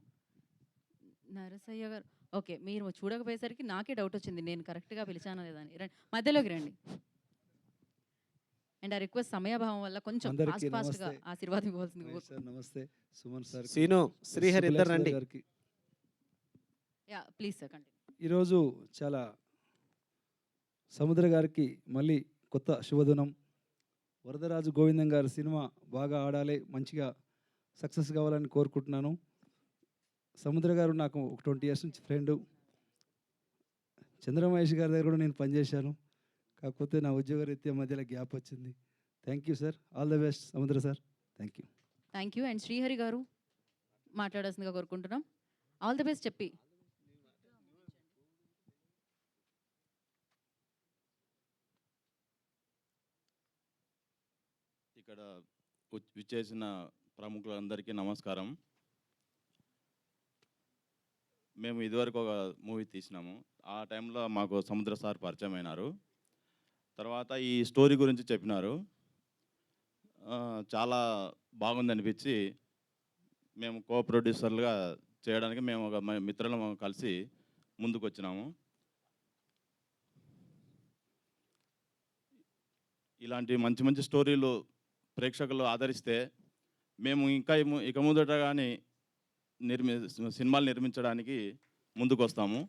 నరసయ్య గారు okay. మీరు చూడకపోయేసరికి నాకే doubt వచ్చింది. నేను కరెక్ట్‌గా పిలిచానా లేదా అని. మధ్యలోకి రండి. అండ్ ఆ రిక్వెస్ట్ సమయాభావం వల్ల కొంచెం అందరికీ ఫాస్ట్‌గా నమస్తే. ఆశీర్వాదం ఇవ్వాల్సిందిగా మహేష్ సార్ నమస్తే. సుమన్ సార్ సీను, శ్రీహరి సుబ్బులేఖ ఇద్దరు సార్ రండి. గారికి యాహ్! Please sir continue. ఈరోజు చాలా సముద్ర గారికి మళ్ళీ కొత్త శుభదినం. వరదరాజు గోవిందం గారి సినిమా బాగా ఆడాలి, మంచిగా సక్సెస్ కావాలని కోరుకుంటున్నాను. సముద్ర గారు నాకు ఒక 20 ఇయర్స్ నుంచి ఫ్రెండు. చంద్రమహేష్ గారి దగ్గర కూడా నేను పనిచేశాను. కాకపోతే నా ఉద్యోగ రీత్యా మధ్యలో గ్యాప్ వచ్చింది. Thank you sir. All the best Samudra sir. Thank you. Thank you. And Srihari garu మాట్లాడాల్సిందిగా కోరుకుంటున్నాం. ఆల్ ది బెస్ట్ చెప్పి. ఇక్కడ విచ్చేసిన ప్రముఖులందరికీ నమస్కారం. మేము ఇదివరకు ఒక మూవీ తీసినాము. ఆ టైంలో మాకు సముద్ర సార్ పరిచయం అయినారు. తర్వాత ఈ స్టోరీ గురించి చెప్పినారు. చాలా బాగుంది అనిపించి మేము కో ప్రొడ్యూసర్లుగా చేయడానికి మేము ఒక మిత్రులం కలిసి ముందుకు వచ్చినాము. ఇలాంటి మంచి మంచి స్టోరీలు ప్రేక్షకులు ఆదరిస్తే మేము ఇంకా ఇక ముందట కానీ సినిమాలు నిర్మించడానికి ముందుకు వస్తాము.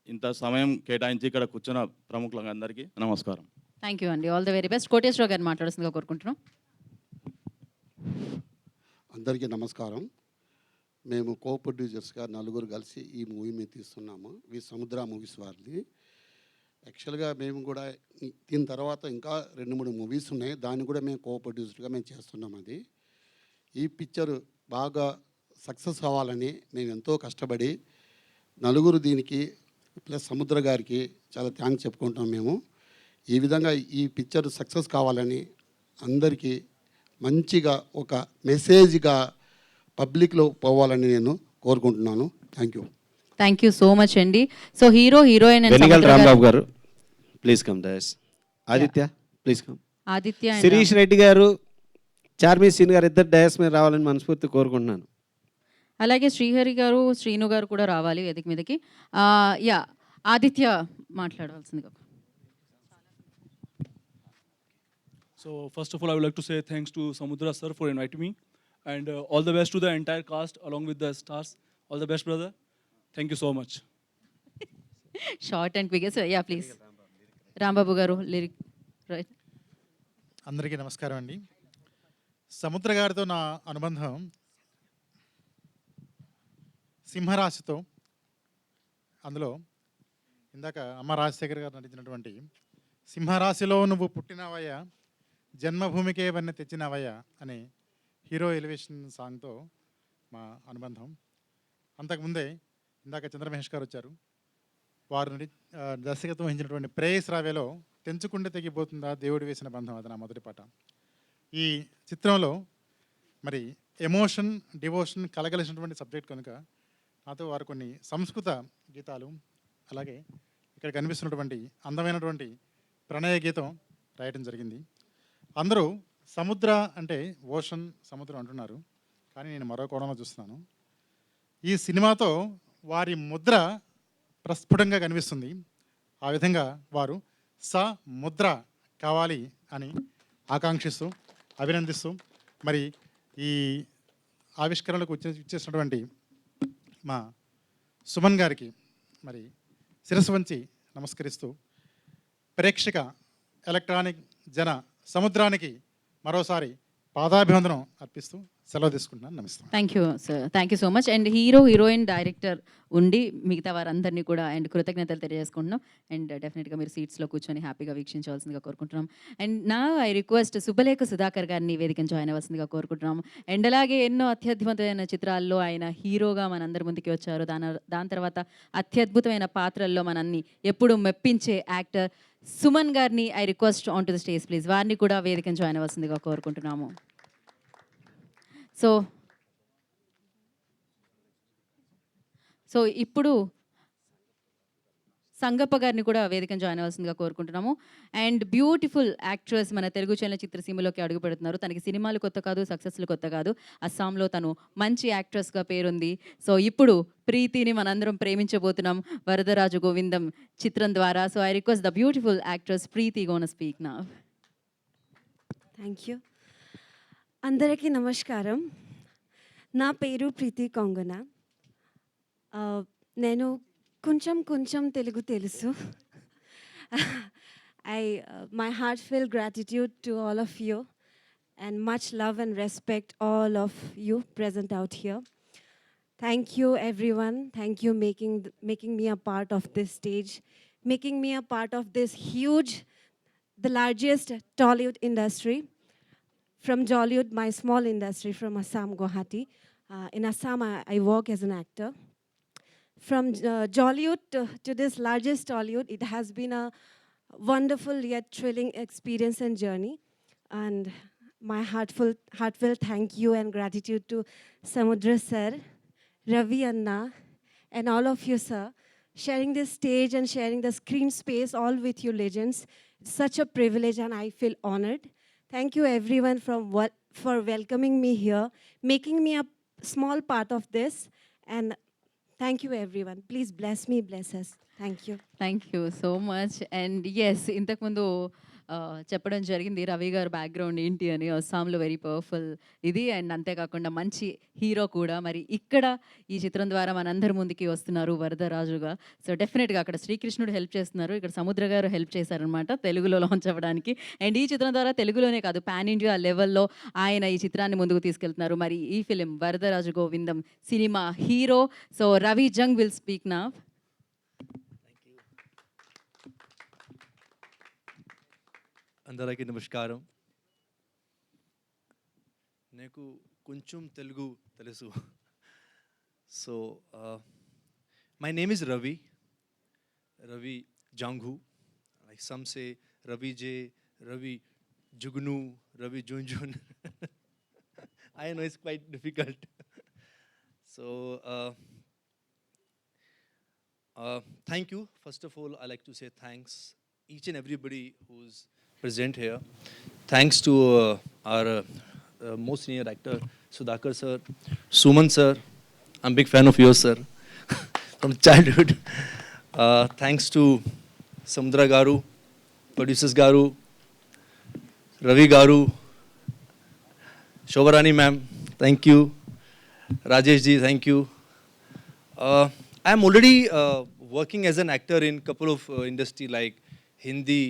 ఇంత సమయం కేటాయించి ఇక్కడ కూర్చున్న ప్రముఖులందరికీ నమస్కారం. థ్యాంక్ యూ అండి. All the very best. Koteswararao గారిని మాట్లాడాల్సిందిగా కోరుకుంటున్నాం. అందరికీ నమస్కారం. మేము కో ప్రొడ్యూసర్స్గా నలుగురు కలిసి ఈ మూవీ మేము తీస్తున్నాము. వి సముద్ర మూవీస్ వారిది. యాక్చువల్గా మేము కూడా దీని తర్వాత ఇంకా 2-3 మూవీస్ ఉన్నాయి. దాన్ని కూడా మేము కో ప్రొడ్యూసర్గా మేము చేస్తున్నాం. అది ఈ పిక్చర్ బాగా సక్సెస్ అవ్వాలని మేము ఎంతో కష్టపడి నలుగురు దీనికి ప్లస్ సముద్ర గారికి చాలా థ్యాంక్స్ చెప్పుకుంటాం మేము. ఈ విధంగా ఈ పిక్చర్ సక్సెస్ కావాలని అందరికీ మంచిగా ఒక మెసేజ్గా పబ్లిక్లో పోవాలని నేను కోరుకుంటున్నాను. Thank you. Thank you so much అండి. So hero heroine Venigalla Rambabu garu please come dais. Aditya please come. Aditya and Shirish Reddy గారు, చార్మి సీన్ గారు ఇద్దరు డయాస్ మీద రావాలని మనస్ఫూర్తి కోరుకుంటున్నాను. అలాగే శ్రీహరి గారు, శ్రీను గారు కూడా రావాలి వేదిక మీదకి. యా ఆదిత్య మాట్లాడవలసిందిగా. So first of all, I would like to say thanks to Samudra sir for inviting me, and all the best to the entire cast along with the stars. All the best, brother. Thank you so much. Short and quick. Yeah please Rambabu గారు lyric right. అందరికీ నమస్కారం అండి. సముద్ర గారితో నా అనుబంధం సింహరాశితో. అందులో ఇందాక అమ్మ రాజశేఖర్ గారు నటించినటువంటి సింహరాశిలో నువ్వు పుట్టినవయ్యా, జన్మభూమికే వన్నీ తెచ్చినవయ్యా అనే హీరో ఎలివేషన్ సాంగ్తో మా అనుబంధం. అంతకుముందే ఇందాక చంద్రమహేష్ గారు వచ్చారు. వారు దర్శకత్వం వహించినటువంటి ప్రేయస్ రావేలో తెంచుకుంటే తెగిపోతుందా దేవుడు వేసిన బంధం, అది నా మొదటి పాట. ఈ చిత్రంలో మరి ఎమోషన్ డివోషన్ కలగలిసినటువంటి సబ్జెక్ట్ కనుక నాతో వారు కొన్ని సంస్కృత గీతాలు, అలాగే ఇక్కడ కనిపిస్తున్నటువంటి అందమైనటువంటి ప్రణయ గీతం రాయటం జరిగింది. అందరూ సముద్ర అంటే ఓషన్ సముద్రం అంటున్నారు, కానీ నేను మరో కోణంలో చూస్తున్నాను. ఈ సినిమాతో వారి ముద్ర ప్రస్ఫుటంగా కనిపిస్తుంది. ఆ విధంగా వారు సముద్ర కావాలి అని ఆకాంక్షిస్తూ అభినందిస్తూ మరి ఈ ఆవిష్కరణలకు ఇచ్చేసినటువంటి మా సుమన్ గారికి మరి శిరస్సు వంచి నమస్కరిస్తూ ప్రేక్షక ఎలక్ట్రానిక్ జన సముద్రానికి మరోసారి పాదాభివందనం అర్పిస్తూ సెలవు తీసుకుంటున్నాను. నమస్తే. Thank you sir. Thank you so much. And hero heroine director ఉండి మిగతా వారందరినీ కూడా అండ్ కృతజ్ఞతలు తెలియజేసుకుంటున్నాం. అండ్ డెఫినెట్గా మీరు సీట్స్లో కూర్చొని హ్యాపీగా వీక్షించవలసిందిగా కోరుకుంటున్నాం. అండ్ నా ఐ రిక్వెస్ట్ సుబ్బలేఖ సుధాకర్ గారిని వేదికను జాయిన్ అవ్వాల్సిందిగా కోరుకుంటున్నాం. అండ్ అలాగే ఎన్నో అత్యద్భుతమైన చిత్రాల్లో ఆయన హీరోగా మనందరి ముందుకి వచ్చారు. దాని తర్వాత అత్యద్భుతమైన పాత్రల్లో మనల్ని ఎప్పుడు మెప్పించే యాక్టర్ సుమన్ గారిని I request on to the stage please. వారిని కూడా వేదికను జాయిన్ అవ్వాల్సిందిగా కోరుకుంటున్నాము. సో ఇప్పుడు సంగప్ప గారిని కూడా వేదికను జాయిన్ అవ్వాల్సిందిగా కోరుకుంటున్నాము. అండ్ బ్యూటిఫుల్ యాక్ట్రెస్ మన తెలుగు చలనచిత్రసీమలోకి అడుగు పెడుతున్నారు. తనకి సినిమాలు కొత్త కాదు, సక్సెస్లు కొత్త కాదు. అస్సాంలో తను మంచి యాక్ట్రెస్గా పేరుంది. సో ఇప్పుడు ప్రీతిని మనందరం ప్రేమించబోతున్నాం వరదరాజు గోవిందం చిత్రం ద్వారా. So I request the beautiful actress Preethi gonna speak now. Thank you. అందరికీ నమస్కారం. నా పేరు ప్రీతి కొంగన. నేను కొంచెం తెలుగు తెలుసు. My heartfelt gratitude to all of you and much love and respect all of you present out here. Thank you everyone. Thank you making me a part of this stage, making me a part of this huge, the largest Tollywood industry. From Jollywood, my small industry from Assam, Guwahati. In Assam, I work as an actor. From Jollywood to this largest Tollywood, it has been a wonderful yet thrilling experience and journey. And my heartfelt thank you and gratitude to Samudra sir, Ravi Anna, and all of you, sir, sharing this stage and sharing the screen space all with you legends. It's such a privilege and I feel honored. Thank you everyone for welcoming me here, making me a small part of this, and thank you everyone. Please bless me, bless us. Thank you. Thank you so much. And yes, ఇంతకుముందు చెప్పడం జరిగింది రవి గారు background ఏంటి అని. అస్సాంలో very powerful ఇది. And అంతేకాకుండా మంచి హీరో కూడా. మరి ఇక్కడ ఈ చిత్రం ద్వారా మనందరి ముందుకి వస్తున్నారు వరదరాజుగా. సో డెఫినెట్గా అక్కడ శ్రీకృష్ణుడు హెల్ప్ చేస్తున్నారు, ఇక్కడ సముద్ర గారు హెల్ప్ చేశారనమాట తెలుగులో లాంచ్ అవ్వడానికి. అండ్ ఈ చిత్రం ద్వారా తెలుగులోనే కాదు, పాన్ ఇండియా లెవెల్లో ఆయన ఈ చిత్రాన్ని ముందుకు తీసుకెళ్తున్నారు. మరి ఈ film Varadaraju Govindam cinema hero so Ravi Jang will speak now. అందరికీ నమస్కారం. నాకు కొంచెం తెలుగు తెలుసు. So my name is Ravi Janghu. Like some say Ravi J, Ravi Jugnu, Ravi Junjun. I know it's quite difficult. So thank you. First of all, I like to say thanks each and everybody who's present here. Thanks to our most senior actor Sudhakar sir, Suman sir. I'm a big fan of yours, sir, from childhood. Thanks to Samudra garu, producers garu, Ravi garu, Shobarani ma'am, thank you. Rajesh ji, thank you. I'm already working as an actor in couple of industry like Hindi,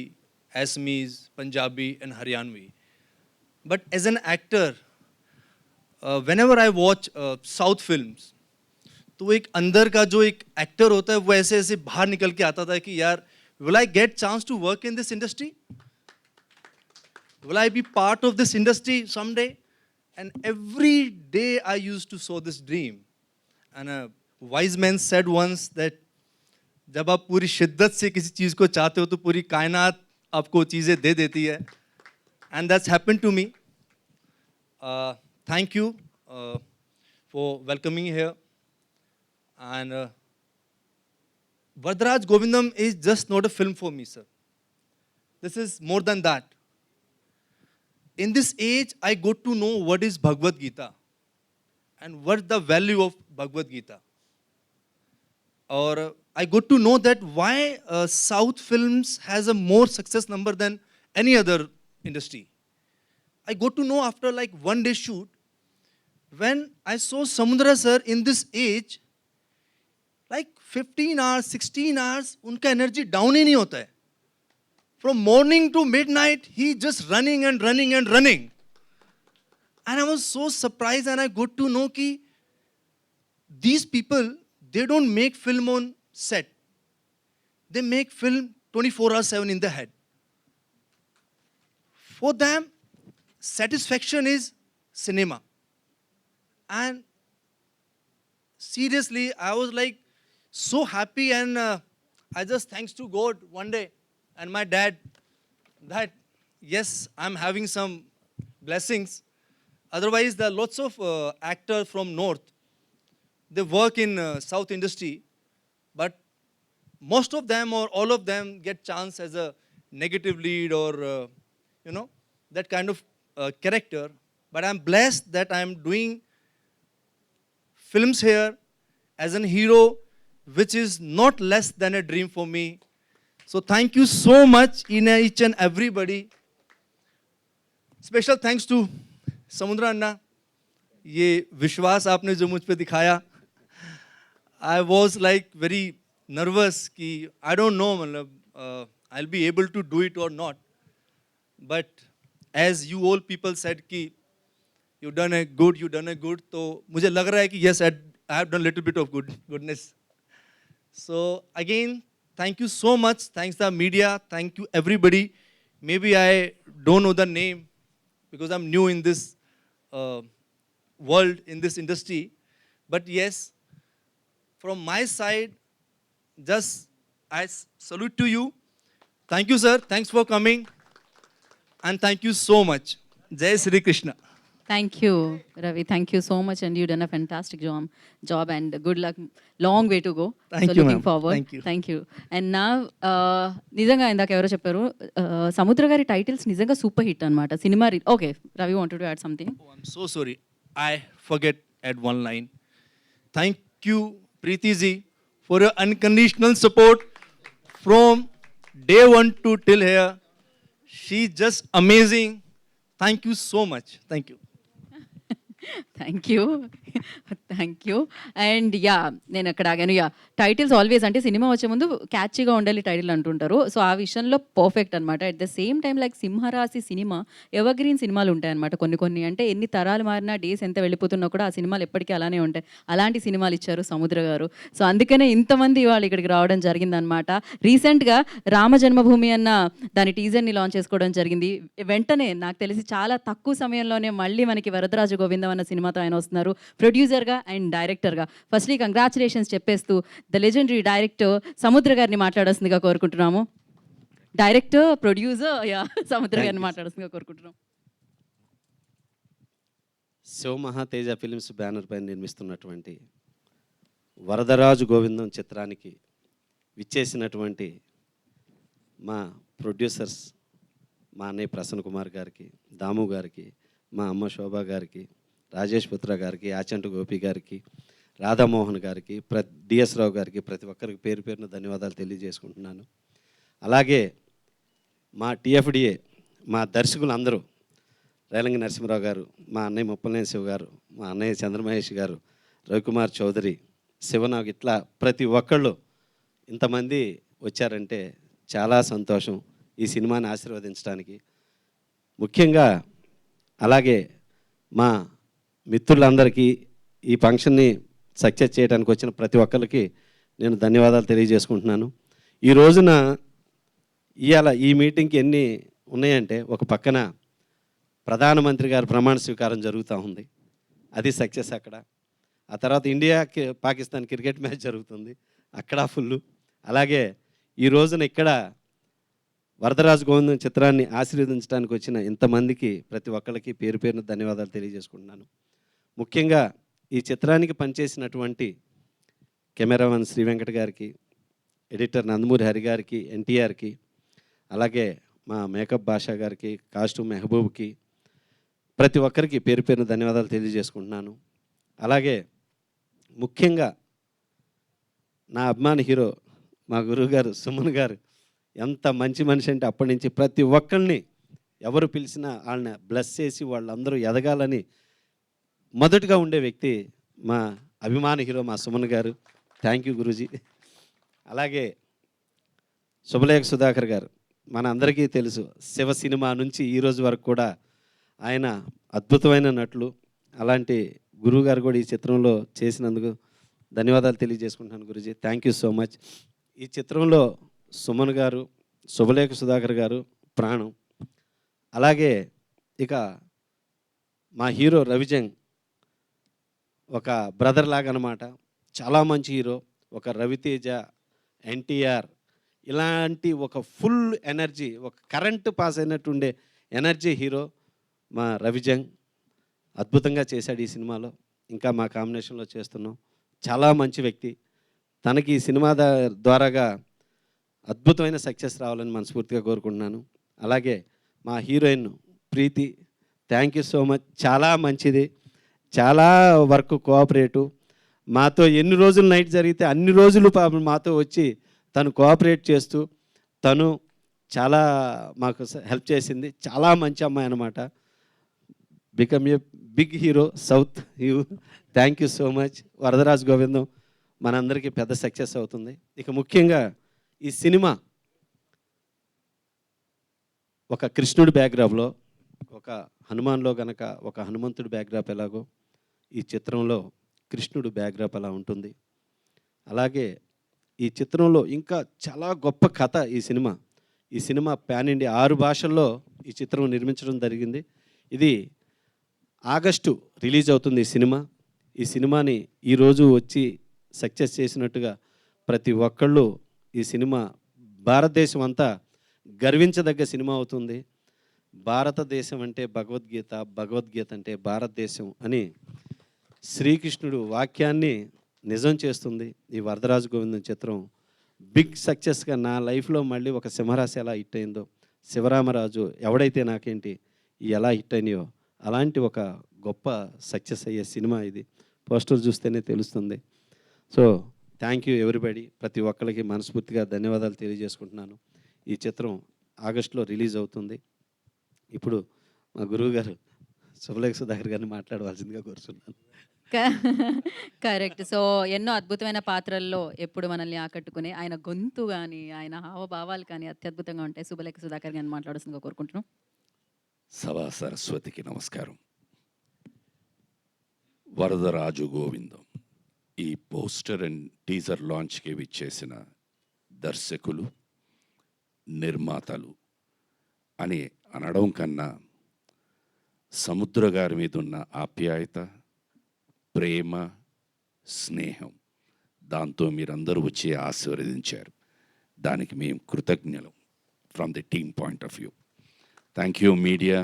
Assamese, Punjabi and Haryanvi. But as an actor, whenever I watch South films, तो एक अंदर का जो एक actor होता है वो ऐसे ऐसे बाहर निकल के आता था कि यार will I get chance to work in this industry? Will I be part of this industry someday? And every day I used to sow this dream. And a wise man said once that जब आप पूरी शिद्दत से किसी चीज़ को चाहते हो तो पूरी कायनात आपको चीज़ें दे देती है. And that's happened to me. Thank you for welcoming me here. And Varadaraj Govindam is just not a film for me, sir. This is more than that. In this age, I got to know what is Bhagavad Gita and what the value of Bhagavad Gita. Or I got to know that why South films has a more success number than any other industry. I got to know after like one day shoot, when I saw Samudra sir in this age, like 15 hours, 16 hours, unka energy down ही नहीं होता है. From morning to midnight, he just running and running and running. And I was so surprised and I got to know कि these people, they don't make film on set. They make film 24/7 in the head. For them, satisfaction is cinema. And seriously, I was like so happy and I just thanks to God one day and my dad that yes, I'm having some blessings. Otherwise, there are lots of actors from North. They work in South industry, but most of them or all of them get chance as a negative lead or that kind of character. But I'm blessed that I'm doing films here as an hero, which is not less than a dream for me. So thank you so much in each and everybody. Special thanks to Samudra Anna. ये विश्वास आपने जो मुझ पे दिखाया, I was like very nervous कि I don't know मतलब I'll be able to do it or not. But as you all people said कि you done a good, तो मुझे लग रहा है कि yes, I have done little bit of goodness. So again, thank you so much. Thanks the media. Thank you everybody. Maybe I don't know the name because I'm new in this world, in this industry. But yes, from my side, just I salute to you. Thank you, sir. Thanks for coming. And thank you so much. Jai Sri Krishna. Thank you, Ravi. Thank you so much, and you've done a fantastic job, and good luck. Long way to go. Thank so you, looking ma'am. forward. Thank you. And now, నిజంగా ఇందాక ఎవరో చెప్పారు సముద్ర గారి titles నిజంగా super hit అన్నమాట cinema. Okay, Ravi wanted to add something. Oh, I'm so sorry. I forget at one line. Thank you, Preeti ji, for your unconditional support from day one to till here. She's just amazing. Thank you so much. Thank you. Thank you and yeah నేను అక్కడ ఆగాను. Yeah titles always అంటే cinema వచ్చే ముందు క్యాచీగా ఉండాలి title అంటుంటారు. So ఆ విషయంలో పర్ఫెక్ట్ అనమాట. At the same time like సింహరాశి సినిమా ఎవర్గ్రీన్ సినిమాలు ఉంటాయన్నమాట. కొన్ని అంటే ఎన్ని తరాలు మారినా డేస్ ఎంత వెళ్ళిపోతున్నా కూడా ఆ సినిమాలు ఎప్పటికీ అలానే ఉంటాయి. అలాంటి సినిమాలు ఇచ్చారు సముద్ర గారు. సో అందుకనే ఇంతమంది వాళ్ళు ఇక్కడికి రావడం జరిగిందనమాట. రీసెంట్గా రామ జన్మభూమి అన్న దాని టీజర్ని లాంచ్ చేసుకోవడం జరిగింది. వెంటనే నాకు తెలిసి చాలా తక్కువ సమయంలోనే మళ్ళీ మనకి వరదరాజు గోవిందం అన్న సినిమాతో ఆయన వస్తున్నారు ప్రొడ్యూసర్గా అండ్ డైరెక్టర్గా. ఫస్ట్లీ కంగ్రాచులేషన్స్ చెప్పేస్తూ ద లెజెండరీ డైరెక్టర్ సముద్ర గారిని మాట్లాడాల్సిందిగా కోరుకుంటున్నాము. డైరెక్టర్, ప్రొడ్యూసర్ సముద్ర గారిని మాట్లాడాల్సిందిగా కోరుకుంటున్నాం. శివమహాతేజ ఫిలిమ్స్ బ్యానర్ పైన నిర్మిస్తున్నటువంటి వరదరాజు గోవిందం చిత్రానికి విచ్చేసినటువంటి మా ప్రొడ్యూసర్స్, మా అన్నయ్య ప్రసన్న కుమార్ గారికి, దాము గారికి, మా అమ్మ శోభా గారికి, రాజేష్ పుత్ర గారికి, ఆచంటు గోపి గారికి, రాధామోహన్ గారికి, డిఎస్ రావు గారికి, ప్రతి ఒక్కరికి పేరు పేరున ధన్యవాదాలు తెలియజేసుకుంటున్నాను. అలాగే మా టిఎఫ్డిఏ మా దర్శకులు అందరూ, రేలంగి నరసింహరావు గారు, మా అన్నయ్య ముప్పలనేని శివ గారు, మా అన్నయ్య చంద్రమహేష్ గారు, రవికుమార్ చౌదరి, శివనాగ్, ఇట్లా ప్రతి ఒక్కళ్ళు ఇంతమంది వచ్చారంటే చాలా సంతోషం ఈ సినిమాని ఆశీర్వదించడానికి. ముఖ్యంగా అలాగే మా మిత్రులందరికీ ఈ ఫంక్షన్ని సక్సెస్ చేయడానికి వచ్చిన ప్రతి ఒక్కరికి నేను ధన్యవాదాలు తెలియజేసుకుంటున్నాను. ఈ రోజున ఇవాళ ఈ మీటింగ్కి ఎన్ని ఉన్నాయంటే, ఒక పక్కన ప్రధానమంత్రి గారి ప్రమాణ స్వీకారం జరుగుతూ ఉంది, అది సక్సెస్ అక్కడ. ఆ తర్వాత ఇండియా పాకిస్తాన్ క్రికెట్ మ్యాచ్ జరుగుతుంది, అక్కడ ఫుల్. అలాగే ఈ రోజున ఇక్కడ వరదరాజు గోవిందం చిత్రాన్ని ఆశీర్వదించడానికి వచ్చిన ఇంతమందికి ప్రతి ఒక్కరికి పేరు పేరున ధన్యవాదాలు తెలియజేసుకుంటున్నాను. ముఖ్యంగా ఈ చిత్రానికి పనిచేసినటువంటి కెమెరామెన్ శ్రీ వెంకట గారికి, ఎడిటర్ నందమూరి హరి గారికి, ఎన్టీఆర్కి, అలాగే మా మేకప్ భాషా గారికి, కాస్ట్యూమ్ మెహబూబ్కి, ప్రతి ఒక్కరికి పేరు పేరున ధన్యవాదాలు తెలియజేసుకుంటున్నాను. అలాగే ముఖ్యంగా నా అభిమాన హీరో మా గురువు గారు సుమన్ గారు ఎంత మంచి మనిషి అంటే, అప్పటి నుంచి ప్రతి ఒక్కరిని ఎవరు పిలిచినా వాళ్ళని బ్లెస్ చేసి వాళ్ళందరూ ఎదగాలని మొదటగా ఉండే వ్యక్తి మా అభిమాన హీరో మా సుమన్ గారు. Thank you Guruji. అలాగే శుభలేఖ సుధాకర్ గారు, మన అందరికీ తెలుసు, శివ సినిమా నుంచి ఈరోజు వరకు కూడా ఆయన అద్భుతమైన నటులు. అలాంటి గురువు గారు కూడా ఈ చిత్రంలో చేసినందుకు ధన్యవాదాలు తెలియజేసుకుంటున్నాను Guruji. Thank you so much. ఈ చిత్రంలో సుమన్ గారు, శుభలేఖ సుధాకర్ గారు ప్రాణం. అలాగే ఇక మా హీరో రవిజంగ్ ఒక బ్రదర్ లాగా అనమాట, చాలా మంచి హీరో. ఒక రవితేజ, ఎన్టీఆర్ ఇలాంటి ఒక ఫుల్ ఎనర్జీ, ఒక కరెంటు పాస్ అయినట్టు ఉండే ఎనర్జీ హీరో మా రవిజంగ్. అద్భుతంగా చేశాడు ఈ సినిమాలో. ఇంకా మా కాంబినేషన్లో చేస్తున్నాం. చాలా మంచి వ్యక్తి. తనకి ఈ సినిమా ద్వారాగా అద్భుతమైన సక్సెస్ రావాలని మనస్ఫూర్తిగా కోరుకుంటున్నాను. అలాగే మా heroine Preethi, thank you so much. చాలా మంచిది, చాలా వర్క్ కోఆపరేటివ్. మాతో ఎన్ని రోజులు నైట్ జరిగితే అన్ని రోజులు పాపం మాతో వచ్చి తను కోఆపరేట్ చేస్తూ తను చాలా మాకు హెల్ప్ చేసింది. చాలా మంచి అమ్మాయి అన్నమాట. Become a big hero south you. Thank you so much. Varadaraju Govindam మనందరికీ పెద్ద సక్సెస్ అవుతుంది. ఇక ముఖ్యంగా ఈ సినిమా ఒక కృష్ణుడి బ్యాక్డ్రాప్లో, ఒక హనుమాన్లో గనక ఒక హనుమంతుడి బ్యాక్డ్రాప్ ఎలాగో ఈ చిత్రంలో కృష్ణుడు బ్యాక్డ్రాప్ అలా ఉంటుంది. అలాగే ఈ చిత్రంలో ఇంకా చాలా గొప్ప కథ ఈ సినిమా. ఈ సినిమా పాన్ ఇండియా 6 భాషల్లో ఈ చిత్రం నిర్మించడం జరిగింది. ఇది ఆగస్టు రిలీజ్ అవుతుంది ఈ సినిమా. ఈ సినిమాని ఈరోజు వచ్చి సక్సెస్ చేసినట్టుగా ప్రతి ఒక్కళ్ళు ఈ సినిమా భారతదేశం అంతా గర్వించదగ్గ సినిమా అవుతుంది. భారతదేశం అంటే భగవద్గీత, భగవద్గీత అంటే భారతదేశం అని శ్రీకృష్ణుడు వాక్యాన్ని నిజం చేస్తుంది ఈ వరదరాజు గోవిందం చిత్రం. బిగ్ సక్సెస్గా నా లైఫ్లో మళ్ళీ ఒక సింహరాశి ఎలా హిట్ అయిందో, శివరామరాజు ఎవడైతే నాకేంటి ఎలా హిట్ అయినాయో అలాంటి ఒక గొప్ప సక్సెస్ అయ్యే సినిమా ఇది. పోస్టర్ చూస్తేనే తెలుస్తుంది. So thank you everybody. ప్రతి ఒక్కరికి మనస్ఫూర్తిగా ధన్యవాదాలు తెలియజేసుకుంటున్నాను. ఈ చిత్రం ఆగస్టులో రిలీజ్ అవుతుంది. ఇప్పుడు మా గురువు గారు శుభలేఖ సుధాకర్ గారిని మాట్లాడవలసిందిగా కోరుతున్నాను. కరెక్ట్. సో ఎన్నో అద్భుతమైన పాత్రల్లో ఎప్పుడు మనల్ని ఆకట్టుకునే ఆయన గొంతు కానీ, ఆయన హావభావాలు కానీ అత్యద్భుతంగా ఉంటాయి. శుభలేఖ సుధాకర్ గారిని మాట్లాడాల్సిందిగా కోరుకుంటున్నాం. సభా సరస్వతికి నమస్కారం. వరదరాజు గోవిందం ఈ పోస్టర్ అండ్ టీజర్ లాంచ్కి విచ్చేసిన దర్శకులు, నిర్మాతలు అని అనడం కన్నా సముద్ర గారి మీద ఉన్న ఆప్యాయత, ప్రేమ, స్నేహం, దాంతో మీరందరూ వచ్చి ఆశీర్వదించారు. దానికి మేము కృతజ్ఞులం from the team point of view. Thank you media,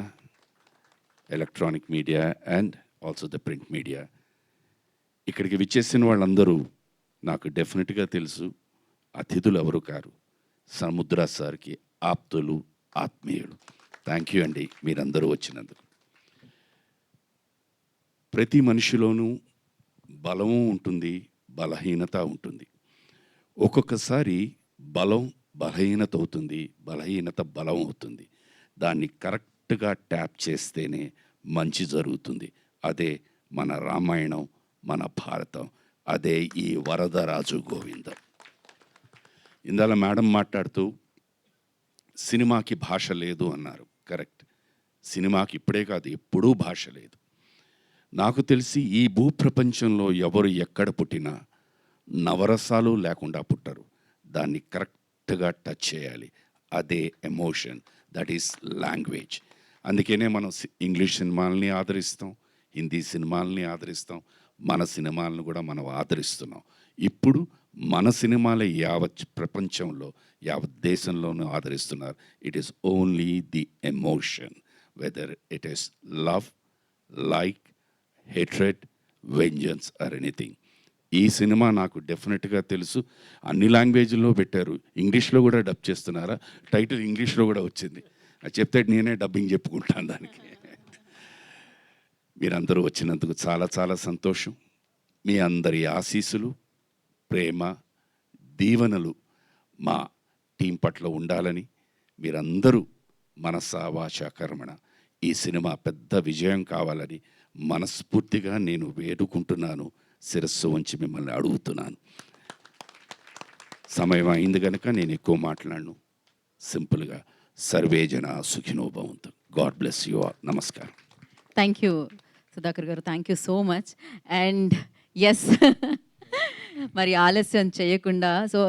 electronic media and also the print media. ఇక్కడికి విచ్చేసిన వాళ్ళందరూ నాకు డెఫినెట్గా తెలుసు, అతిథులు ఎవరు కారు, సముద్ర సార్కి ఆప్తులు, ఆత్మీయులు. థ్యాంక్ యూ అండి మీరందరూ వచ్చినందుకు. ప్రతి మనిషిలోనూ బలము ఉంటుంది, బలహీనత ఉంటుంది. ఒక్కొక్కసారి బలం బలహీనత అవుతుంది, బలహీనత బలం అవుతుంది. దాన్ని కరెక్ట్గా ట్యాప్ చేస్తేనే మంచి జరుగుతుంది. అదే మన రామాయణం, మన భారతం, అదే ఈ వరదరాజు గోవిందం. ఇందాల మేడం మాట్లాడుతూ సినిమాకి భాష లేదు అన్నారు. కరెక్ట్. సినిమాకి ఇప్పుడే కాదు, ఎప్పుడూ భాష లేదు. నాకు తెలిసి ఈ భూప్రపంచంలో ఎవరు ఎక్కడ పుట్టినా నవరసాలు లేకుండా పుట్టరు. దాన్ని కరెక్ట్గా టచ్ చేయాలి. అదే ఎమోషన్, దట్ ఈస్ లాంగ్వేజ్. అందుకనే మనం ఇంగ్లీష్ సినిమాలని ఆదరిస్తాం, హిందీ సినిమాలని ఆదరిస్తాం, మన సినిమాలను కూడా మనం ఆదరిస్తున్నాం. ఇప్పుడు మన సినిమాలే యావత్ ప్రపంచంలో, యావత్ దేశంలోనూ ఆదరిస్తున్నారు. It is only the emotion, whether it is love, like, hatred, vengeance or anything. ఈ సినిమా నాకు డెఫినెట్గా తెలుసు. అన్ని లాంగ్వేజ్లో పెట్టారు, ఇంగ్లీష్లో కూడా డబ్ చేస్తున్నారా? టైటిల్ ఇంగ్లీష్లో కూడా వచ్చింది. అది చెప్తే నేనే డబ్బింగ్ చెప్పుకుంటాను దానికి. మీరందరూ వచ్చినందుకు చాలా చాలా సంతోషం. మీ అందరి ఆశీస్సులు, ప్రేమ, దీవెనలు మా టీం పట్ల ఉండాలని, మీరందరూ మనసా వాచా కర్మణ ఈ సినిమా పెద్ద విజయం కావాలని మనస్ఫూర్తిగా నేను వేడుకుంటున్నాను. శిరస్సు వంచి మిమ్మల్ని అడుగుతున్నాను. సమయం అయింది కనుక నేను ఎక్కువ మాట్లాడను. సింపుల్గా సర్వే జన సుఖినో భవంతు. God bless you all. నమస్కారం. థ్యాంక్ యూ సుధాకర్ గారు, thank you so much. And yes, మరి ఆలస్యం చేయకుండా, సో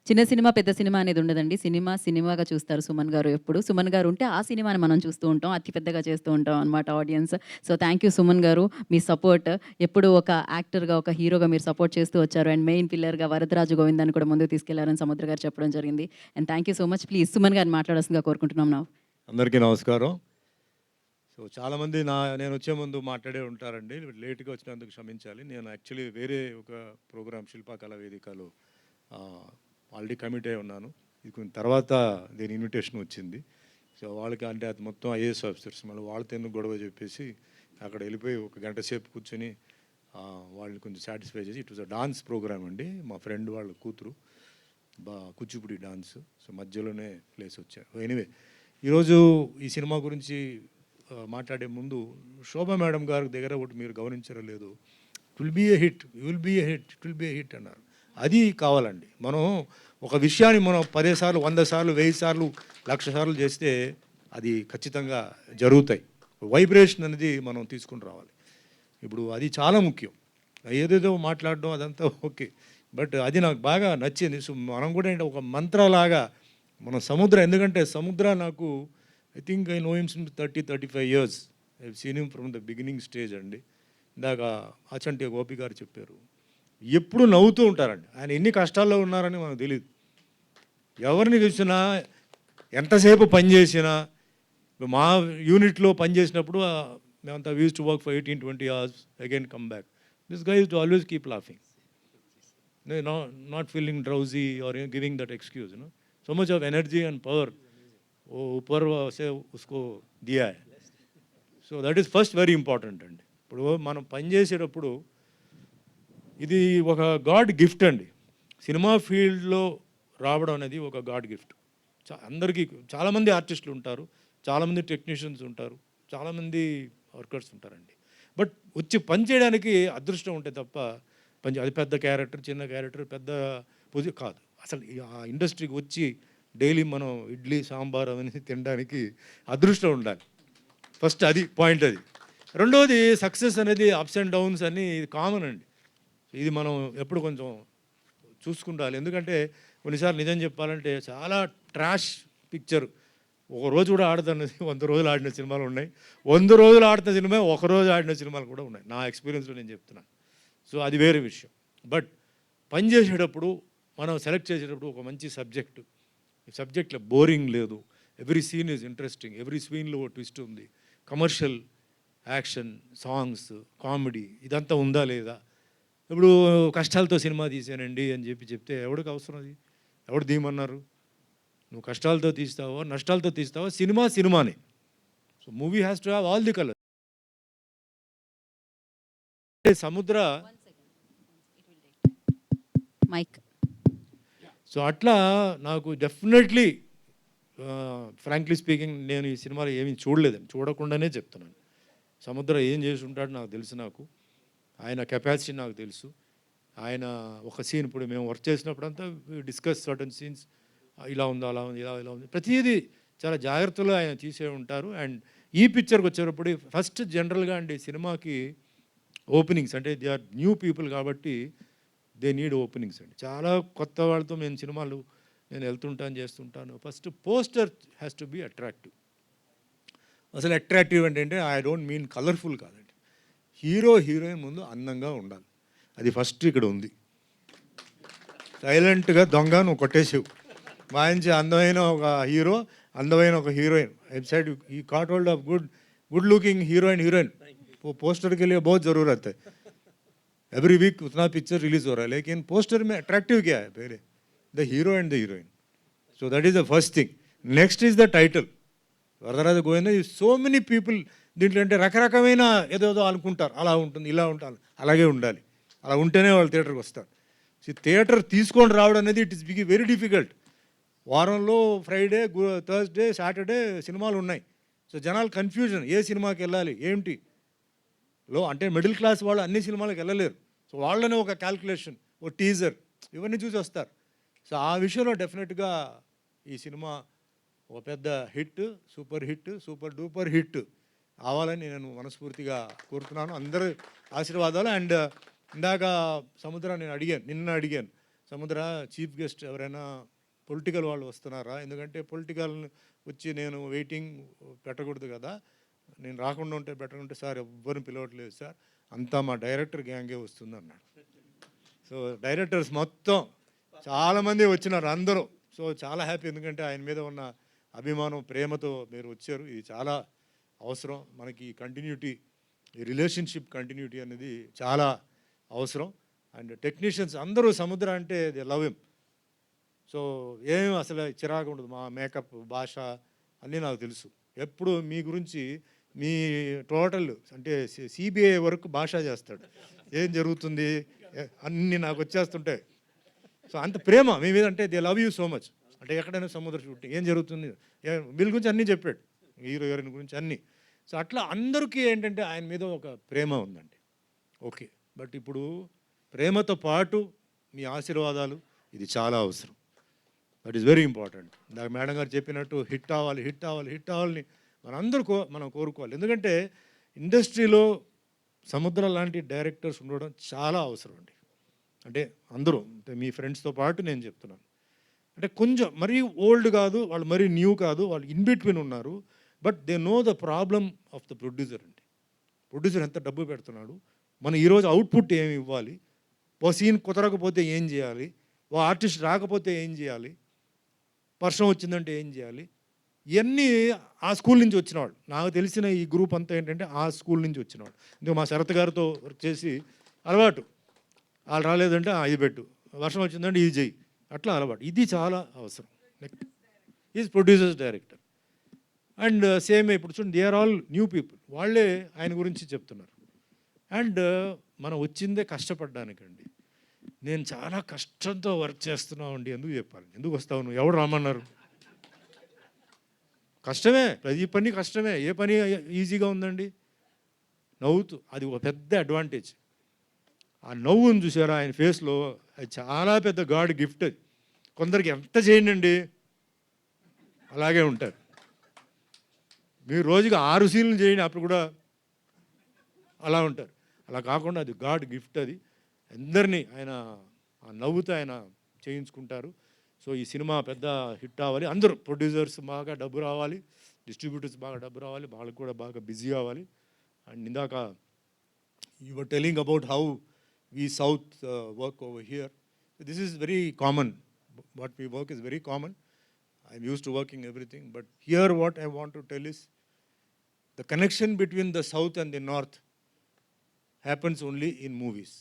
చిన్న సినిమా పెద్ద సినిమా అనేది ఉండదండి. సినిమా సినిమాగా చూస్తారు సుమన్ గారు. ఎప్పుడు సుమన్ గారు ఉంటే ఆ సినిమాని మనం చూస్తూ ఉంటాం, అతి పెద్దగా చేస్తూ ఉంటాం అనమాట audience. So thank you Suman గారు, మీ సపోర్ట్ ఎప్పుడు ఒక యాక్టర్గా, ఒక హీరోగా మీరు సపోర్ట్ చేస్తూ వచ్చారు. అండ్ మెయిన్ పిల్లర్గా వరదరాజు గోవిందాన్ని కూడా ముందుకు తీసుకెళ్లారని సముద్ర గారు చెప్పడం జరిగింది. And thank you so much. Please Suman గారిని మాట్లాడాల్సిందిగా కోరుకుంటున్నాం. నా అందరికీ నమస్కారం. సో చాలామంది నేను వచ్చే ముందు మాట్లాడే ఉంటారండి, లేట్గా వచ్చినందుకు క్షమించాలి. నేను యాక్చువల్లీ వేరే ఒక ప్రోగ్రామ్ శిల్పకళా వేదికలో ఆల్రెడీ కమిట్ అయి ఉన్నాను. ఇది కొంచెం తర్వాత దీని ఇన్విటేషన్ వచ్చింది. సో వాళ్ళకి అంటే అది మొత్తం ఐఏఎస్ ఆఫీసర్స్, మళ్ళీ వాళ్ళతో ఎందుకు గొడవ చెప్పేసి అక్కడ వెళ్ళిపోయి ఒక గంట సేపు కూర్చొని వాళ్ళని కొంచెం సాటిస్ఫై చేసి, it was a dance program అండి, మా ఫ్రెండ్ వాళ్ళ కూతురు కూచిపూడి డాన్స్. సో మధ్యలోనే ప్లేస్ వచ్చారు. ఎనీవే ఈరోజు ఈ సినిమా గురించి మాట్లాడే ముందు శోభా మేడం గారి దగ్గర ఒకటి మీరు గమనించారో లేదు, it will be a hit, you will be a hit, it will be a hit అన్నారు. అది కావాలండి. మనం ఒక విషయాన్ని మనం 10 సార్లు 100 సార్లు 1000 సార్లు 1,00,000 సార్లు చేస్తే అది ఖచ్చితంగా జరుగుతాయి. వైబ్రేషన్ అనేది మనం తీసుకుని రావాలి. ఇప్పుడు అది చాలా ముఖ్యం. ఏదేదో మాట్లాడడం అదంతా ఓకే, బట్ అది నాకు బాగా నచ్చింది. సో మనం కూడా ఏంటి ఒక మంత్రలాగా మన సముద్ర, ఎందుకంటే సముద్ర నాకు I think I know him since 30-35 years. I seen him from the beginning stage అండి. ఇందాక అచంటి గోపి గారు చెప్పారు, ఎప్పుడు నవ్వుతూ ఉంటారండి. ఆయన ఎన్ని కష్టాల్లో ఉన్నారని మనకు తెలియదు. ఎవరిని చూసినా ఎంతసేపు పనిచేసినా, మా యూనిట్లో పనిచేసినప్పుడు మేమంతా use to work for 18-20 hours, again come back. This guy use to always keep laughing, not feeling drowsy or giving that excuse, you know. So much of energy and power वो ऊपर से उसको दिया है. So that is first very important అండి. ఇప్పుడు మనం పనిచేసేటప్పుడు ఇది ఒక గాడ్ గిఫ్ట్ అండి. సినిమా ఫీల్డ్లో రావడం అనేది ఒక గాడ్ గిఫ్ట్. అందరికీ చాలామంది ఆర్టిస్టులు ఉంటారు, చాలామంది టెక్నీషియన్స్ ఉంటారు, చాలామంది వర్కర్స్ ఉంటారండి. బట్ వచ్చి పని చేయడానికి అదృష్టం ఉంటే తప్ప అది పెద్ద క్యారెక్టర్, చిన్న క్యారెక్టర్, పెద్ద పొజిషన్ కాదు. అసలు ఆ ఇండస్ట్రీకి వచ్చి డైలీ మనం ఇడ్లీ సాంబార్ అవన్నీ తినడానికి అదృష్టం ఉండాలి. ఫస్ట్ అది పాయింట్. అది రెండవది, సక్సెస్ అనేది అప్స్ అండ్ డౌన్స్ అన్నీ కామన్ అండి. ఇది మనం ఎప్పుడు కొంచెం చూసుకుంటాలి. ఎందుకంటే కొన్నిసార్లు నిజం చెప్పాలంటే చాలా ట్రాష్ పిక్చర్ ఒక రోజు కూడా ఆడదన్నది 100 రోజులు ఆడిన సినిమాలు ఉన్నాయి, 100 రోజులు ఆడుతున్న సినిమా ఒక రోజు ఆడిన సినిమాలు కూడా ఉన్నాయి. నా ఎక్స్పీరియన్స్లో నేను చెప్తున్నాను. సో అది వేరే విషయం. బట్ పని చేసేటప్పుడు మనం సెలెక్ట్ చేసేటప్పుడు ఒక మంచి సబ్జెక్టు, ఈ సబ్జెక్ట్లో బోరింగ్ లేదు, every scene is interesting, every సీన్లో ఒక ట్విస్ట్ ఉంది, కమర్షియల్, యాక్షన్, సాంగ్స్, కామెడీ ఇదంతా ఉందా లేదా. ఇప్పుడు కష్టాలతో సినిమా తీసానండి అని చెప్తే ఎవరికి అవసరం? అది ఎవడు తీయమన్నారు? నువ్వు కష్టాలతో తీస్తావో నష్టాలతో తీస్తావో, సినిమా సినిమానే. So movie has to have all the colour. సముద్ర మైక్. సో అట్లా నాకు డెఫినెట్లీ ఫ్రాంక్లీ స్పీకింగ్ నేను ఈ సినిమాలో ఏమీ చూడలేదండి, చూడకుండానే చెప్తున్నాను. సముద్ర ఏం చేసి ఉంటాడు నాకు తెలుసు, నాకు ఆయన కెపాసిటీ నాకు తెలుసు. ఆయన ఒక సీన్ ఇప్పుడు మేము వర్క్ చేసినప్పుడంతా డిస్కస్ సర్టన్ సీన్స్, ఇలా ఉందా అలా ఉంది, ఇలా ఉంది, ప్రతిదీ చాలా జాగ్రత్తగా ఆయన తీసే ఉంటారు. అండ్ ఈ పిక్చర్కి వచ్చేటప్పుడు ఫస్ట్ జనరల్గా అండి సినిమాకి ఓపెనింగ్స్, అంటే దే ఆర్ న్యూ పీపుల్ కాబట్టి దే నీడ్ ఓపెనింగ్స్ అండి. చాలా కొత్త వాళ్ళతో నేను వెళ్తుంటాను, చేస్తుంటాను. First poster has to be attractive. అసలు అట్రాక్టివ్ అంటే ఐ డోంట్ మీన్ కలర్ఫుల్ కాదండి, హీరోయిన్ ముందు అందంగా ఉండాలి. అది ఫస్ట్ ఇక్కడ ఉంది. సైలెంట్గా దొంగ నువ్వు కొట్టేసావు, మంచి అందమైన ఒక హీరో, అందమైన ఒక హీరోయిన్. ఐ సైడ్ ఈ cot hold of good looking heroine वो पोस्टर के लिए बहुत ज़रूरत है. एवरी वीक उतना पिक्चर रिलीज़ हो रहा है, लेकिन पोस्टर में अट्रैक्टिव क्या है? पहले the hero and the heroine. So that is the first thing. Next is the title. Varadaraja Govinda. So many people దీంట్లో అంటే రకరకమైన ఏదో అనుకుంటారు, అలా ఉంటుంది ఇలా ఉంటుంది, అలాగే ఉండాలి, అలా ఉంటేనే వాళ్ళు థియేటర్కి వస్తారు. థియేటర్ తీసుకొని రావడం అనేది ఇట్ ఇస్ వెరీ డిఫికల్ట్. వారంలో ఫ్రైడే, థర్స్డే, సాటర్డే సినిమాలు ఉన్నాయి. సో జనాలు కన్ఫ్యూజన్, ఏ సినిమాకి వెళ్ళాలి ఏంటి అంటే మిడిల్ క్లాస్ వాళ్ళు అన్ని సినిమాలకు వెళ్ళలేరు. సో వాళ్ళనే ఒక క్యాల్కులేషన్, ఓ టీజర్, ఇవన్నీ చూసి వస్తారు. సో ఆ విషయంలో డెఫినెట్గా ఈ సినిమా ఒక పెద్ద హిట్, సూపర్ డూపర్ హిట్ అవ్వాలని నేను మనస్ఫూర్తిగా కోరుతున్నాను. అందరూ ఆశీర్వాదాలు. అండ్ ఇందాక సముద్ర నిన్న అడిగాను, సముద్ర చీఫ్ గెస్ట్ ఎవరైనా పొలిటికల్ వాళ్ళు వస్తున్నారా? ఎందుకంటే పొలిటికల్ వచ్చి నేను వెయిటింగ్ పెట్టకూడదు కదా, నేను రాకుండా ఉంటే బెటర్ ఉంటే. సార్ ఎవ్వరిని పిలవట్లేదు సార్, అంతా మా డైరెక్టర్ గ్యాంగే వస్తుంది అన్నాడు. సో డైరెక్టర్స్ మొత్తం చాలామంది వచ్చినారు అందరూ. సో చాలా హ్యాపీ, ఎందుకంటే ఆయన మీద ఉన్న అభిమానం, ప్రేమతో మీరు వచ్చారు. ఇది చాలా అవసరం మనకి. కంటిన్యూటీ, ఈ రిలేషన్షిప్ కంటిన్యూటీ అనేది చాలా అవసరం. అండ్ టెక్నీషియన్స్ అందరూ సముద్ర అంటే దే లవ్ హిమ్. సో ఏం అసలు చిరాకు ఉండదు. మా మేకప్ భాష అన్నీ నాకు తెలుసు. ఎప్పుడు మీ గురించి మీ టోటల్ అంటే సిబిఐ వరకు భాష చేస్తాడు. ఏం జరుగుతుంది అన్నీ నాకు వచ్చేస్తుంటాయి. సో అంత ప్రేమ మీ మీద, అంటే they love you so much. అంటే ఎక్కడైనా సముద్ర షూటింగ్ ఏం జరుగుతుంది వీళ్ళ గురించి అన్నీ చెప్పాడు, హీరో హీరోయిన్ గురించి అన్నీ. సో అట్లా అందరికీ ఏంటంటే ఆయన మీద ఒక ప్రేమ ఉందండి. ఓకే, బట్ ఇప్పుడు ప్రేమతో పాటు మీ ఆశీర్వాదాలు ఇది చాలా అవసరం. That is very important. ఇందాక మేడం గారు చెప్పినట్టు హిట్ అవ్వాలి హిట్ అవ్వాలి హిట్ అవ్వాలని మనం కోరుకోవాలి. ఎందుకంటే ఇండస్ట్రీలో సముద్రం లాంటి డైరెక్టర్స్ ఉండడం చాలా అవసరం అండి. అంటే అందరూ, అంటే మీ ఫ్రెండ్స్తో పాటు నేను చెప్తున్నాను. అంటే కొంచెం మరీ ఓల్డ్ కాదు వాళ్ళు, మరీ న్యూ కాదు, వాళ్ళు ఇన్ బిట్వీన్ ఉన్నారు. But they know the problem of the producer అండి. ప్రొడ్యూసర్ ఎంత డబ్బు పెడుతున్నాడు, మనం ఈరోజు అవుట్పుట్ ఏమి ఇవ్వాలి, ఓ సీన్ కుదరకపోతే ఏం చేయాలి, ఓ ఆర్టిస్ట్ రాకపోతే ఏం చేయాలి, వర్షం వచ్చిందంటే ఏం చేయాలి, ఇవన్నీ ఆ స్కూల్ నుంచి వచ్చినవాళ్ళు. నాకు తెలిసిన ఈ గ్రూప్ అంతా ఏంటంటే ఆ స్కూల్ నుంచి వచ్చినవాళ్ళు. ఇందుకు మా శరత్ గారితో వర్క్ చేసి అలవాటు. వాళ్ళు రాలేదంటే ఇది పెట్టు, వర్షం వచ్చిందంటే ఇది చెయ్యి, అట్లా అలవాటు. ఇది చాలా అవసరం. Is producers director. And same ఇప్పుడు చూడండి, they are all new people. వాళ్ళే ఆయన గురించి చెప్తున్నారు. అండ్ మనం వచ్చిందే కష్టపడ్డానికండి. నేను చాలా కష్టంతో వర్క్ చేస్తున్నామండి. ఎందుకు చెప్పాలి, ఎందుకు వస్తావు నువ్వు, ఎవరు రమ్మన్నారు? కష్టమే, ప్రతి పని కష్టమే. ఏ పని ఈజీగా ఉందండి? నవ్వుతూ, అది ఒక పెద్ద అడ్వాంటేజ్. ఆ నవ్వును చూసారా ఆయన ఫేస్లో, అది చాలా పెద్ద గాడ్ గిఫ్ట్. అది కొందరికి ఎంత చేయండి అలాగే ఉంటారు. మీరు రోజుకి 6 సీన్లు చేయండి, అప్పుడు కూడా అలా ఉంటారు. అలా కాకుండా అది గాడ్ గిఫ్ట్. అది అందరినీ ఆయన ఆ నవ్వుతో ఆయన చేయించుకుంటారు. సో ఈ సినిమా పెద్ద హిట్ అవ్వాలి, అందరూ ప్రొడ్యూసర్స్ బాగా డబ్బు రావాలి, డిస్ట్రిబ్యూటర్స్ బాగా డబ్బు రావాలి, వాళ్ళకు కూడా బాగా బిజీ అవ్వాలి. అండ్ ఇందాక you were telling about how we south work over here. This is very common. What we work is very common. I'm used to working everything. But here what I want to tell is the connection between the south and the north happens only in movies.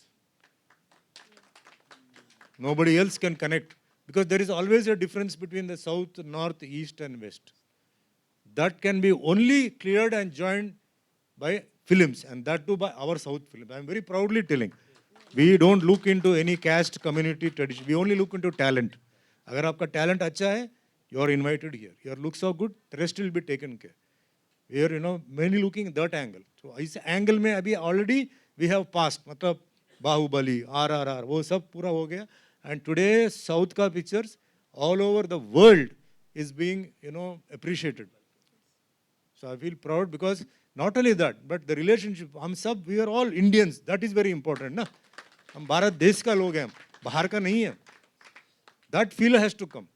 Nobody else can connect, because there is always a difference between the south, north, east and west. That can be only cleared and joined by films, and that too by our south films. I am very proudly telling, we don't look into any caste, community, tradition. We only look into talent. Agar aapka talent acha hai, you are invited here. Your looks are good, the rest will be taken care. We are, mainly looking at that angle. So इस angle में अभी already we have passed. मतलब Baahubali, RRR, वो सब पूरा हो गया. And today South का pictures all over the world is being, appreciated. So I feel proud, because not only that, but the relationship. हम सब, we are all Indians. That is very important, ना? हम भारत देश का लोग हैं, बाहर का नहीं है. That feel has to come.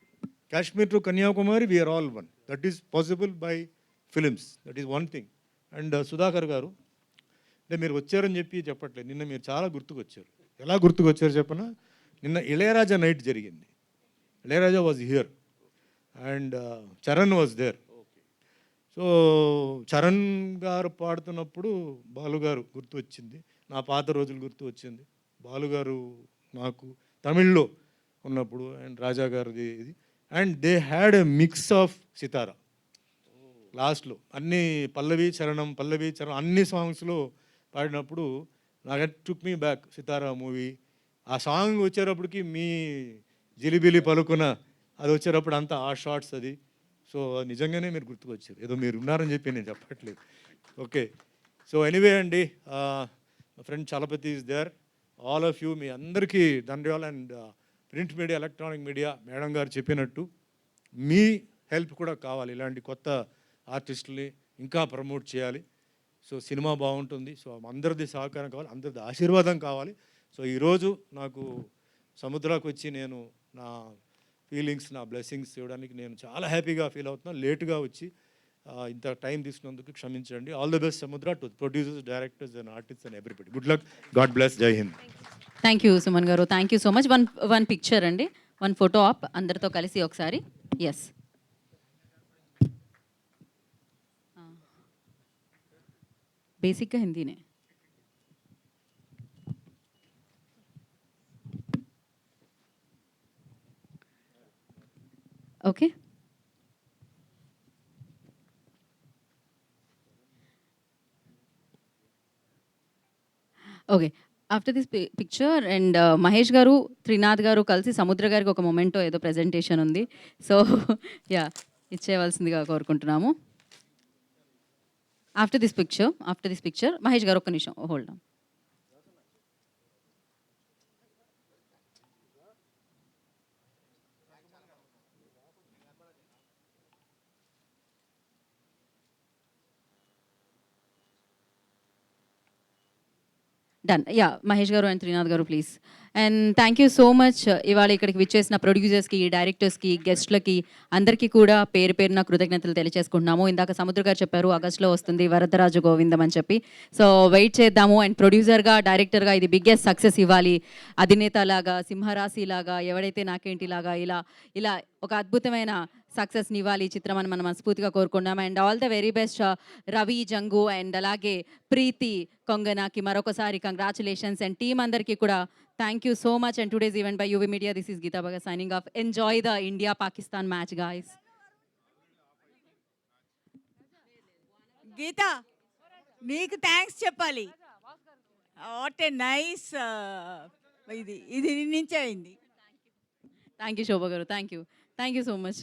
Kashmir to Kanyakumari, we are all one. That is possible by films. That is one thing. And Sudhakar గారు, అంటే మీరు వచ్చారని చెప్పట్లేదు, నిన్న మీరు చాలా గుర్తుకొచ్చారు. ఎలా గుర్తుకొచ్చారు చెప్పనా? నిన్న ఇళయరాజా నైట్ జరిగింది. Ilaiyaraaja was here and Charan was there. So Charan గారు పాడుతున్నప్పుడు బాలుగారు గుర్తు వచ్చింది, నా పాత రోజులు గుర్తు వచ్చింది. బాలుగారు నాకు తమిళ్లో ఉన్నప్పుడు, అండ్ రాజా గారిది ఇది. And they had a mix of Sitara లాస్ట్లో. అన్ని పల్లవి చరణం అన్ని సాంగ్స్లో పాడినప్పుడు నాకు took me back Sitara movie. ఆ సాంగ్ వచ్చేటప్పటికి మీ జిలిబిలి పలుకున అది వచ్చేటప్పుడు అంతా ఆ షార్ట్స్ అది. సో నిజంగానే మీరు గుర్తుకొచ్చారు, ఏదో మీరు ఉన్నారని చెప్పి నేను చెప్పట్లేదు. ఓకే, సో ఎనీవే అండి, friend Chalapathi is there, all of you, మీ అందరికీ ధన్యవాదాలు. And print media, electronic media, madam garu చెప్పినట్టు మీ హెల్ప్ కూడా కావాలి. ఇలాంటి కొత్త ఆర్టిస్టుల్ని ఇంకా ప్రమోట్ చేయాలి. సో సినిమా బాగుంటుంది. సో అందరిది సహకారం కావాలి, అందరిది ఆశీర్వాదం కావాలి. సో ఈరోజు నాకు సముద్రాకు వచ్చి నేను నా ఫీలింగ్స్, నా బ్లెస్సింగ్స్ ఇవ్వడానికి నేను చాలా హ్యాపీగా ఫీల్ అవుతున్నాను. లేటుగా వచ్చి ఇంత టైం తీసుకున్నందుకు క్షమించండి. All the best Samudra to producers, directors and artists and everybody. Good luck, god bless, Jai Hind. Thank you Suman garu, thank you so much. One picture అండి, వన్ ఫోటో ఆప్ అందరితో కలిసి ఒకసారి. ఎస్, బేసిక్గా హిందీనే. Okay. Okay. After this picture and Mahesh garu, Trinath గారు కలిసి సముద్ర గారికి ఒక మొమెంటో ఏదో ప్రెజెంటేషన్ ఉంది. So yeah! ఇచ్చేయవలసిందిగా కోరుకుంటున్నాము. ఆఫ్టర్ దిస్ పిక్చర్ మహేష్ గారు ఒక్క నిమిషం hold on. Done. Yeah! Mahesh గారు అండ్ త్రినాథ్ గారు please. And thank you so much ఇవాళ ఇక్కడికి విచ్చేసిన ప్రొడ్యూసర్స్‌కి, డైరెక్టర్స్‌కి, గెస్ట్‌లకి అందరికీ కూడా పేరు పేరున కృతజ్ఞతలు తెలియజేసుకుంటున్నాము. ఇందాక సముద్ర గారు చెప్పారు ఆగస్ట్‌లో వస్తుంది వరదరాజు గోవిందం అని చెప్పి. సో వెయిట్ చేద్దాము. అండ్ ప్రొడ్యూసర్‌గా, డైరెక్టర్‌గా ఇది బిగ్గెస్ట్ సక్సెస్ ఇవ్వాలి. అధినేతలాగా, సింహరాశిలాగా, ఎవడైతే నాకేంటిలాగా ఇలా ఇలా ఒక అద్భుతమైన సక్సెస్‌ని ఇవ్వాలి ఈ చిత్రం అని మనం మనస్ఫూర్తిగా కోరుకున్నాం. And all the very best Ravi, Jangu and అలాగే ప్రీతి, కొంగనాకి మరొకసారి కంగ్రాచులేషన్స్. అండ్ టీమ్ అందరికీ కూడా thank you so much. And today's event by UV media. This is Gita Bhagat signing off. Enjoy the ఇండియా-పాకిస్తాన్ match guys. గీత నీకు థ్యాంక్స్ చెప్పాలి. వాట్ ఏ నైస్ ఇది ఇది నీ నుంచే అయింది. Thank you Shobha garu. Thank you so much.